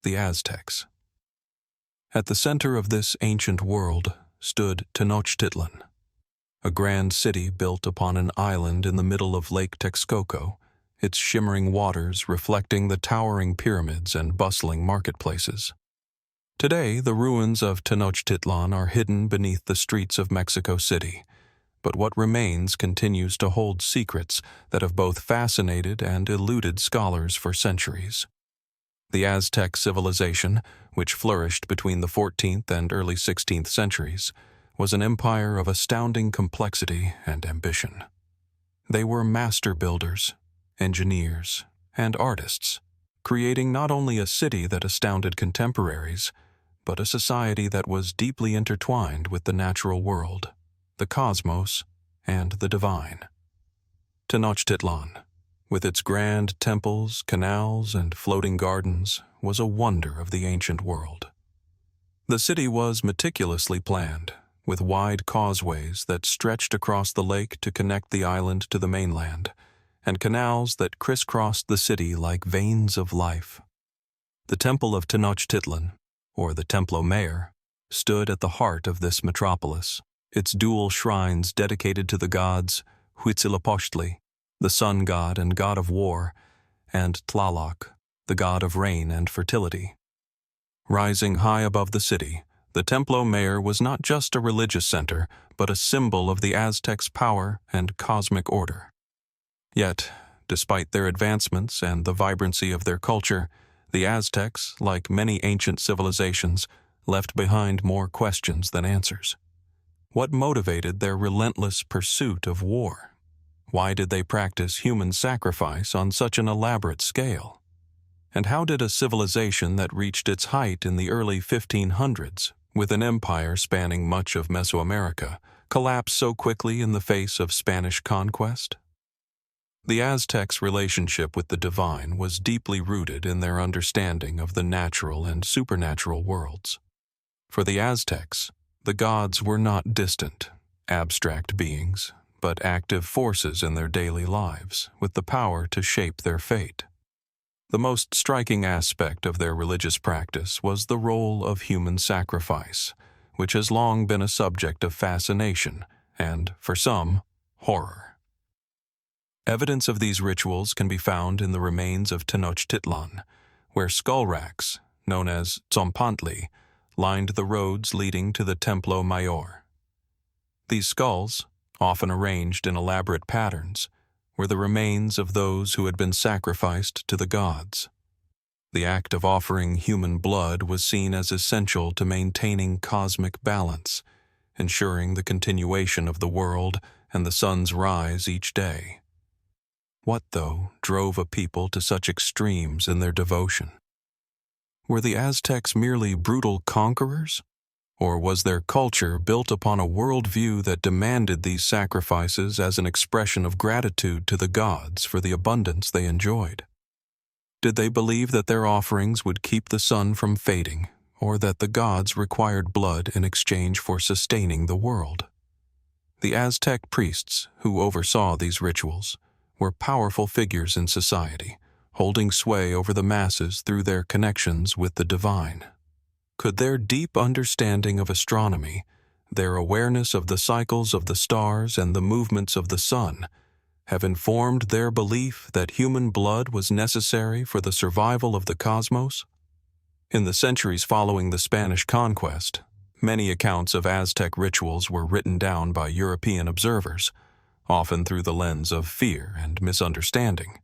the Aztecs. At the center of this ancient world stood Tenochtitlan, a grand city built upon an island in the middle of Lake Texcoco, its shimmering waters reflecting the towering pyramids and bustling marketplaces. Today, the ruins of Tenochtitlan are hidden beneath the streets of Mexico City, but what remains continues to hold secrets that have both fascinated and eluded scholars for centuries. The Aztec Civilization, which flourished between the 14th and early 16th centuries, was an empire of astounding complexity and ambition. They were master builders, engineers, and artists, creating not only a city that astounded contemporaries, but a society that was deeply intertwined with the natural world, the cosmos, and the divine. Tenochtitlan, with its grand temples, canals, and floating gardens, was a wonder of the ancient world. The city was meticulously planned, with wide causeways that stretched across the lake to connect the island to the mainland, and canals that crisscrossed the city like veins of life. The Temple of Tenochtitlan, or the Templo Mayor, stood at the heart of this metropolis, its dual shrines dedicated to the gods Huitzilopochtli, the sun god and god of war, and Tlaloc, the god of rain and fertility. Rising high above the city, the Templo Mayor was not just a religious center, but a symbol of the Aztecs' power and cosmic order. Yet, despite their advancements and the vibrancy of their culture, the Aztecs, like many ancient civilizations, left behind more questions than answers. What motivated their relentless pursuit of war? Why did they practice human sacrifice on such an elaborate scale? And how did a civilization that reached its height in the early 1500s, with an empire spanning much of Mesoamerica, collapse so quickly in the face of Spanish conquest? The Aztecs' relationship with the divine was deeply rooted in their understanding of the natural and supernatural worlds. For the Aztecs, the gods were not distant, abstract beings, but active forces in their daily lives, with the power to shape their fate. The most striking aspect of their religious practice was the role of human sacrifice, which has long been a subject of fascination and, for some, horror. Evidence of these rituals can be found in the remains of Tenochtitlan, where skull racks, known as tzompantli, lined the roads leading to the Templo Mayor. These skulls, often arranged in elaborate patterns, were the remains of those who had been sacrificed to the gods. The act of offering human blood was seen as essential to maintaining cosmic balance, ensuring the continuation of the world and the sun's rise each day. What, though, drove a people to such extremes in their devotion? Were the Aztecs merely brutal conquerors? Or was their culture built upon a worldview that demanded these sacrifices as an expression of gratitude to the gods for the abundance they enjoyed? Did they believe that their offerings would keep the sun from fading, or that the gods required blood in exchange for sustaining the world? The Aztec priests, who oversaw these rituals, were powerful figures in society, holding sway over the masses through their connections with the divine. Could their deep understanding of astronomy, their awareness of the cycles of the stars and the movements of the sun, have informed their belief that human blood was necessary for the survival of the cosmos? In the centuries following the Spanish conquest, many accounts of Aztec rituals were written down by European observers, often through the lens of fear and misunderstanding.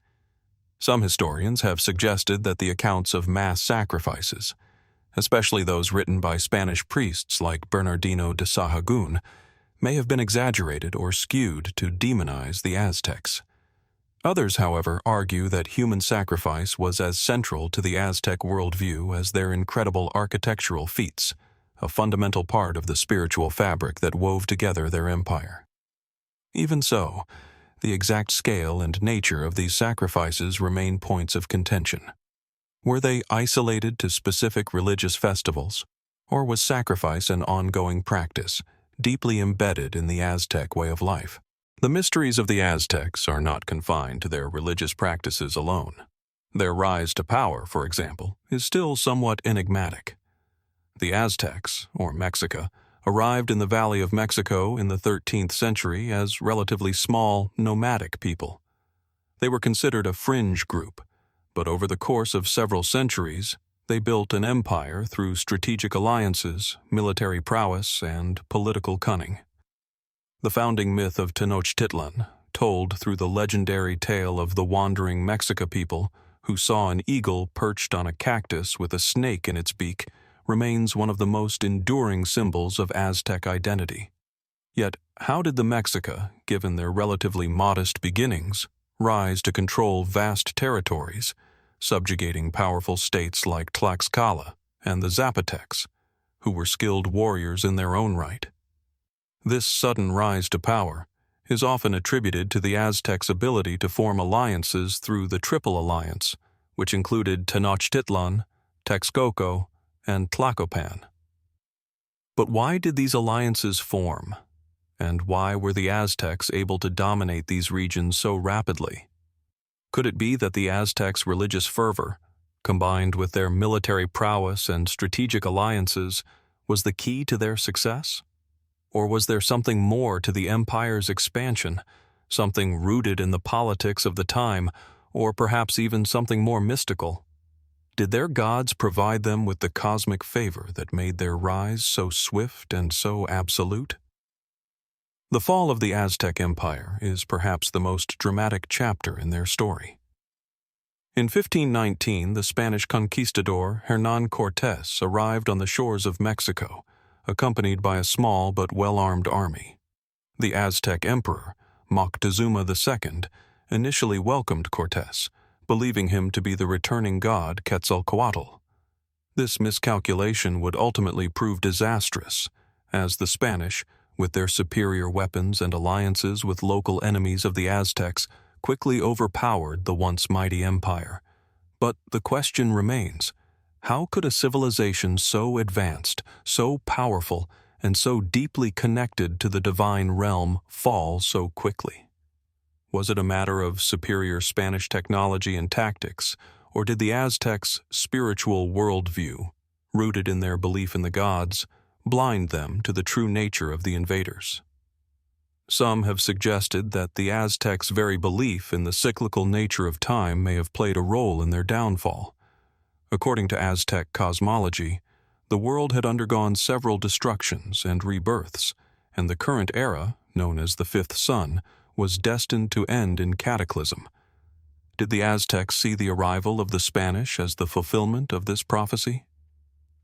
Some historians have suggested that the accounts of mass sacrifices, especially those written by Spanish priests like Bernardino de Sahagún, may have been exaggerated or skewed to demonize the Aztecs. Others, however, argue that human sacrifice was as central to the Aztec worldview as their incredible architectural feats, a fundamental part of the spiritual fabric that wove together their empire. Even so, the exact scale and nature of these sacrifices remain points of contention. Were they isolated to specific religious festivals, or was sacrifice an ongoing practice, deeply embedded in the Aztec way of life? The mysteries of the Aztecs are not confined to their religious practices alone. Their rise to power, for example, is still somewhat enigmatic. The Aztecs, or Mexica, arrived in the Valley of Mexico in the 13th century as relatively small, nomadic people. They were considered a fringe group, but over the course of several centuries, they built an empire through strategic alliances, military prowess, and political cunning. The founding myth of Tenochtitlan, told through the legendary tale of the wandering Mexica people who saw an eagle perched on a cactus with a snake in its beak, remains one of the most enduring symbols of Aztec identity. Yet, how did the Mexica, given their relatively modest beginnings, rise to control vast territories, subjugating powerful states like Tlaxcala and the Zapotecs, who were skilled warriors in their own right? This sudden rise to power is often attributed to the Aztecs' ability to form alliances through the Triple Alliance, which included Tenochtitlan, Texcoco, and Tlacopan. But why did these alliances form? And why were the Aztecs able to dominate these regions so rapidly? Could it be that the Aztecs' religious fervor, combined with their military prowess and strategic alliances, was the key to their success? Or was there something more to the empire's expansion, something rooted in the politics of the time, or perhaps even something more mystical? Did their gods provide them with the cosmic favor that made their rise so swift and so absolute? The fall of the Aztec Empire is perhaps the most dramatic chapter in their story. In 1519, the Spanish conquistador Hernán Cortés arrived on the shores of Mexico, accompanied by a small but well-armed army. The Aztec emperor, Moctezuma II, initially welcomed Cortés, believing him to be the returning god Quetzalcoatl. This miscalculation would ultimately prove disastrous, as the Spanish, with their superior weapons and alliances with local enemies of the Aztecs, quickly overpowered the once mighty empire. But the question remains: how could a civilization so advanced, so powerful, and so deeply connected to the divine realm fall so quickly? Was it a matter of superior Spanish technology and tactics, or did the Aztecs' spiritual worldview, rooted in their belief in the gods, blind them to the true nature of the invaders? Some have suggested that the Aztecs' very belief in the cyclical nature of time may have played a role in their downfall. According to Aztec cosmology, the world had undergone several destructions and rebirths, and the current era, known as the fifth sun, was destined to end in cataclysm. Did the Aztecs see the arrival of the Spanish as the fulfillment of this prophecy?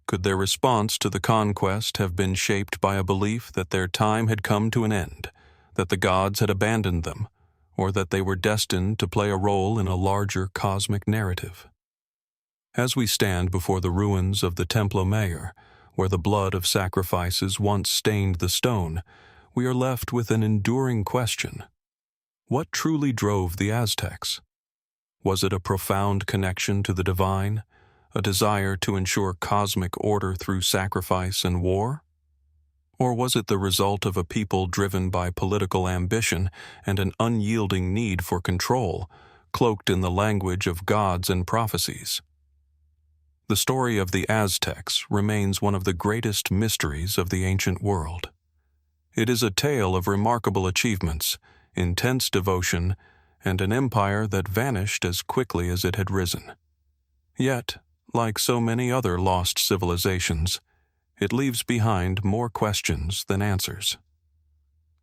Could their response to the conquest have been shaped by a belief that their time had come to an end, that the gods had abandoned them, or that they were destined to play a role in a larger cosmic narrative? As we stand before the ruins of the Templo Mayor, where the blood of sacrifices once stained the stone, we are left with an enduring question. What truly drove the Aztecs? Was it a profound connection to the divine, a desire to ensure cosmic order through sacrifice and war? Or was it the result of a people driven by political ambition and an unyielding need for control, cloaked in the language of gods and prophecies? The story of the Aztecs remains one of the greatest mysteries of the ancient world. It is a tale of remarkable achievements, intense devotion, and an empire that vanished as quickly as it had risen. Yet, like so many other lost civilizations, it leaves behind more questions than answers.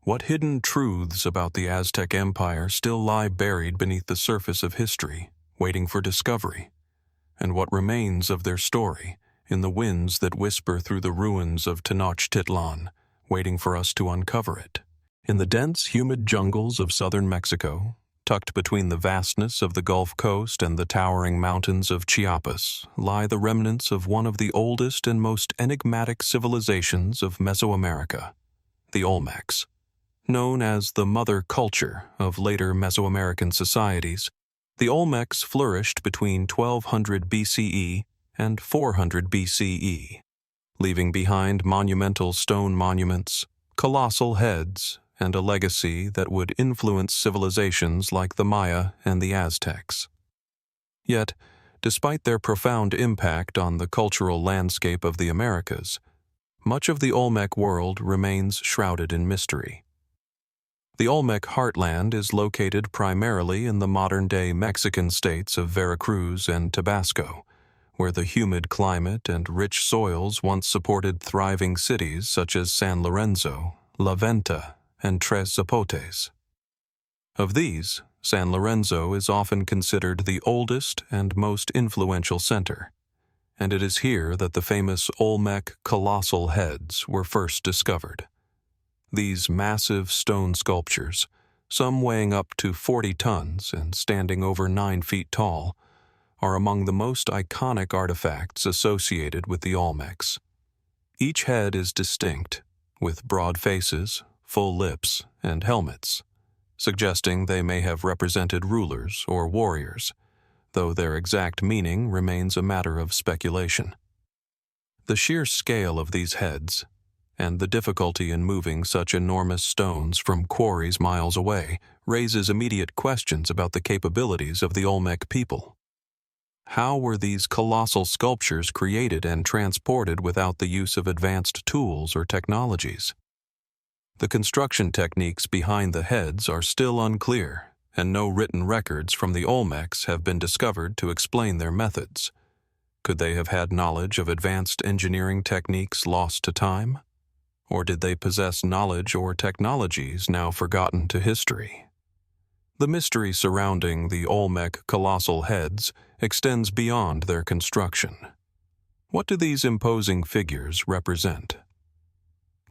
What hidden truths about the Aztec Empire still lie buried beneath the surface of history, waiting for discovery? And what remains of their story in the winds that whisper through the ruins of Tenochtitlan, waiting for us to uncover it. In the dense, humid jungles of southern Mexico, tucked between the vastness of the Gulf Coast and the towering mountains of Chiapas, lie the remnants of one of the oldest and most enigmatic civilizations of Mesoamerica, the Olmecs. Known as the mother culture of later Mesoamerican societies, the Olmecs flourished between 1200 BCE and 400 BCE, leaving behind monumental stone monuments, colossal heads, and a legacy that would influence civilizations like the Maya and the Aztecs. Yet, despite their profound impact on the cultural landscape of the Americas, much of the Olmec world remains shrouded in mystery. The Olmec heartland is located primarily in the modern-day Mexican states of Veracruz and Tabasco, where the humid climate and rich soils once supported thriving cities such as San Lorenzo, La Venta, and Tres Zapotes. Of these, San Lorenzo is often considered the oldest and most influential center, and it is here that the famous Olmec colossal heads were first discovered. These massive stone sculptures, some weighing up to 40 tons and standing over 9 feet tall, are among the most iconic artifacts associated with the Olmecs. Each head is distinct, with broad faces, full lips, and helmets, suggesting they may have represented rulers or warriors, though their exact meaning remains a matter of speculation. The sheer scale of these heads, and the difficulty in moving such enormous stones from quarries miles away, raises immediate questions about the capabilities of the Olmec people. How were these colossal sculptures created and transported without the use of advanced tools or technologies? The construction techniques behind the heads are still unclear, and no written records from the Olmecs have been discovered to explain their methods. Could they have had knowledge of advanced engineering techniques lost to time? Or did they possess knowledge or technologies now forgotten to history? The mystery surrounding the Olmec colossal heads extends beyond their construction. What do these imposing figures represent?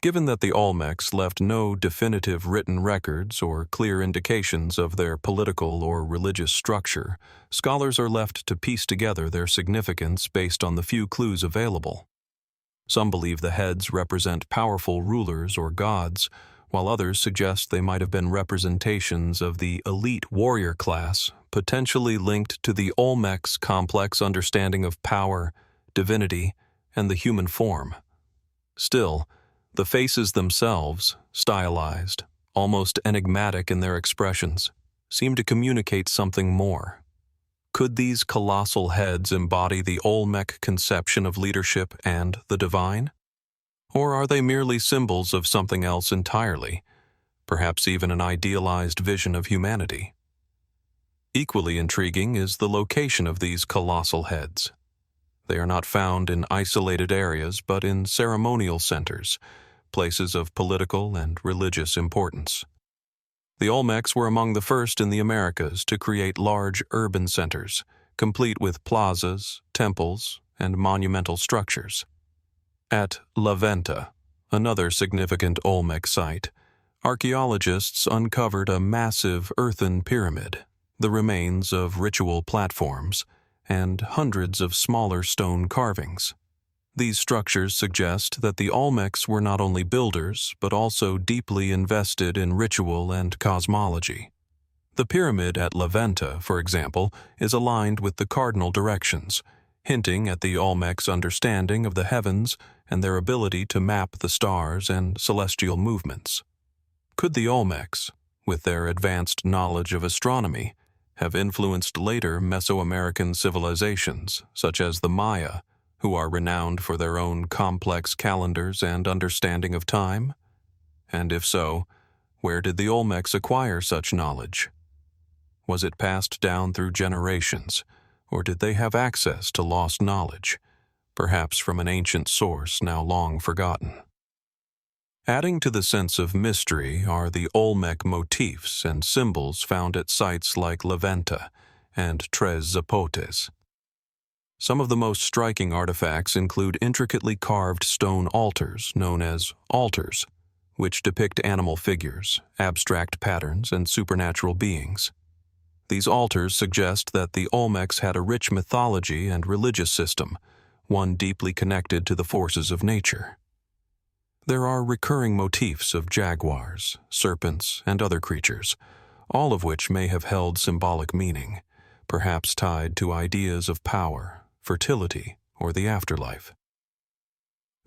Given that the Olmecs left no definitive written records or clear indications of their political or religious structure, scholars are left to piece together their significance based on the few clues available. Some believe the heads represent powerful rulers or gods, while others suggest they might have been representations of the elite warrior class, potentially linked to the Olmecs' complex understanding of power, divinity, and the human form. Still, the faces themselves, stylized, almost enigmatic in their expressions, seem to communicate something more. Could these colossal heads embody the Olmec conception of leadership and the divine? Or are they merely symbols of something else entirely, perhaps even an idealized vision of humanity? Equally intriguing is the location of these colossal heads. They are not found in isolated areas but in ceremonial centers, places of political and religious importance. The Olmecs were among the first in the Americas to create large urban centers, complete with plazas, temples, and monumental structures. At La Venta, another significant Olmec site, archaeologists uncovered a massive earthen pyramid, the remains of ritual platforms, and hundreds of smaller stone carvings. These structures suggest that the Olmecs were not only builders, but also deeply invested in ritual and cosmology. The pyramid at La Venta, for example, is aligned with the cardinal directions, hinting at the Olmecs' understanding of the heavens and their ability to map the stars and celestial movements. Could the Olmecs, with their advanced knowledge of astronomy, have influenced later Mesoamerican civilizations, such as the Maya, who are renowned for their own complex calendars and understanding of time? And if so, where did the Olmecs acquire such knowledge? Was it passed down through generations, or did they have access to lost knowledge, perhaps from an ancient source now long forgotten? Adding to the sense of mystery are the Olmec motifs and symbols found at sites like La Venta and Tres Zapotes. Some of the most striking artifacts include intricately carved stone altars known as altars, which depict animal figures, abstract patterns, and supernatural beings. These altars suggest that the Olmecs had a rich mythology and religious system, one deeply connected to the forces of nature. There are recurring motifs of jaguars, serpents, and other creatures, all of which may have held symbolic meaning, perhaps tied to ideas of power, fertility, or the afterlife.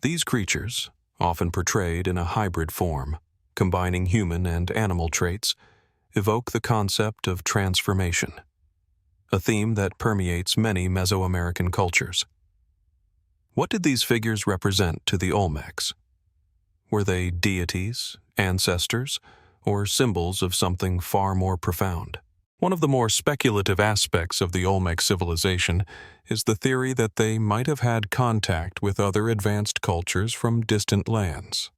These creatures, often portrayed in a hybrid form, combining human and animal traits, evoke the concept of transformation, a theme that permeates many Mesoamerican cultures. What did these figures represent to the Olmecs? Were they deities, ancestors, or symbols of something far more profound? One of the more speculative aspects of the Olmec civilization is the theory that they might have had contact with other advanced cultures from distant lands.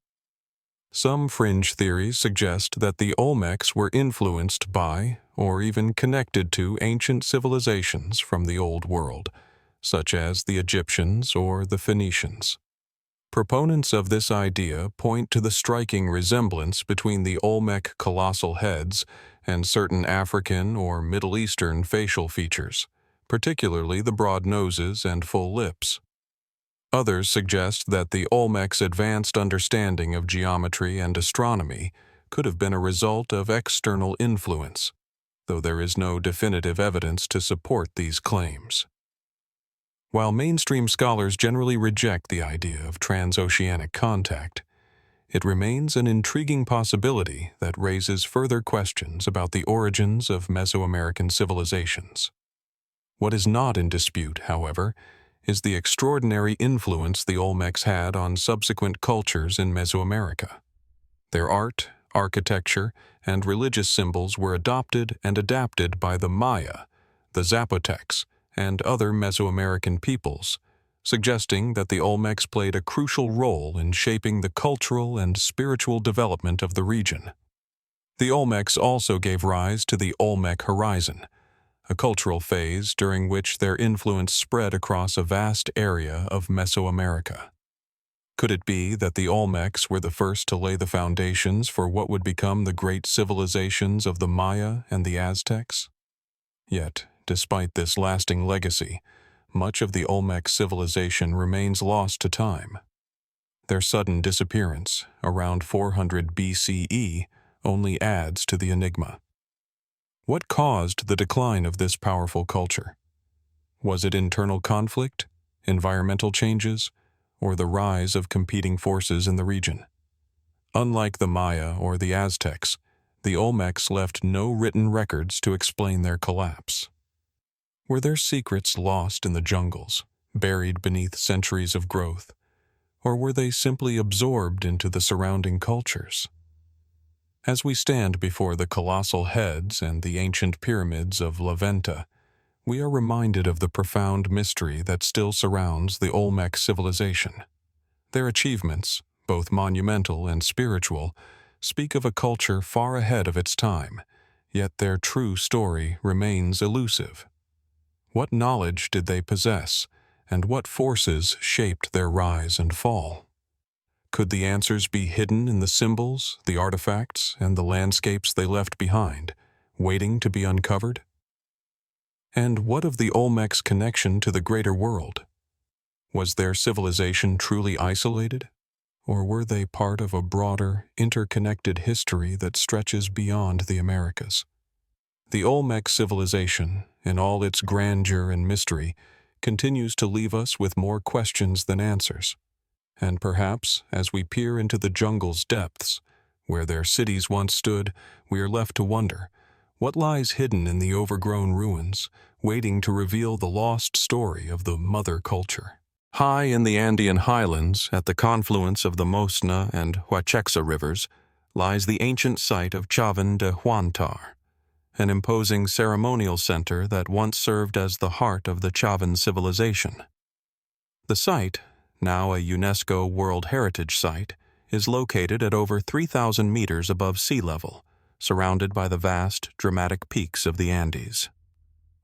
Some fringe theories suggest that the Olmecs were influenced by, or even connected to, ancient civilizations from the Old World, such as the Egyptians or the Phoenicians. Proponents of this idea point to the striking resemblance between the Olmec colossal heads and certain African or Middle Eastern facial features, particularly the broad noses and full lips. Others suggest that the Olmecs' advanced understanding of geometry and astronomy could have been a result of external influence, though there is no definitive evidence to support these claims. While mainstream scholars generally reject the idea of transoceanic contact, it remains an intriguing possibility that raises further questions about the origins of Mesoamerican civilizations. What is not in dispute, however, is the extraordinary influence the Olmecs had on subsequent cultures in Mesoamerica. Their art, architecture, and religious symbols were adopted and adapted by the Maya, the Zapotecs, and other Mesoamerican peoples, suggesting that the Olmecs played a crucial role in shaping the cultural and spiritual development of the region. The Olmecs also gave rise to the Olmec Horizon, a cultural phase during which their influence spread across a vast area of Mesoamerica. Could it be that the Olmecs were the first to lay the foundations for what would become the great civilizations of the Maya and the Aztecs? Yet, despite this lasting legacy, much of the Olmec civilization remains lost to time. Their sudden disappearance, around 400 BCE, only adds to the enigma. What caused the decline of this powerful culture? Was it internal conflict, environmental changes, or the rise of competing forces in the region? Unlike the Maya or the Aztecs, the Olmecs left no written records to explain their collapse. Were their secrets lost in the jungles, buried beneath centuries of growth, or were they simply absorbed into the surrounding cultures? As we stand before the colossal heads and the ancient pyramids of La Venta, we are reminded of the profound mystery that still surrounds the Olmec civilization. Their achievements, both monumental and spiritual, speak of a culture far ahead of its time, yet their true story remains elusive. What knowledge did they possess, and what forces shaped their rise and fall? Could the answers be hidden in the symbols, the artifacts, and the landscapes they left behind, waiting to be uncovered? And what of the Olmecs' connection to the greater world? Was their civilization truly isolated, or were they part of a broader, interconnected history that stretches beyond the Americas? The Olmec civilization, in all its grandeur and mystery, continues to leave us with more questions than answers. And perhaps, as we peer into the jungle's depths, where their cities once stood, we are left to wonder, what lies hidden in the overgrown ruins, waiting to reveal the lost story of the mother culture? High in the Andean highlands, at the confluence of the Mosna and Huachexa rivers, lies the ancient site of Chavín de Huántar, an imposing ceremonial center that once served as the heart of the Chavín Civilization. The site, now a UNESCO World Heritage Site, is located at over 3,000 meters above sea level, surrounded by the vast, dramatic peaks of the Andes.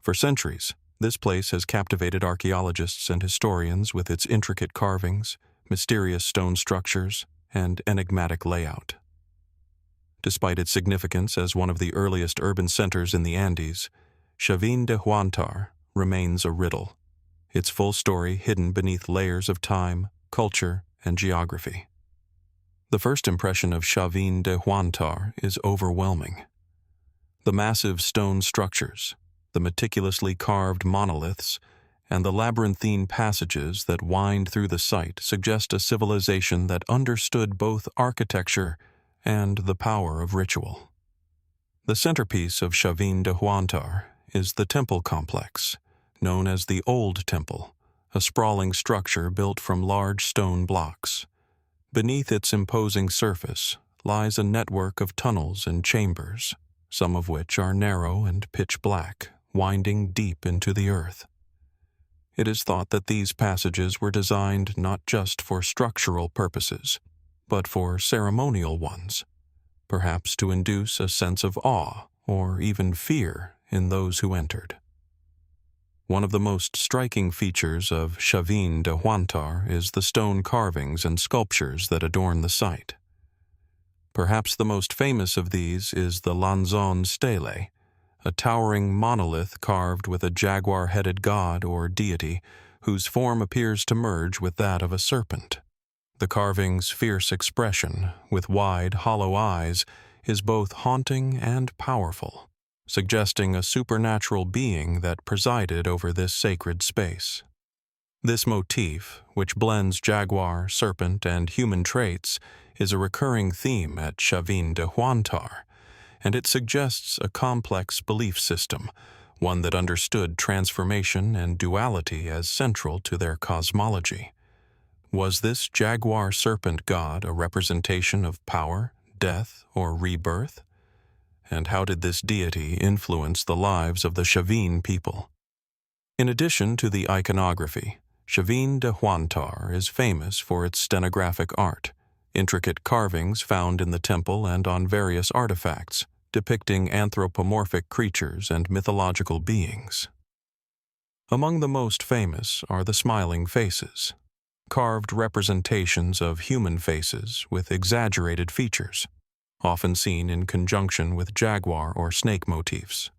For centuries, This place has captivated archaeologists and historians with its intricate carvings, mysterious stone structures, and enigmatic layout. Despite its significance as one of the earliest urban centers in the Andes, Chavín de Huántar remains a riddle, its full story hidden beneath layers of time, culture, and geography. The first impression of Chavín de Huántar is overwhelming. The massive stone structures, the meticulously carved monoliths, and the labyrinthine passages that wind through the site suggest a civilization that understood both architecture and the power of ritual. The centerpiece of Chavín de Huántar is the temple complex, known as the Old Temple, a sprawling structure built from large stone blocks. Beneath its imposing surface lies a network of tunnels and chambers, some of which are narrow and pitch black, winding deep into the earth. It is thought that these passages were designed not just for structural purposes, but for ceremonial ones, perhaps to induce a sense of awe or even fear in those who entered. One of the most striking features of Chavín de Huántar is the stone carvings and sculptures that adorn the site. Perhaps the most famous of these is the Lanzón Stele, a towering monolith carved with a jaguar-headed god or deity whose form appears to merge with that of a serpent. The carving's fierce expression, with wide, hollow eyes, is both haunting and powerful, suggesting a supernatural being that presided over this sacred space. This motif, which blends jaguar, serpent, and human traits, is a recurring theme at Chavín de Huántar, and it suggests a complex belief system, one that understood transformation and duality as central to their cosmology. Was this jaguar-serpent god a representation of power, death, or rebirth? And how did this deity influence the lives of the Chavín people? In addition to the iconography, Chavín de Huántar is famous for its stenographic art, intricate carvings found in the temple and on various artifacts, depicting anthropomorphic creatures and mythological beings. Among the most famous are the smiling faces, carved representations of human faces with exaggerated features, often seen in conjunction with jaguar or snake motifs.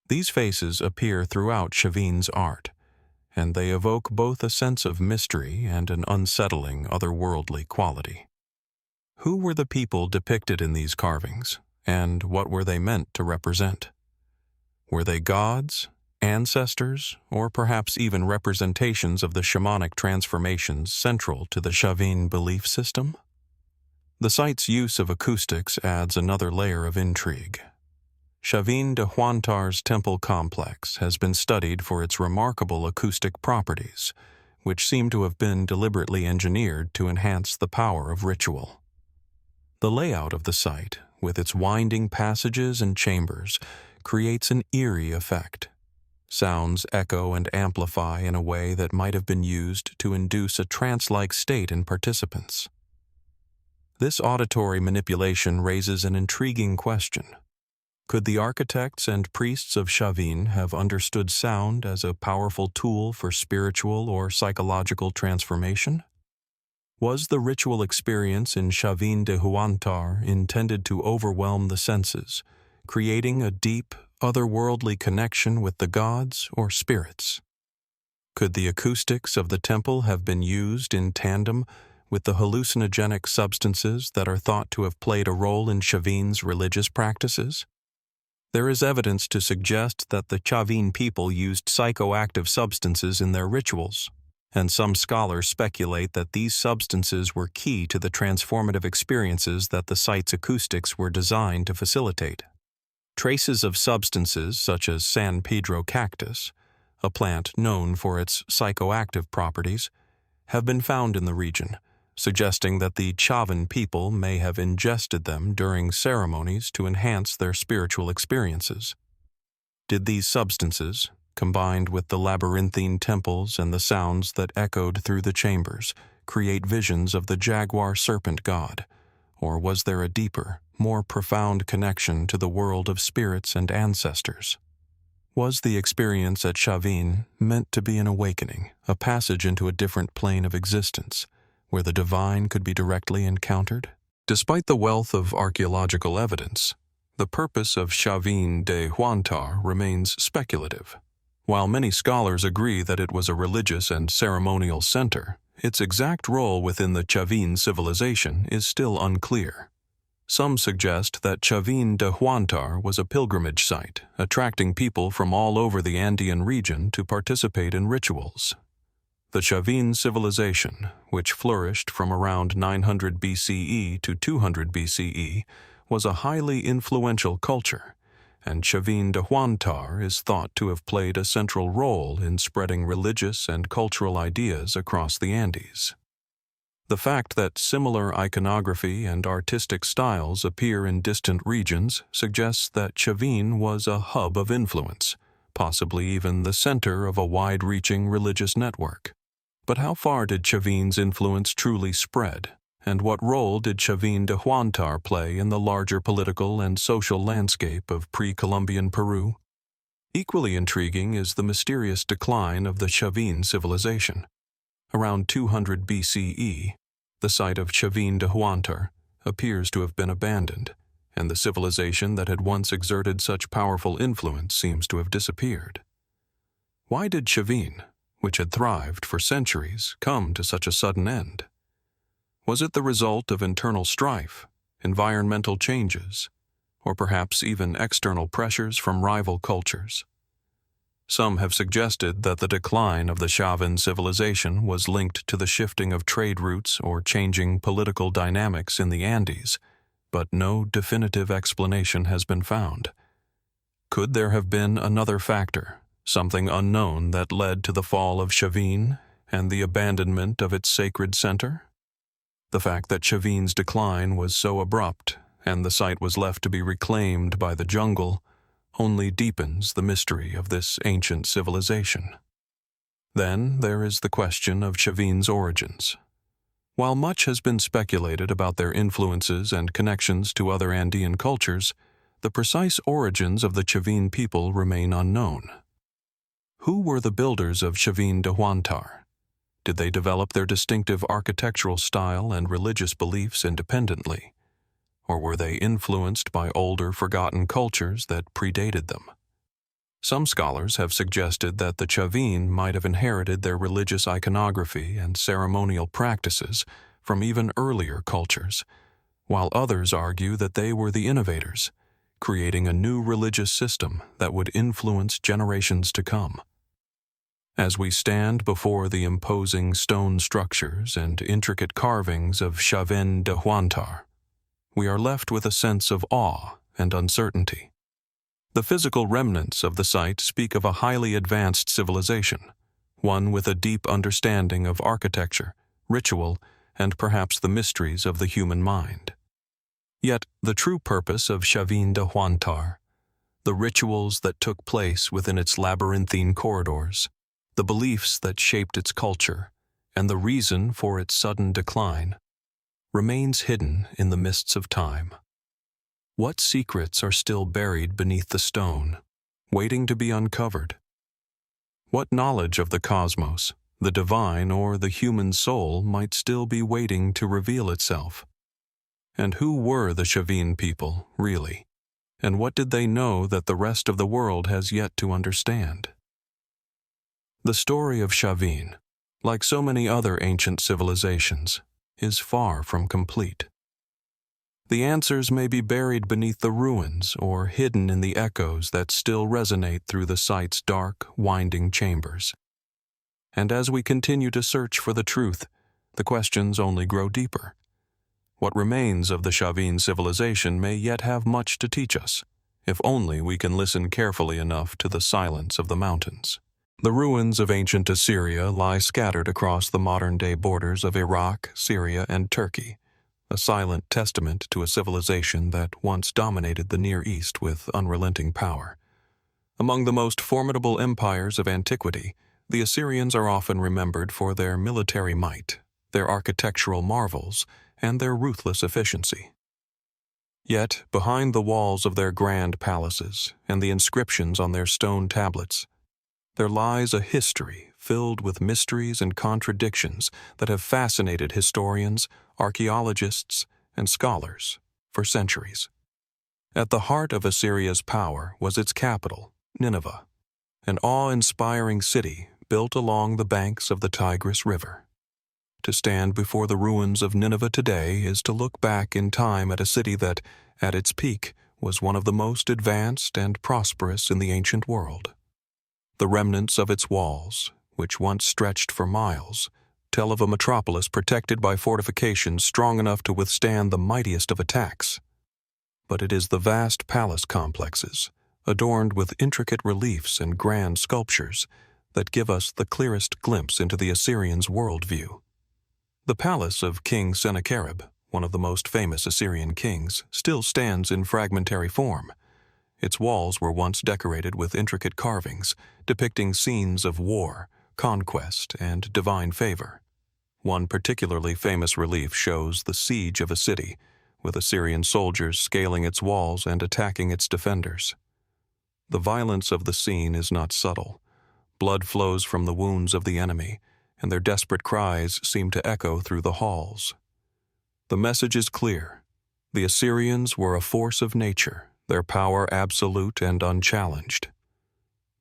These faces appear throughout Chavín's art, and they evoke both a sense of mystery and an unsettling, otherworldly quality. Who were the people depicted in these carvings, and what were they meant to represent? Were they gods, ancestors, or perhaps even representations of the shamanic transformations central to the Chavín belief system? The site's use of acoustics adds another layer of intrigue. Chavín de Huántar's temple complex has been studied for its remarkable acoustic properties, which seem to have been deliberately engineered to enhance the power of ritual. The layout of the site, with its winding passages and chambers, creates an eerie effect. Sounds echo and amplify in a way that might have been used to induce a trance-like state in participants. This auditory manipulation raises an intriguing question. Could the architects and priests of Chavín have understood sound as a powerful tool for spiritual or psychological transformation? Was the ritual experience in Chavín de Huántar intended to overwhelm the senses, creating a deep, otherworldly connection with the gods or spirits? Could the acoustics of the temple have been used in tandem with the hallucinogenic substances that are thought to have played a role in Chavín's religious practices? There is evidence to suggest that the Chavín people used psychoactive substances in their rituals, and some scholars speculate that these substances were key to the transformative experiences that the site's acoustics were designed to facilitate. Traces of substances such as San Pedro cactus, a plant known for its psychoactive properties, have been found in the region, suggesting that the Chavín people may have ingested them during ceremonies to enhance their spiritual experiences. Did these substances, combined with the labyrinthine temples and the sounds that echoed through the chambers, create visions of the jaguar serpent god, or was there a deeper, more profound connection to the world of spirits and ancestors? Was the experience at Chavín meant to be an awakening, a passage into a different plane of existence, where the divine could be directly encountered? Despite the wealth of archaeological evidence, the purpose of Chavín de Huántar remains speculative. While many scholars agree that it was a religious and ceremonial center, its exact role within the Chavín civilization is still unclear. Some suggest that Chavín de Huántar was a pilgrimage site, attracting people from all over the Andean region to participate in rituals. The Chavín Civilization, which flourished from around 900 BCE to 200 BCE, was a highly influential culture, and Chavín de Huántar is thought to have played a central role in spreading religious and cultural ideas across the Andes. The fact that similar iconography and artistic styles appear in distant regions suggests that Chavín was a hub of influence, possibly even the center of a wide-reaching religious network. But how far did Chavín's influence truly spread, and what role did Chavín de Huántar play in the larger political and social landscape of pre-Columbian Peru? Equally intriguing is the mysterious decline of the Chavín civilization. Around 200 BCE, the site of Chavín de Huántar appears to have been abandoned, and the civilization that had once exerted such powerful influence seems to have disappeared. Why did Chavín, which had thrived for centuries, come to such a sudden end? Was it the result of internal strife, environmental changes, or perhaps even external pressures from rival cultures? Some have suggested that the decline of the Chavín civilization was linked to the shifting of trade routes or changing political dynamics in the Andes, but no definitive explanation has been found. Could there have been another factor, something unknown that led to the fall of Chavín and the abandonment of its sacred center? The fact that Chavín's decline was so abrupt and the site was left to be reclaimed by the jungle only deepens the mystery of this ancient civilization. Then there is the question of Chavín's origins. While much has been speculated about their influences and connections to other Andean cultures, the precise origins of the Chavín people remain unknown. Who were the builders of Chavín de Huántar? Did they develop their distinctive architectural style and religious beliefs independently? Or were they influenced by older, forgotten cultures that predated them? Some scholars have suggested that the Chavín might have inherited their religious iconography and ceremonial practices from even earlier cultures, while others argue that they were the innovators, creating a new religious system that would influence generations to come. As we stand before the imposing stone structures and intricate carvings of Chavín de Huántar, we are left with a sense of awe and uncertainty. The physical remnants of the site speak of a highly advanced civilization, one with a deep understanding of architecture, ritual, and perhaps the mysteries of the human mind. Yet the true purpose of Chavín de Huántar, the rituals that took place within its labyrinthine corridors, the beliefs that shaped its culture, and the reason for its sudden decline, remains hidden in the mists of time. What secrets are still buried beneath the stone, waiting to be uncovered? What knowledge of the cosmos, the divine, or the human soul might still be waiting to reveal itself? And who were the Chavín people, really? And what did they know that the rest of the world has yet to understand? The story of Chavín, like so many other ancient civilizations, is far from complete. The answers may be buried beneath the ruins or hidden in the echoes that still resonate through the site's dark, winding chambers. And as we continue to search for the truth, the questions only grow deeper. What remains of the Chavín civilization may yet have much to teach us, if only we can listen carefully enough to the silence of the mountains. The ruins of ancient Assyria lie scattered across the modern-day borders of Iraq, Syria, and Turkey, a silent testament to a civilization that once dominated the Near East with unrelenting power. Among the most formidable empires of antiquity, the Assyrians are often remembered for their military might, their architectural marvels, and their ruthless efficiency. Yet, behind the walls of their grand palaces and the inscriptions on their stone tablets, there lies a history filled with mysteries and contradictions that have fascinated historians, archaeologists, and scholars for centuries. At the heart of Assyria's power was its capital, Nineveh, an awe-inspiring city built along the banks of the Tigris River. To stand before the ruins of Nineveh today is to look back in time at a city that, at its peak, was one of the most advanced and prosperous in the ancient world. The remnants of its walls, which once stretched for miles, tell of a metropolis protected by fortifications strong enough to withstand the mightiest of attacks. But it is the vast palace complexes, adorned with intricate reliefs and grand sculptures, that give us the clearest glimpse into the Assyrians' worldview. The palace of King Sennacherib, one of the most famous Assyrian kings, still stands in fragmentary form. Its walls were once decorated with intricate carvings, depicting scenes of war, conquest, and divine favor. One particularly famous relief shows the siege of a city, with Assyrian soldiers scaling its walls and attacking its defenders. The violence of the scene is not subtle. Blood flows from the wounds of the enemy, and their desperate cries seem to echo through the halls. The message is clear. The Assyrians were a force of nature, their power absolute and unchallenged.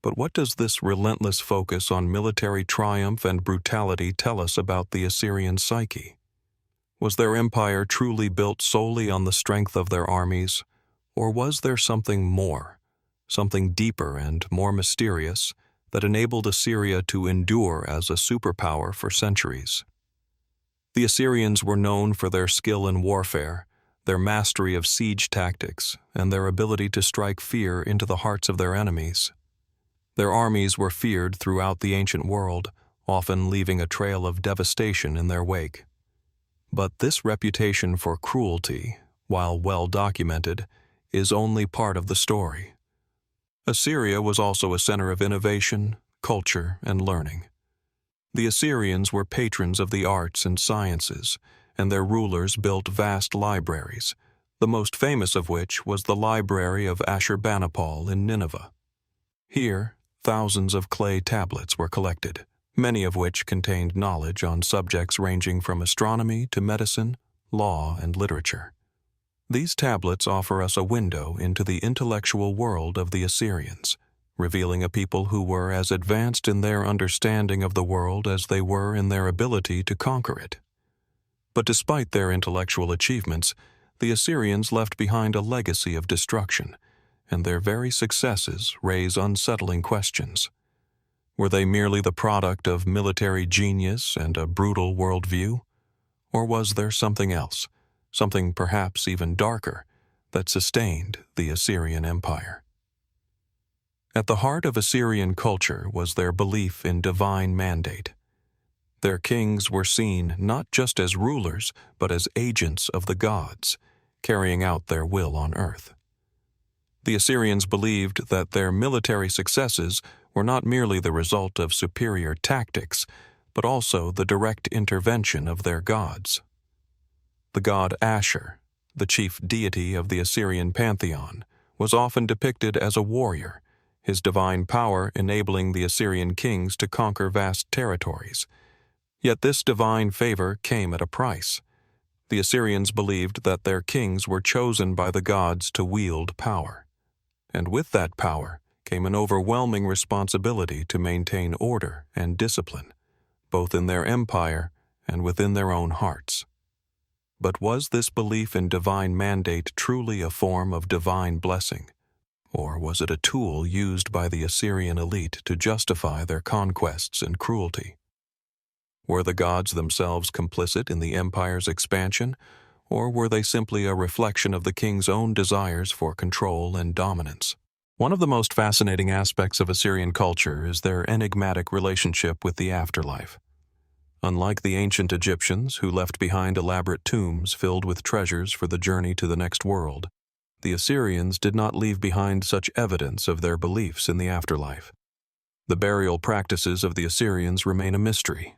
But what does this relentless focus on military triumph and brutality tell us about the Assyrian psyche? Was their empire truly built solely on the strength of their armies, or was there something more, something deeper and more mysterious, that enabled Assyria to endure as a superpower for centuries? The Assyrians were known for their skill in warfare, their mastery of siege tactics, and their ability to strike fear into the hearts of their enemies. Their armies were feared throughout the ancient world, often leaving a trail of devastation in their wake. But this reputation for cruelty, while well documented, is only part of the story. Assyria was also a center of innovation, culture, and learning. The Assyrians were patrons of the arts and sciences, and their rulers built vast libraries, the most famous of which was the Library of Ashurbanipal in Nineveh. Here, thousands of clay tablets were collected, many of which contained knowledge on subjects ranging from astronomy to medicine, law, and literature. These tablets offer us a window into the intellectual world of the Assyrians, revealing a people who were as advanced in their understanding of the world as they were in their ability to conquer it. But despite their intellectual achievements, the Assyrians left behind a legacy of destruction, and their very successes raise unsettling questions. Were they merely the product of military genius and a brutal worldview? Or was there something else, something perhaps even darker, that sustained the Assyrian Empire? At the heart of Assyrian culture was their belief in divine mandate. Their kings were seen not just as rulers, but as agents of the gods, carrying out their will on earth. The Assyrians believed that their military successes were not merely the result of superior tactics, but also the direct intervention of their gods. The god Ashur, the chief deity of the Assyrian pantheon, was often depicted as a warrior, his divine power enabling the Assyrian kings to conquer vast territories. Yet this divine favor came at a price. The Assyrians believed that their kings were chosen by the gods to wield power. And with that power came an overwhelming responsibility to maintain order and discipline, both in their empire and within their own hearts. But was this belief in divine mandate truly a form of divine blessing? Or was it a tool used by the Assyrian elite to justify their conquests and cruelty? Were the gods themselves complicit in the empire's expansion, or were they simply a reflection of the king's own desires for control and dominance? One of the most fascinating aspects of Assyrian culture is their enigmatic relationship with the afterlife. Unlike the ancient Egyptians, who left behind elaborate tombs filled with treasures for the journey to the next world, the Assyrians did not leave behind such evidence of their beliefs in the afterlife. The burial practices of the Assyrians remain a mystery.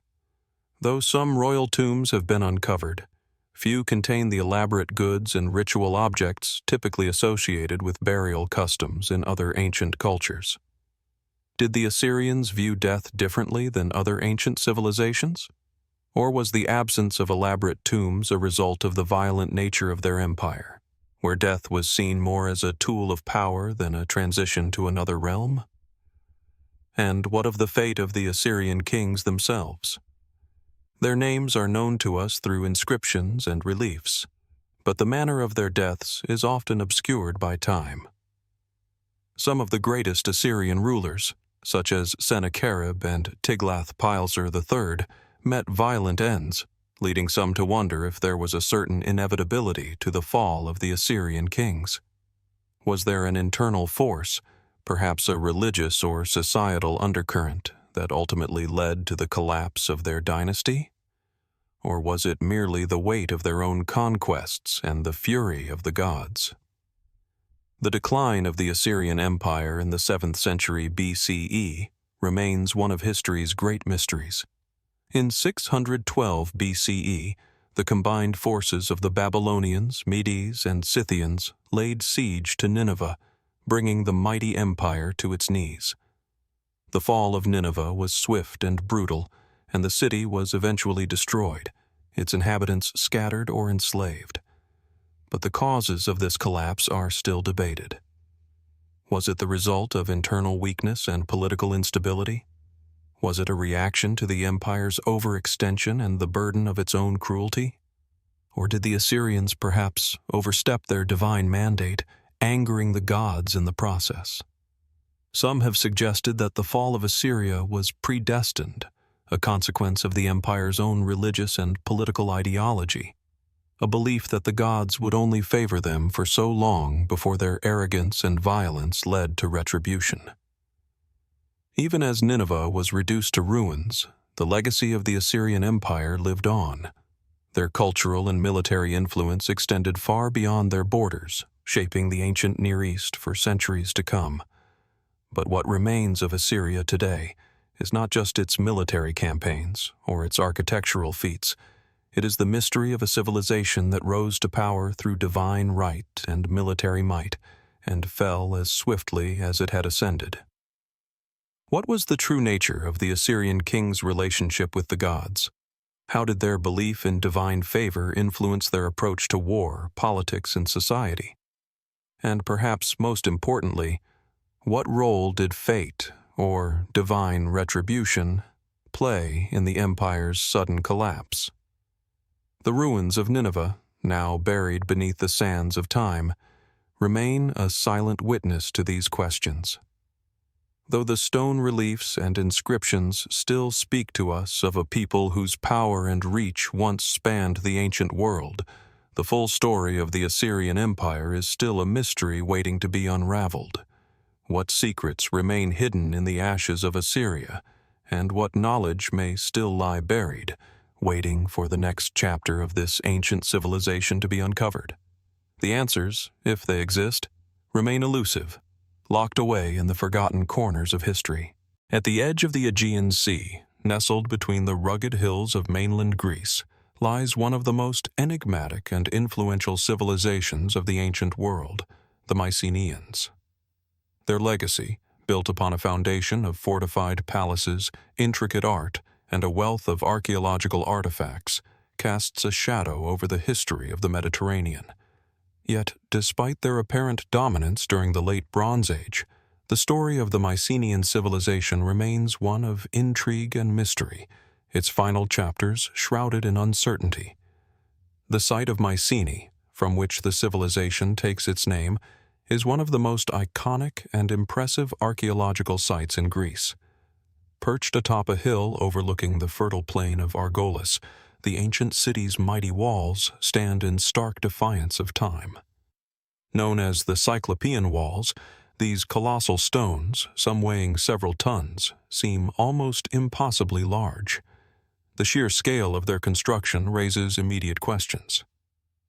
Though some royal tombs have been uncovered, Few contain the elaborate goods and ritual objects typically associated with burial customs in other ancient cultures. Did the Assyrians view death differently than other ancient civilizations? Or was the absence of elaborate tombs a result of the violent nature of their empire, where death was seen more as a tool of power than a transition to another realm? And what of the fate of the Assyrian kings themselves? Their names are known to us through inscriptions and reliefs, but the manner of their deaths is often obscured by time. Some of the greatest Assyrian rulers, such as Sennacherib and Tiglath-Pileser III, met violent ends, leading some to wonder if there was a certain inevitability to the fall of the Assyrian kings. Was there an internal force, perhaps a religious or societal undercurrent, that ultimately led to the collapse of their dynasty? Or was it merely the weight of their own conquests and the fury of the gods? The decline of the Assyrian Empire in the 7th century BCE remains one of history's great mysteries. In 612 BCE, the combined forces of the Babylonians, Medes, and Scythians laid siege to Nineveh, bringing the mighty empire to its knees. The fall of Nineveh was swift and brutal, and the city was eventually destroyed, its inhabitants scattered or enslaved. But the causes of this collapse are still debated. Was it the result of internal weakness and political instability? Was it a reaction to the empire's overextension and the burden of its own cruelty? Or did the Assyrians perhaps overstep their divine mandate, angering the gods in the process? Some have suggested that the fall of Assyria was predestined, a consequence of the empire's own religious and political ideology, a belief that the gods would only favor them for so long before their arrogance and violence led to retribution. Even as Nineveh was reduced to ruins, the legacy of the Assyrian Empire lived on. Their cultural and military influence extended far beyond their borders, shaping the ancient Near East for centuries to come. But what remains of Assyria today is not just its military campaigns or its architectural feats. It is the mystery of a civilization that rose to power through divine right and military might, and fell as swiftly as it had ascended. What was the true nature of the Assyrian kings' relationship with the gods? How did their belief in divine favor influence their approach to war, politics, and society? And perhaps most importantly, what role did fate, or divine retribution, play in the empire's sudden collapse? The ruins of Nineveh, now buried beneath the sands of time, remain a silent witness to these questions. Though the stone reliefs and inscriptions still speak to us of a people whose power and reach once spanned the ancient world, the full story of the Assyrian Empire is still a mystery waiting to be unraveled. What secrets remain hidden in the ashes of Assyria, and what knowledge may still lie buried, waiting for the next chapter of this ancient civilization to be uncovered? The answers, if they exist, remain elusive, locked away in the forgotten corners of history. At the edge of the Aegean Sea, nestled between the rugged hills of mainland Greece, lies one of the most enigmatic and influential civilizations of the ancient world, the Mycenaeans. Their legacy, built upon a foundation of fortified palaces, intricate art, and a wealth of archaeological artifacts, casts a shadow over the history of the Mediterranean. Yet, despite their apparent dominance during the Late Bronze Age, the story of the Mycenaean civilization remains one of intrigue and mystery, its final chapters shrouded in uncertainty. The site of Mycenae, from which the civilization takes its name, is one of the most iconic and impressive archaeological sites in Greece. Perched atop a hill overlooking the fertile plain of Argolis, the ancient city's mighty walls stand in stark defiance of time. Known as the Cyclopean Walls, these colossal stones, some weighing several tons, seem almost impossibly large. The sheer scale of their construction raises immediate questions.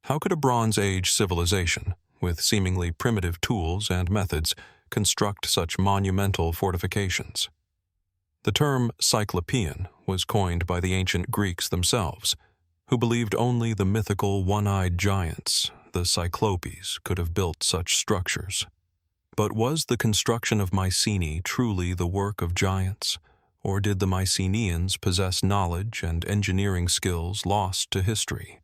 How could a Bronze Age civilization, with seemingly primitive tools and methods, construct such monumental fortifications? The term Cyclopean was coined by the ancient Greeks themselves, who believed only the mythical one-eyed giants, the Cyclopes, could have built such structures. But was the construction of Mycenae truly the work of giants, or did the Mycenaeans possess knowledge and engineering skills lost to history?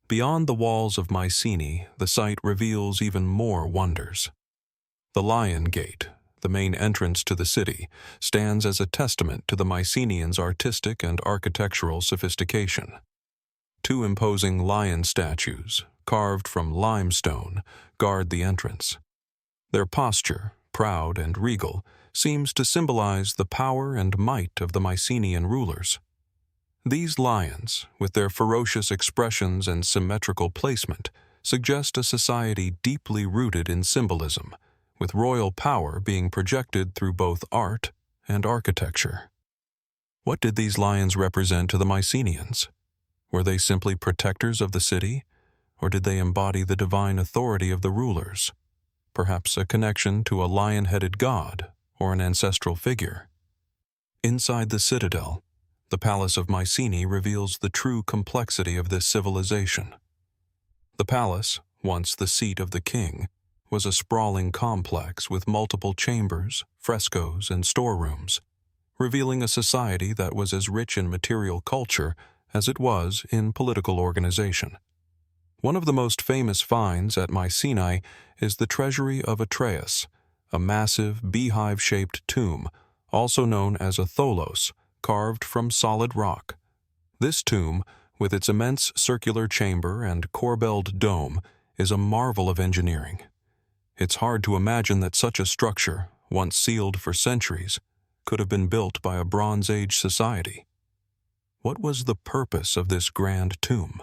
Beyond the walls of Mycenae, the site reveals even more wonders. The Lion Gate, the main entrance to the city, stands as a testament to the Mycenaeans' artistic and architectural sophistication. Two imposing lion statues, carved from limestone, guard the entrance. Their posture, proud and regal, seems to symbolize the power and might of the Mycenaean rulers. These lions, with their ferocious expressions and symmetrical placement, suggest a society deeply rooted in symbolism, with royal power being projected through both art and architecture. What did these lions represent to the Mycenaeans? Were they simply protectors of the city, or did they embody the divine authority of the rulers? Perhaps a connection to a lion-headed god or an ancestral figure. Inside the citadel, the Palace of Mycenae reveals the true complexity of this civilization. The palace, once the seat of the king, was a sprawling complex with multiple chambers, frescoes, and storerooms, revealing a society that was as rich in material culture as it was in political organization. One of the most famous finds at Mycenae is the treasury of Atreus, a massive beehive-shaped tomb, also known as a tholos, carved from solid rock. This tomb, with its immense circular chamber and corbelled dome, is a marvel of engineering. It's hard to imagine that such a structure, once sealed for centuries, could have been built by a Bronze Age society. What was the purpose of this grand tomb?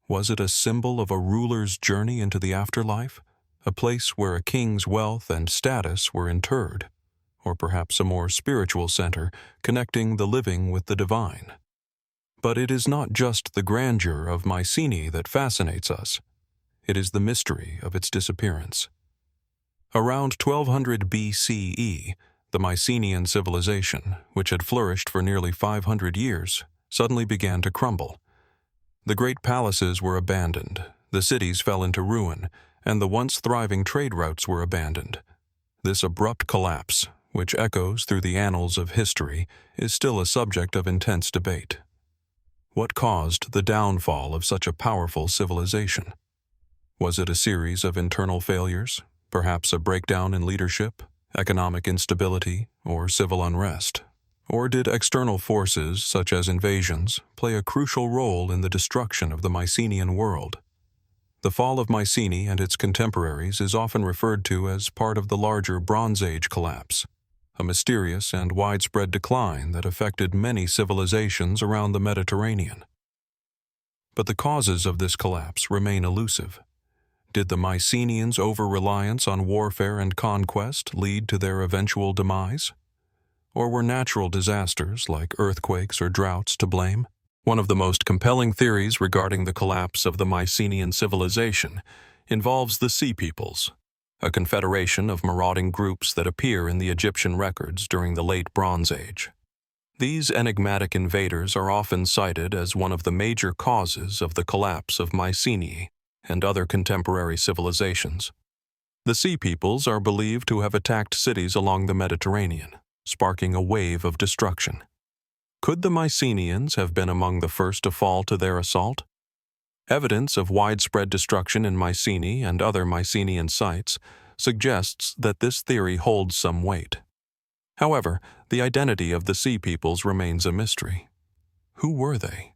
Was it a symbol of a ruler's journey into the afterlife, a place where a king's wealth and status were interred, or perhaps a more spiritual center connecting the living with the divine? But it is not just the grandeur of Mycenae that fascinates us. It is the mystery of its disappearance. Around 1200 BCE, the Mycenaean civilization, which had flourished for nearly 500 years, suddenly began to crumble. The great palaces were abandoned, the cities fell into ruin, and the once thriving trade routes were abandoned. This abrupt collapse, which echoes through the annals of history, is still a subject of intense debate. What caused the downfall of such a powerful civilization? Was it a series of internal failures, perhaps a breakdown in leadership, economic instability, or civil unrest? Or did external forces, such as invasions, play a crucial role in the destruction of the Mycenaean world? The fall of Mycenae and its contemporaries is often referred to as part of the larger Bronze Age collapse, a mysterious and widespread decline that affected many civilizations around the Mediterranean. But the causes of this collapse remain elusive. Did the Mycenaeans' over-reliance on warfare and conquest lead to their eventual demise? Or were natural disasters like earthquakes or droughts to blame? One of the most compelling theories regarding the collapse of the Mycenaean civilization involves the Sea Peoples, a confederation of marauding groups that appear in the Egyptian records during the Late Bronze Age. These enigmatic invaders are often cited as one of the major causes of the collapse of Mycenae and other contemporary civilizations. The Sea Peoples are believed to have attacked cities along the Mediterranean, sparking a wave of destruction. Could the Mycenaeans have been among the first to fall to their assault? Evidence of widespread destruction in Mycenae and other Mycenaean sites suggests that this theory holds some weight. However, the identity of the Sea Peoples remains a mystery. Who were they?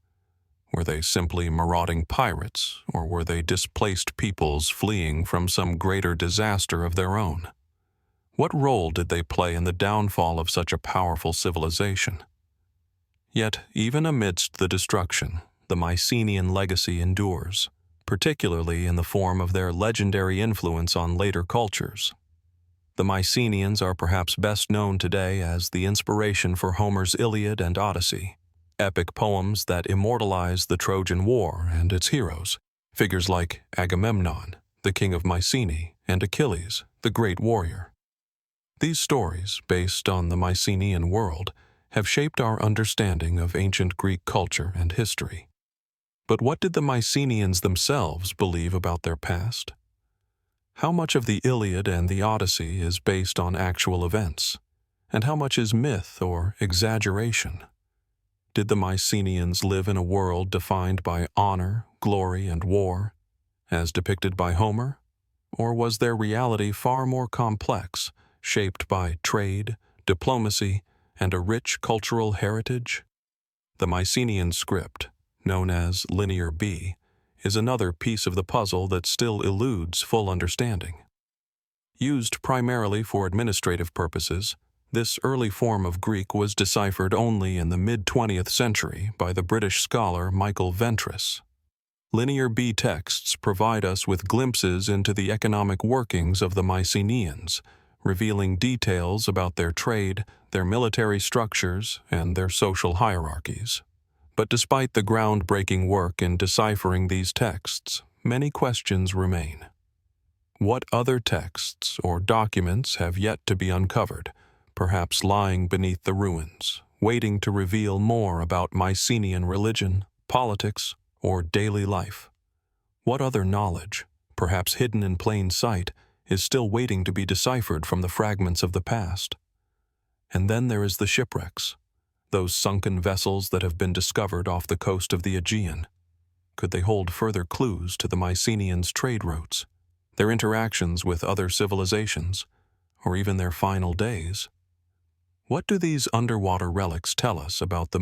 Were they simply marauding pirates, or were they displaced peoples fleeing from some greater disaster of their own? What role did they play in the downfall of such a powerful civilization? Yet, even amidst the destruction, the Mycenaean legacy endures, particularly in the form of their legendary influence on later cultures. The Mycenaeans are perhaps best known today as the inspiration for Homer's Iliad and Odyssey, epic poems that immortalize the Trojan War and its heroes, figures like Agamemnon, the king of Mycenae, and Achilles, the great warrior. These stories, based on the Mycenaean world, have shaped our understanding of ancient Greek culture and history. But what did the Mycenaeans themselves believe about their past? How much of the Iliad and the Odyssey is based on actual events, and how much is myth or exaggeration? Did the Mycenaeans live in a world defined by honor, glory, and war, as depicted by Homer? Or was their reality far more complex, shaped by trade, diplomacy, and a rich cultural heritage? The Mycenaean script, known as Linear B, is another piece of the puzzle that still eludes full understanding. Used primarily for administrative purposes, this early form of Greek was deciphered only in the mid-20th century by the British scholar Michael Ventris. Linear B texts provide us with glimpses into the economic workings of the Mycenaeans, revealing details about their trade, their military structures, and their social hierarchies. But despite the groundbreaking work in deciphering these texts, many questions remain. What other texts or documents have yet to be uncovered, perhaps lying beneath the ruins, waiting to reveal more about Mycenaean religion, politics, or daily life? What other knowledge, perhaps hidden in plain sight, is still waiting to be deciphered from the fragments of the past? And then there is the shipwrecks, those sunken vessels that have been discovered off the coast of the Aegean. Could they hold further clues to the Mycenaeans' trade routes, their interactions with other civilizations, or even their final days? What do these underwater relics tell us about the